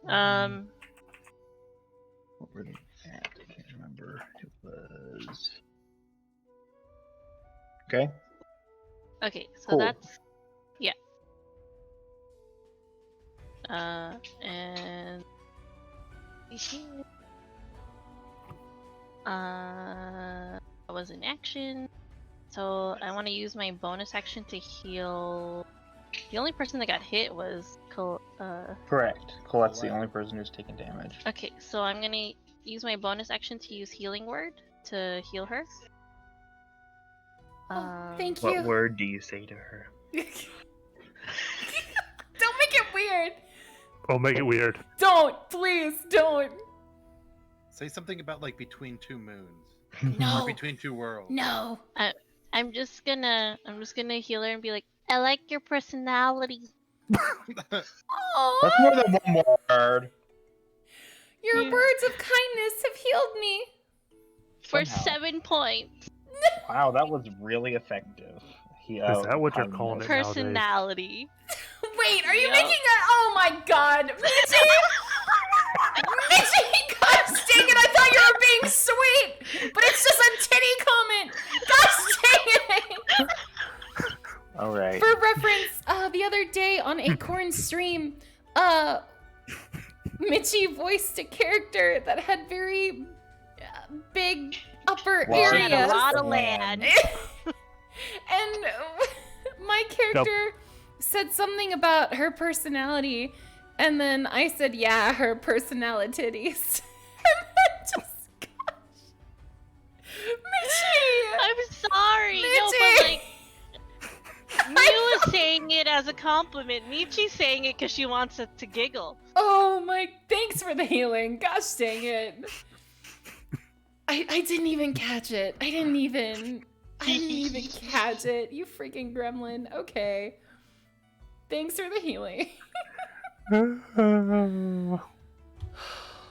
Speaker 9: Um.
Speaker 7: What were they at? I can't remember. It was. Okay.
Speaker 9: Okay. So
Speaker 7: Cool.
Speaker 9: that's and that was an action. So I want to use my bonus action to heal. The only person that got hit was
Speaker 7: Correct. Colette's the only person who's taken damage.
Speaker 9: Okay, so I'm gonna use my bonus action to use healing word to heal her.
Speaker 1: Thank
Speaker 7: What
Speaker 1: you.
Speaker 7: word do you say to her?
Speaker 1: Don't make it weird.
Speaker 2: Oh, make it weird.
Speaker 1: Don't, please, don't.
Speaker 4: Say something about like between two moons.
Speaker 1: No.
Speaker 4: Or between two worlds.
Speaker 1: No.
Speaker 9: I'm just gonna heal her and be like, I like your personality.
Speaker 1: Oh,
Speaker 7: That's more than one word.
Speaker 1: your
Speaker 9: Yeah.
Speaker 1: words of kindness have healed me.
Speaker 9: For
Speaker 7: Somehow.
Speaker 9: 7 points.
Speaker 7: Wow, that was really effective.
Speaker 2: Is that what you're calling it nowadays?
Speaker 9: Personality.
Speaker 1: Wait, are you
Speaker 9: Yep.
Speaker 1: making a? Oh my God, Mitchie! Mitchie, gosh dang it! I thought you were being sweet, but it's just a titty comment. Gosh dang it!
Speaker 7: All right.
Speaker 1: For reference, the other day on Acorn's stream, Mitchie voiced a character that had very big upper
Speaker 7: Wow.
Speaker 9: She had a
Speaker 1: areas.
Speaker 9: lot of land.
Speaker 1: And my character said something about her personality, and then I said, yeah, her personalities. And then just, gosh. Mitchie!
Speaker 9: I'm sorry. No,
Speaker 1: Mitchie!
Speaker 9: but like, Miu is saying it as a compliment. Michi's saying it because she wants it to giggle.
Speaker 1: Oh my, thanks for the healing. Gosh dang it. I didn't even catch it. I didn't even catch it. You freaking gremlin. Okay. Thanks for the healing.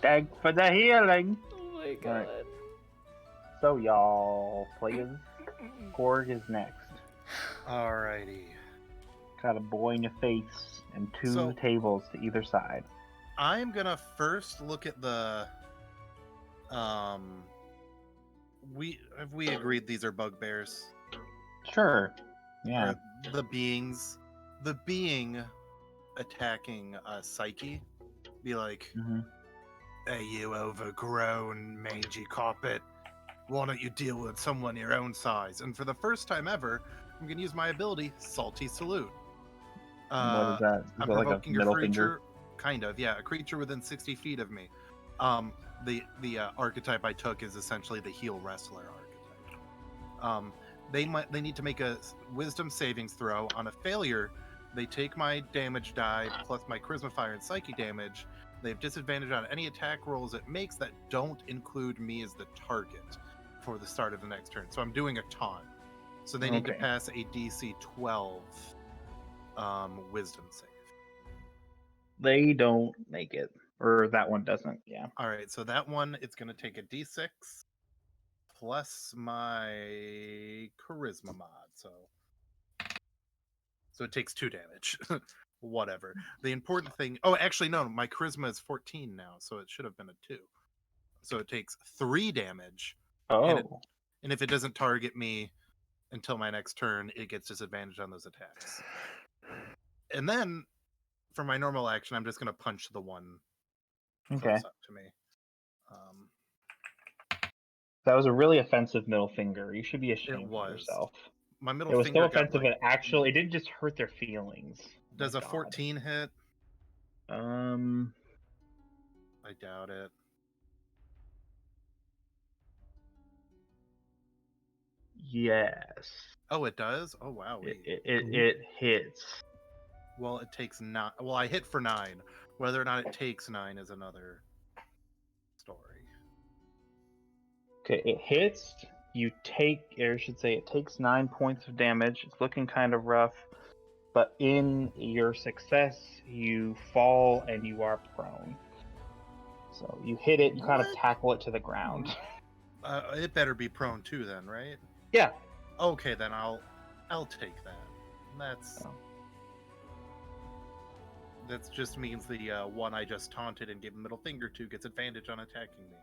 Speaker 7: Thanks for the healing.
Speaker 1: Oh my God.
Speaker 7: Alright. So y'all, players, Korg is next.
Speaker 4: Alrighty.
Speaker 7: Got a boy in your face and two
Speaker 4: So-
Speaker 7: tables to either side.
Speaker 4: I'm gonna first look at the have we agreed these are bugbears?
Speaker 7: Sure. Yeah.
Speaker 4: Or the beings. The being attacking Psyche. Be like,
Speaker 7: hmm
Speaker 4: hey, you overgrown mangy carpet. Why don't you deal with someone your own size? And for the first time ever, I'm gonna use my ability, Salty Salute.
Speaker 7: what is that? Is
Speaker 4: I'm
Speaker 7: that like a
Speaker 4: provoking your
Speaker 7: middle
Speaker 4: creature,
Speaker 7: finger?
Speaker 4: kind of, yeah, a creature within 60 feet of me. The archetype I took is essentially the heel wrestler archetype. They need to make a Wisdom savings throw. On a failure, they take my damage die plus my Charisma Fire and Psyche damage. They have disadvantage on any attack rolls it makes that don't include me as the target for the start of the next turn. So I'm doing a taunt. So they need to
Speaker 7: Okay.
Speaker 4: pass a DC 12 Wisdom save.
Speaker 7: They don't make it. Or that one doesn't, yeah.
Speaker 4: All right, so that one, it's going to take a d6 plus my charisma mod. So it takes 2 damage. Whatever. The important thing. Oh, actually, no. My charisma is 14 now, so it should have been a 2. So it takes 3 damage,
Speaker 7: Oh.
Speaker 4: and if it doesn't target me until my next turn, it gets disadvantage on those attacks. And then, for my normal action, I'm just going to punch the one
Speaker 7: Okay.
Speaker 4: close up to me.
Speaker 7: That was a really offensive middle finger. You should be ashamed of
Speaker 4: was.
Speaker 7: yourself.
Speaker 4: My middle
Speaker 7: It was
Speaker 4: finger
Speaker 7: so
Speaker 4: got,
Speaker 7: offensive
Speaker 4: like,
Speaker 7: it actually it didn't just hurt their feelings. Oh
Speaker 4: Does
Speaker 7: my
Speaker 4: a
Speaker 7: God.
Speaker 4: 14 hit? I doubt it.
Speaker 7: Yes.
Speaker 4: Oh, it does? Oh, wow.
Speaker 7: It hits.
Speaker 4: Well, it takes 9. Well, I hit for 9. Whether or not it takes 9 is another story.
Speaker 7: Okay, it hits. You take, or I should say, it takes 9 points of damage. It's looking kind of rough, but in your success, you fall and you are prone. So you hit it, you kind of
Speaker 4: What?
Speaker 7: tackle it to the ground.
Speaker 4: It better be prone too, then, right?
Speaker 7: Yeah.
Speaker 4: Okay, then I'll take that. That's
Speaker 7: Oh.
Speaker 4: that just means the one I just taunted and gave a middle finger to gets advantage on attacking me.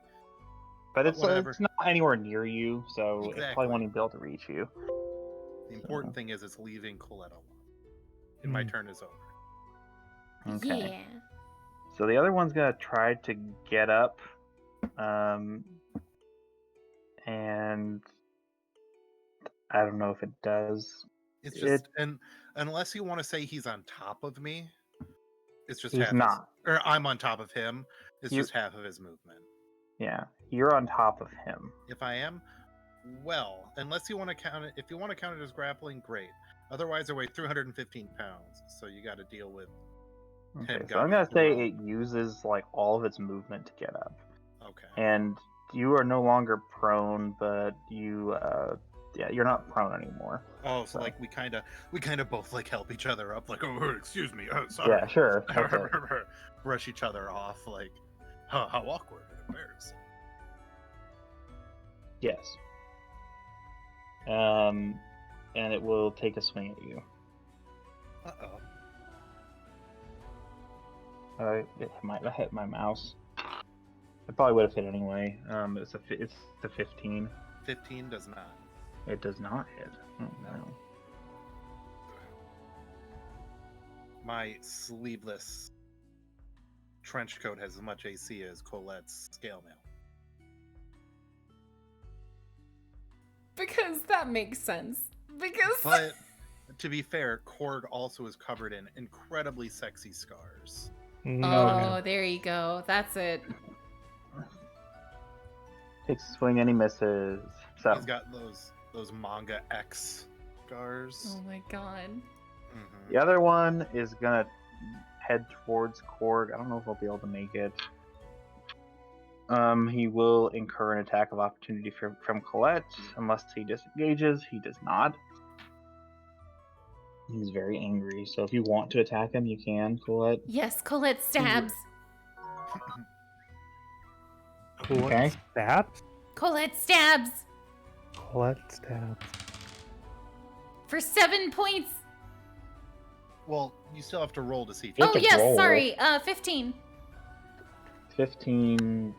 Speaker 7: But it's
Speaker 4: whatever.
Speaker 7: not anywhere near you, so it
Speaker 4: Exactly.
Speaker 7: probably won't even be able to reach you.
Speaker 4: The important thing is it's leaving Colette alone. And my turn is over.
Speaker 7: Okay.
Speaker 1: Yeah.
Speaker 7: So the other one's gonna try to get up, and I don't know if it does.
Speaker 4: It's just, and unless you want to say he's on top of me, it's just
Speaker 7: He's
Speaker 4: half
Speaker 7: not.
Speaker 4: or I'm on top of him. It's
Speaker 7: You-
Speaker 4: just half of his movement.
Speaker 7: Yeah, you're on top of him.
Speaker 4: If I am, well, unless you want to count it, if you want to count it as grappling, great. Otherwise, I weigh 315 pounds, so you got to deal with.
Speaker 7: Okay, so
Speaker 4: got
Speaker 7: I'm gonna
Speaker 4: thrown.
Speaker 7: say it uses like all of its movement to get up,
Speaker 4: Okay.
Speaker 7: and you are no longer prone, but you, you're not prone anymore.
Speaker 4: Oh, so
Speaker 7: So-
Speaker 4: like we kind of both like help each other up, like, oh, excuse me, oh, sorry.
Speaker 7: Yeah, sure. Okay.
Speaker 4: Brush each other off, like, how awkward and embarrassing.
Speaker 7: Yes. And it will take a swing at you.
Speaker 4: Uh-oh.
Speaker 7: It might have hit my mouse. It probably would have hit anyway. It's the 15.
Speaker 4: 15 does not.
Speaker 7: It does not hit. Oh, no.
Speaker 4: My sleeveless trench coat has as much AC as Colette's scale mail.
Speaker 1: Because that makes sense. Because
Speaker 4: But to be fair, Korg also is covered in incredibly sexy scars.
Speaker 1: oh, there you go. That's it.
Speaker 7: Takes a swing and he misses. So
Speaker 4: He's got those manga X scars.
Speaker 1: Oh my god.
Speaker 7: the other one is gonna head towards Korg. I don't know if he'll be able to make it. He will incur an attack of opportunity from Colette unless he disengages. He does not. He's very angry, so if you want to attack him, you can, Colette.
Speaker 1: Yes, Colette stabs.
Speaker 2: Colette stabs?
Speaker 1: Colette stabs
Speaker 2: Colette stabs.
Speaker 1: for 7 points.
Speaker 4: Well, you still have to roll to see if
Speaker 7: You
Speaker 4: you
Speaker 7: have
Speaker 1: Oh
Speaker 7: to
Speaker 1: yes,
Speaker 7: roll.
Speaker 1: sorry. 15.
Speaker 7: 15.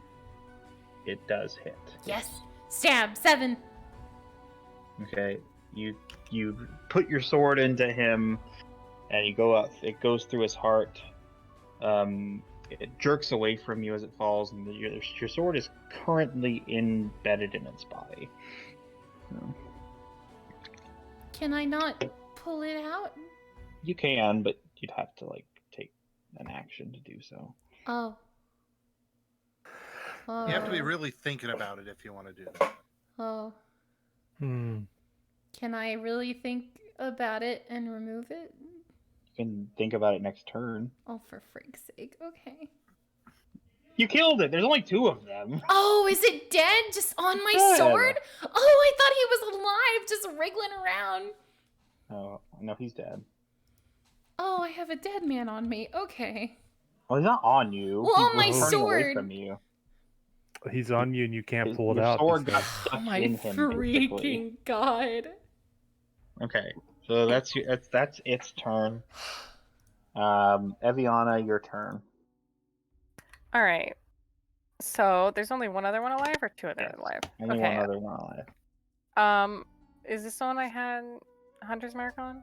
Speaker 7: It does hit.
Speaker 1: Yes. Stab 7.
Speaker 7: Okay, you put your sword into him, and you go up. It goes through his heart. It jerks away from you as it falls, and your sword is currently embedded in its body. So,
Speaker 1: Can I not pull it out?
Speaker 7: you can, but you'd have to take an action to do so.
Speaker 1: Oh. Oh.
Speaker 4: You have to be really thinking about it if you want to do that.
Speaker 1: Oh.
Speaker 2: Hmm.
Speaker 1: Can I really think about it and remove it?
Speaker 7: You can think about it next turn.
Speaker 1: Oh, for freak's sake. Okay.
Speaker 7: You killed it. There's only 2 of them.
Speaker 1: Oh, is it dead? Just on my
Speaker 7: Dead.
Speaker 1: sword? Oh, I thought he was alive, just wriggling around.
Speaker 7: Oh no, he's dead.
Speaker 1: Oh, I have a dead man on me. Okay.
Speaker 7: Well, he's not on you.
Speaker 1: Well,
Speaker 7: He's
Speaker 1: on my
Speaker 7: turning away
Speaker 1: sword.
Speaker 7: from you.
Speaker 2: He's on you and you can't pull it
Speaker 7: Your
Speaker 2: out.
Speaker 7: sword
Speaker 2: because-
Speaker 7: got stuck
Speaker 1: Oh my
Speaker 7: in him, basically.
Speaker 1: freaking god.
Speaker 7: Okay, so that's its turn. Eviana, your turn.
Speaker 6: All right. So there's only one other one alive, or 2 other
Speaker 7: Yes.
Speaker 6: alive?
Speaker 7: Only
Speaker 6: Okay.
Speaker 7: one other one alive.
Speaker 6: Is this the one I had Hunter's Mark on?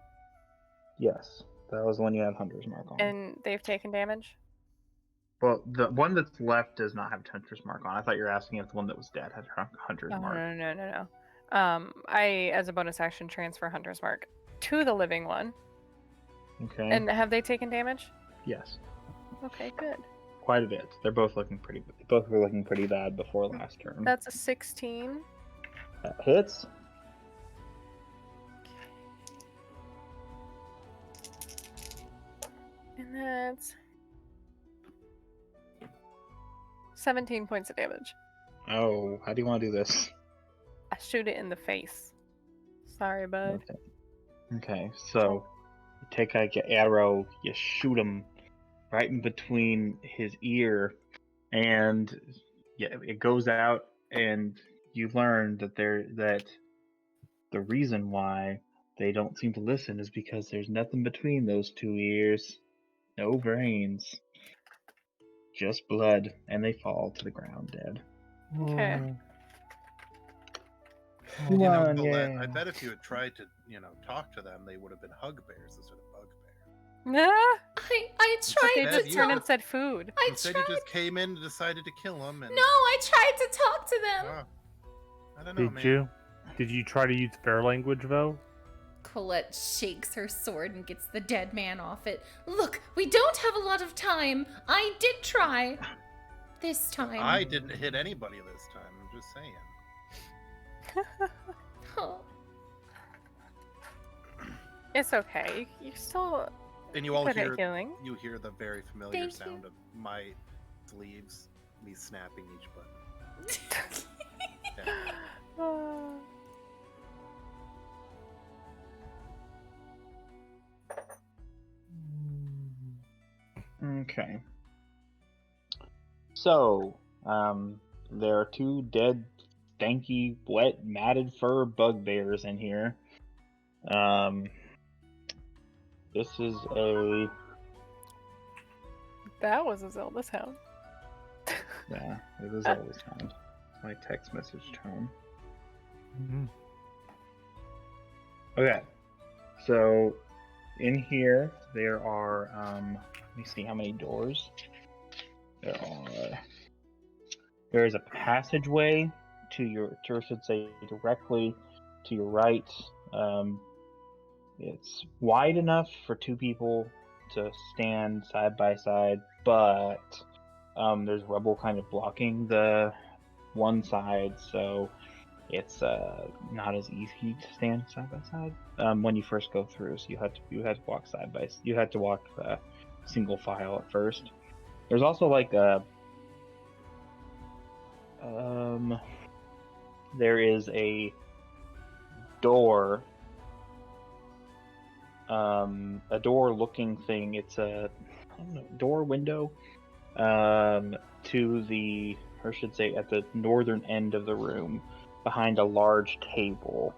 Speaker 7: Yes, that was the one you had Hunter's Mark on.
Speaker 6: And they've taken damage?
Speaker 7: Well, the one that's left does not have Hunter's Mark on. I thought you were asking if the one that was dead had Hunter's
Speaker 6: Oh,
Speaker 7: Mark.
Speaker 6: no. I, as a bonus action, transfer Hunter's Mark to the living one.
Speaker 7: Okay.
Speaker 6: And have they taken damage?
Speaker 7: Yes,
Speaker 6: Okay, good.
Speaker 7: quite a bit. They're both looking pretty. Both were looking pretty bad before last turn.
Speaker 6: That's a 16.
Speaker 7: That hits.
Speaker 6: And that's 17 points of damage.
Speaker 7: Oh, how do you want to do this?
Speaker 6: I shoot it in the face. Sorry, bud.
Speaker 7: Okay, so you take like your arrow, you shoot him right in between his ear, and yeah, it goes out, and you learn that the reason why they don't seem to listen is because there's nothing between those two ears, no brains, just blood, and they fall to the ground dead.
Speaker 6: Okay.
Speaker 7: Come
Speaker 4: You know,
Speaker 7: on,
Speaker 4: Colette,
Speaker 7: yeah.
Speaker 4: I bet if you had tried to, talk to them, they would have been hugbears instead of bugbear.
Speaker 6: Nah,
Speaker 1: I tried
Speaker 6: they
Speaker 4: Instead,
Speaker 1: to
Speaker 6: just
Speaker 4: you
Speaker 6: turned
Speaker 1: talk.
Speaker 6: and said food.
Speaker 1: I
Speaker 4: Instead,
Speaker 1: tried.
Speaker 4: you just came in and decided to kill them. And
Speaker 1: No, I tried to talk to them.
Speaker 4: I don't know,
Speaker 2: Did
Speaker 4: man.
Speaker 2: you? Did you try to use fair language, though?
Speaker 1: Colette shakes her sword and gets the dead man off it. Look, we don't have a lot of time. I did try. This time.
Speaker 4: I didn't hit anybody this time. I'm just saying.
Speaker 1: Oh.
Speaker 6: It's okay. You still
Speaker 4: And you all
Speaker 6: good
Speaker 4: hear
Speaker 6: at healing.
Speaker 4: you hear the very familiar
Speaker 1: Thank
Speaker 4: sound
Speaker 1: you.
Speaker 4: of my sleeves, me snapping each button. Yeah.
Speaker 7: Okay. So, there are two dead, stanky, wet, matted fur bugbears in here. This is a
Speaker 6: That was a Zelda sound.
Speaker 7: yeah, it is always sound. My text message tone.
Speaker 2: Mm-hmm.
Speaker 7: Okay, so in here there are let me see how many doors there is a passageway I should say directly to your right. It's wide enough for two people to stand side by side, but there's rubble kind of blocking the one side, so it's not as easy to stand side by side when you first go through. So you had to walk single file at first. There's also like there is a door looking thing. It's a door window to the, or I should say at the northern end of the room behind a large table,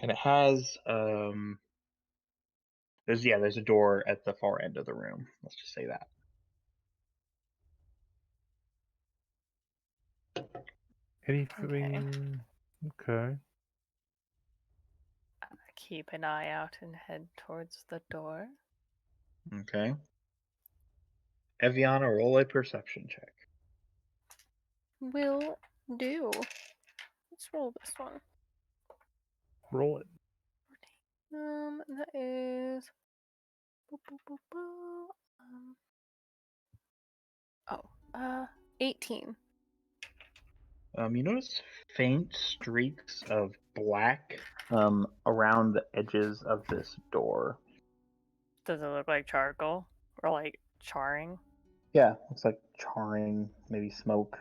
Speaker 7: and it has there's a door at the far end of the room, let's just say that.
Speaker 2: Anything? Okay.
Speaker 6: Keep an eye out and head towards the door.
Speaker 7: Okay, Eviana, roll a perception check.
Speaker 6: Will do. Let's roll this one.
Speaker 2: Roll it.
Speaker 6: That is. 18.
Speaker 7: You notice faint streaks of black around the edges of this door.
Speaker 6: Does it look like charcoal or like charring?
Speaker 7: Yeah, looks like charring, maybe smoke.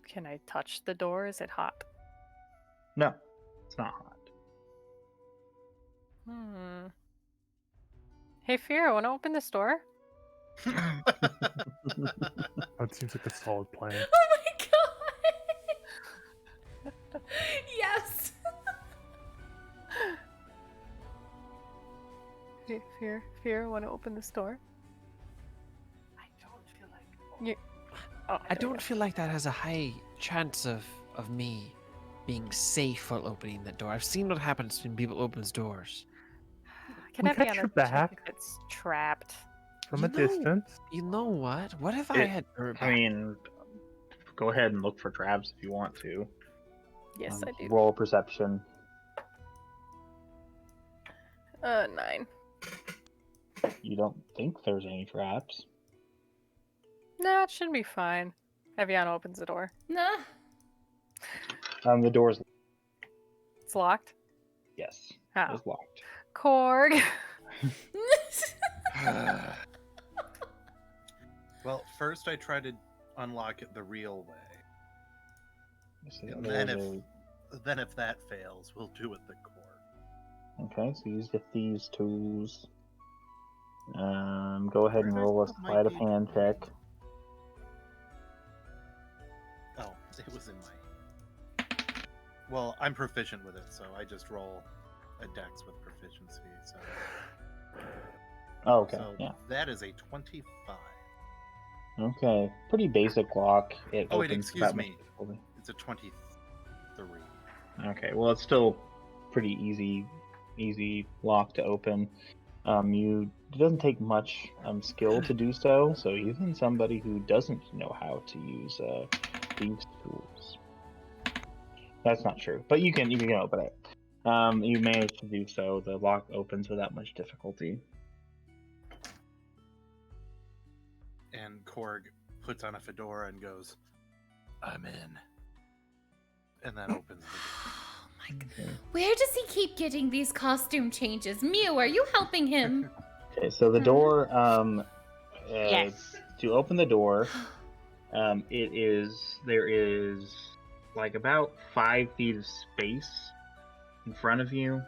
Speaker 6: Can I touch the door? Is it hot?
Speaker 7: No, it's not hot.
Speaker 6: Hey, Fear, want to open this door?
Speaker 2: That seems like a solid plan.
Speaker 1: Oh my god! Yes!
Speaker 6: Hey, Fear, want to open this door?
Speaker 8: I don't feel like.
Speaker 6: Oh,
Speaker 8: I don't feel like that has a high chance of me being safe while opening that door. I've seen what happens when people opens doors.
Speaker 6: Can
Speaker 2: We
Speaker 6: I
Speaker 2: got
Speaker 6: be
Speaker 2: your
Speaker 6: honest? Check
Speaker 2: back.
Speaker 6: if it's trapped.
Speaker 2: from
Speaker 8: You
Speaker 2: a
Speaker 8: know-
Speaker 2: distance.
Speaker 8: You know what? What if I
Speaker 7: It-
Speaker 8: had herb?
Speaker 7: I mean, go ahead and look for traps if you want to.
Speaker 6: Yes, I do.
Speaker 7: Roll perception.
Speaker 6: 9.
Speaker 7: You don't think there's any traps.
Speaker 6: Nah, it should be fine. Evian opens the door.
Speaker 1: Nah.
Speaker 7: The door's
Speaker 6: It's locked.
Speaker 7: yes,
Speaker 6: How?
Speaker 7: it's locked.
Speaker 6: Korg.
Speaker 4: Well, first I try to unlock it the real way.
Speaker 7: So
Speaker 4: And
Speaker 7: there's
Speaker 4: then if that fails, we'll do it the core.
Speaker 7: Okay, so use the thieves' tools. Go ahead and
Speaker 4: Where
Speaker 7: roll a
Speaker 4: does my
Speaker 7: sleight of
Speaker 4: D20?
Speaker 7: hand check.
Speaker 4: Oh, it was in my. Well, I'm proficient with it, so I just roll a dex with proficiency. So,
Speaker 7: Oh, okay,
Speaker 4: so
Speaker 7: yeah.
Speaker 4: that is a 25.
Speaker 7: Okay, pretty basic lock. It
Speaker 4: Oh wait,
Speaker 7: opens
Speaker 4: excuse
Speaker 7: without much
Speaker 4: me.
Speaker 7: difficulty.
Speaker 4: It's a 23.
Speaker 7: Okay, well, it's still pretty easy lock to open. It doesn't take much skill to do so. So even somebody who doesn't know how to use thieves' tools, that's not true. But you can open it. You manage to do so. The lock opens without much difficulty.
Speaker 4: And Korg puts on a fedora and goes, "I'm in," and then opens the door.
Speaker 1: Oh my god. Where does he keep getting these costume changes? Mew, are you helping him?
Speaker 7: Okay, so the door.
Speaker 9: Yes.
Speaker 7: To open the door, there is like about 5 feet of space in front of you,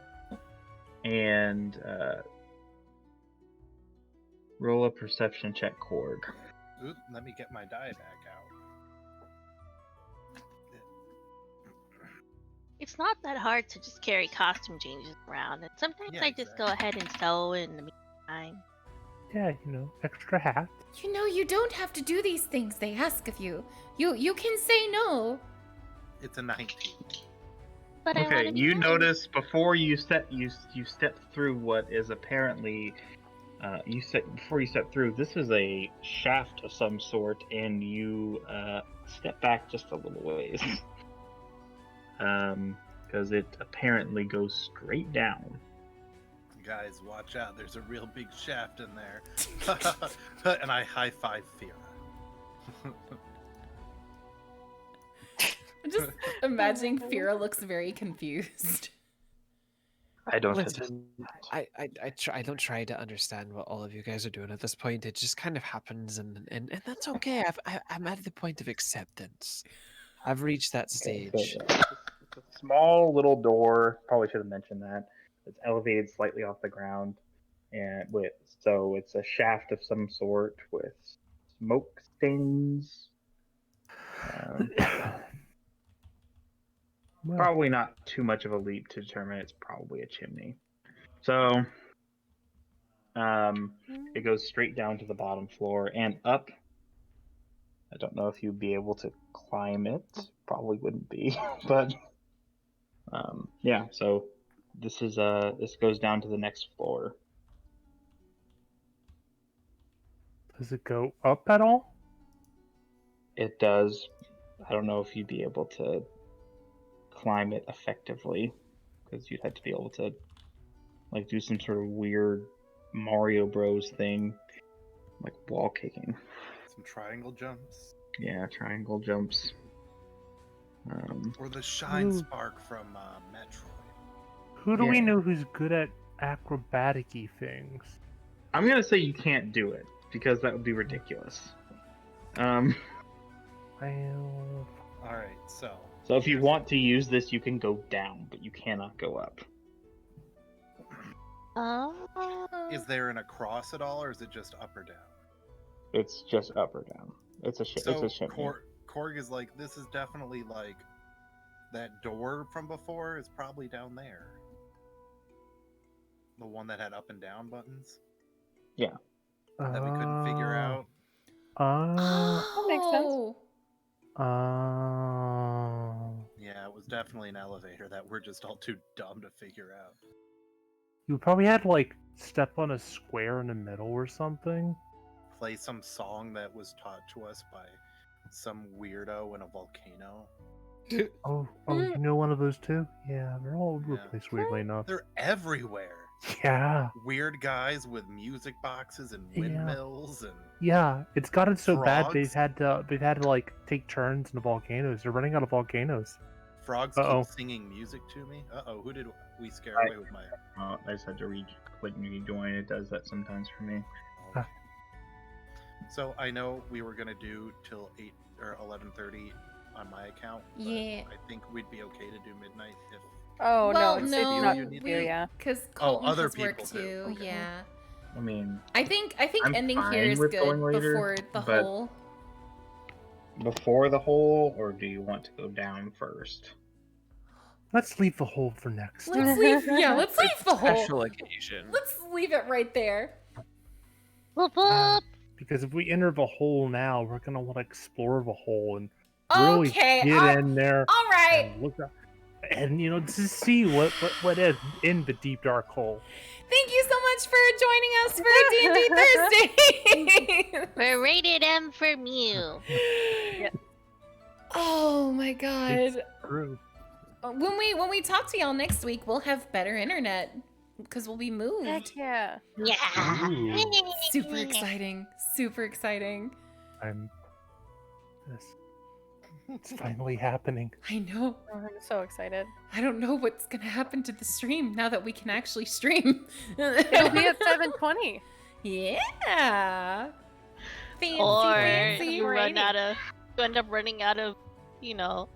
Speaker 7: and roll a perception check, Korg.
Speaker 4: Oop, let me get my die back out.
Speaker 9: It's not that hard to just carry costume changes around, and sometimes
Speaker 4: Yeah,
Speaker 9: I just go ahead and sew in the meantime.
Speaker 2: Yeah, extra hat.
Speaker 1: You know, you don't have to do these things they ask of you. You can say no.
Speaker 4: It's a 19.
Speaker 9: But I want
Speaker 7: Okay,
Speaker 9: to be
Speaker 7: you
Speaker 9: nice.
Speaker 7: notice before you step through what is apparently before you step through, this is a shaft of some sort, and you step back just a little ways. Because it apparently goes straight down.
Speaker 4: Guys, watch out. There's a real big shaft in there. And I high five Fira.
Speaker 1: I'm just imagining Fira looks very confused.
Speaker 7: I don't
Speaker 8: Listen, I don't try to understand what all of you guys are doing at this point. It just kind of happens, and that's okay. I'm at the point of acceptance. I've reached that
Speaker 7: Okay,
Speaker 8: stage.
Speaker 7: so, yeah, it's a small little door. Probably should have mentioned that. It's elevated slightly off the ground, and so it's a shaft of some sort with smoke stains.
Speaker 2: Well,
Speaker 7: Probably not too much of a leap to determine it's probably a chimney. So, it goes straight down to the bottom floor and up. I don't know if you'd be able to climb it. Probably wouldn't be, but yeah. So this goes down to the next floor.
Speaker 2: does it go up at all?
Speaker 7: It does. I don't know if you'd be able to climb it effectively, because you'd have to be able to like do some sort of weird Mario Bros thing, like wall kicking.
Speaker 4: Some triangle jumps.
Speaker 7: Yeah, triangle jumps.
Speaker 4: Or the shine
Speaker 2: Ooh.
Speaker 4: spark from Metroid.
Speaker 2: Who do we
Speaker 7: Yeah.
Speaker 2: know who's good at acrobatic-y things?
Speaker 7: I'm gonna say you can't do it because that would be ridiculous.
Speaker 2: Well,
Speaker 4: Alright, so
Speaker 7: So if you want to use this, you can go down, but you cannot go up.
Speaker 9: Oh.
Speaker 4: is there an across at all, or is it just up or down?
Speaker 7: It's just up or down. It's a
Speaker 4: So
Speaker 7: chimney.
Speaker 4: Korg is like, this is definitely like that door from before is probably down there. The one that had up and down buttons that we couldn't figure out.
Speaker 6: That makes sense.
Speaker 4: Yeah, it was definitely an elevator that we're just all too dumb to figure out.
Speaker 2: You probably had to like step on a square in the middle or something.
Speaker 4: play some song that was taught to us by some weirdo in a volcano.
Speaker 2: Oh, you know one of those too? Yeah, they're all over the
Speaker 4: Yeah.
Speaker 2: place, weirdly enough.
Speaker 4: They're everywhere.
Speaker 2: Yeah,
Speaker 4: Weird guys with music boxes and
Speaker 2: Yeah.
Speaker 4: windmills and
Speaker 2: yeah. It's gotten so bad
Speaker 4: Frogs?
Speaker 2: they've had to like take turns in the volcanoes. They're running out of volcanoes.
Speaker 4: frogs
Speaker 2: Uh-oh.
Speaker 4: keep singing music to me. Uh-oh, who did we scare
Speaker 7: Right.
Speaker 4: away with my...
Speaker 7: I just had to click rejoin. It does that sometimes for me.
Speaker 2: Huh.
Speaker 4: Okay. So I know we were gonna do till 8 or 11:30 on my account. But
Speaker 1: Yeah.
Speaker 4: I think we'd be okay to do midnight if...
Speaker 6: Oh
Speaker 1: well,
Speaker 6: no, it's
Speaker 1: no,
Speaker 6: not
Speaker 4: you
Speaker 6: you,
Speaker 4: need
Speaker 1: we,
Speaker 6: yeah.
Speaker 1: because
Speaker 4: Oh,
Speaker 1: Colton
Speaker 4: other
Speaker 1: has work
Speaker 4: people do.
Speaker 1: too.
Speaker 6: Okay.
Speaker 1: Yeah,
Speaker 7: I mean,
Speaker 1: I think
Speaker 7: I'm
Speaker 1: ending here
Speaker 7: fine
Speaker 1: is
Speaker 7: with
Speaker 1: good
Speaker 7: going later,
Speaker 1: before the
Speaker 7: but-
Speaker 1: whole.
Speaker 7: before the hole, or do you want to go down first?
Speaker 2: Let's leave the hole for next.
Speaker 1: Let's leave. Yeah, let's leave the whole.
Speaker 8: Special occasion.
Speaker 1: Let's leave it right there.
Speaker 9: Whoop
Speaker 2: Yeah,
Speaker 9: whoop.
Speaker 2: because if we enter the hole now, we're gonna want to explore the hole and really
Speaker 1: Okay.
Speaker 2: get in there
Speaker 1: All right.
Speaker 2: and look up, and to see what is in the deep dark hole.
Speaker 1: Thank you so much for joining us for D&D Thursday.
Speaker 9: We're rated M for Mew.
Speaker 1: Oh my god.
Speaker 2: It's true.
Speaker 1: When we talk to y'all next week, we'll have better internet because we'll be moved.
Speaker 6: Heck yeah.
Speaker 9: Yeah.
Speaker 2: Ooh.
Speaker 1: Super exciting. Super exciting.
Speaker 2: Yes. It's finally happening.
Speaker 1: I know.
Speaker 6: Oh, I'm so excited.
Speaker 1: I don't know what's gonna happen to the stream now that we can actually stream.
Speaker 6: It'll be at 7:20.
Speaker 1: Yeah. Fancy,
Speaker 9: Or
Speaker 1: fancy.
Speaker 9: you end up running out of,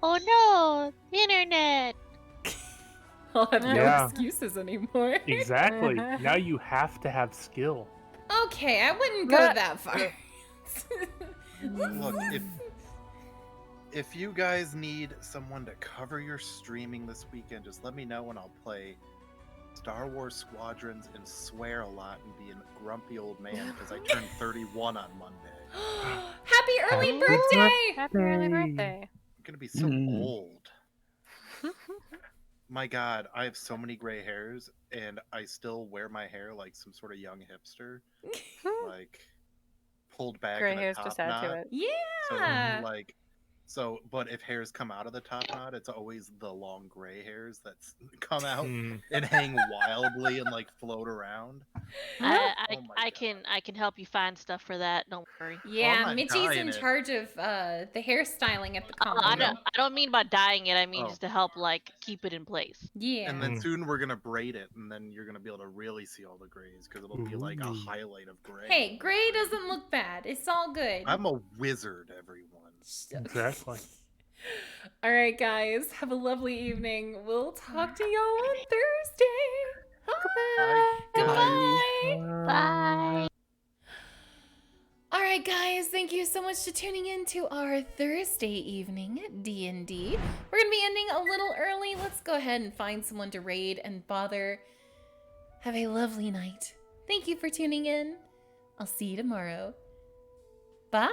Speaker 9: oh no, internet.
Speaker 1: I'll have no
Speaker 2: Yeah.
Speaker 1: excuses anymore.
Speaker 2: Exactly. Now you have to have skill.
Speaker 1: Okay, I wouldn't go
Speaker 6: But-
Speaker 1: that far.
Speaker 4: Look, if you guys need someone to cover your streaming this weekend, just let me know and I'll play Star Wars Squadrons and swear a lot and be a grumpy old man because I turned 31 on Monday.
Speaker 1: Happy early
Speaker 2: Happy
Speaker 1: birthday!
Speaker 6: Happy early
Speaker 2: Hey.
Speaker 6: birthday.
Speaker 4: I'm gonna be so
Speaker 7: Mm.
Speaker 4: old. My God, I have so many gray hairs, and I still wear my hair like some sort of young hipster, like pulled back
Speaker 6: Gray
Speaker 4: in a
Speaker 6: hairs
Speaker 4: top
Speaker 6: just add
Speaker 4: knot.
Speaker 6: to it.
Speaker 1: Yeah.
Speaker 4: But if hairs come out of the top knot, it's always the long gray hairs that come out
Speaker 2: Hmm.
Speaker 4: and hang wildly and like float around.
Speaker 9: I
Speaker 4: Oh my
Speaker 9: I can help you find stuff for that. Don't worry.
Speaker 1: Yeah,
Speaker 4: not
Speaker 1: Mitchie's
Speaker 4: dyeing
Speaker 1: in
Speaker 4: it.
Speaker 1: charge of the hairstyling at the
Speaker 9: I
Speaker 1: con.
Speaker 9: don't mean by dyeing it. I mean
Speaker 4: Oh.
Speaker 9: just to help keep it in place.
Speaker 1: Yeah.
Speaker 4: And then
Speaker 2: Mm.
Speaker 4: soon we're gonna braid it, and then you're gonna be able to really see all the grays because it'll be like a
Speaker 2: Ooh.
Speaker 4: highlight of gray.
Speaker 1: Hey, gray doesn't look bad. It's all good.
Speaker 4: I'm a wizard, everyone.
Speaker 2: Exactly.
Speaker 1: All right, guys. Have a lovely evening. We'll talk to y'all on Thursday.
Speaker 4: Bye,
Speaker 1: Goodbye.
Speaker 9: Bye.
Speaker 1: All right, guys. Thank you so much for tuning in to our Thursday evening D&D. We're gonna be ending a little early. Let's go ahead and find someone to raid and bother. Have a lovely night. Thank you for tuning in. I'll see you tomorrow. Bye.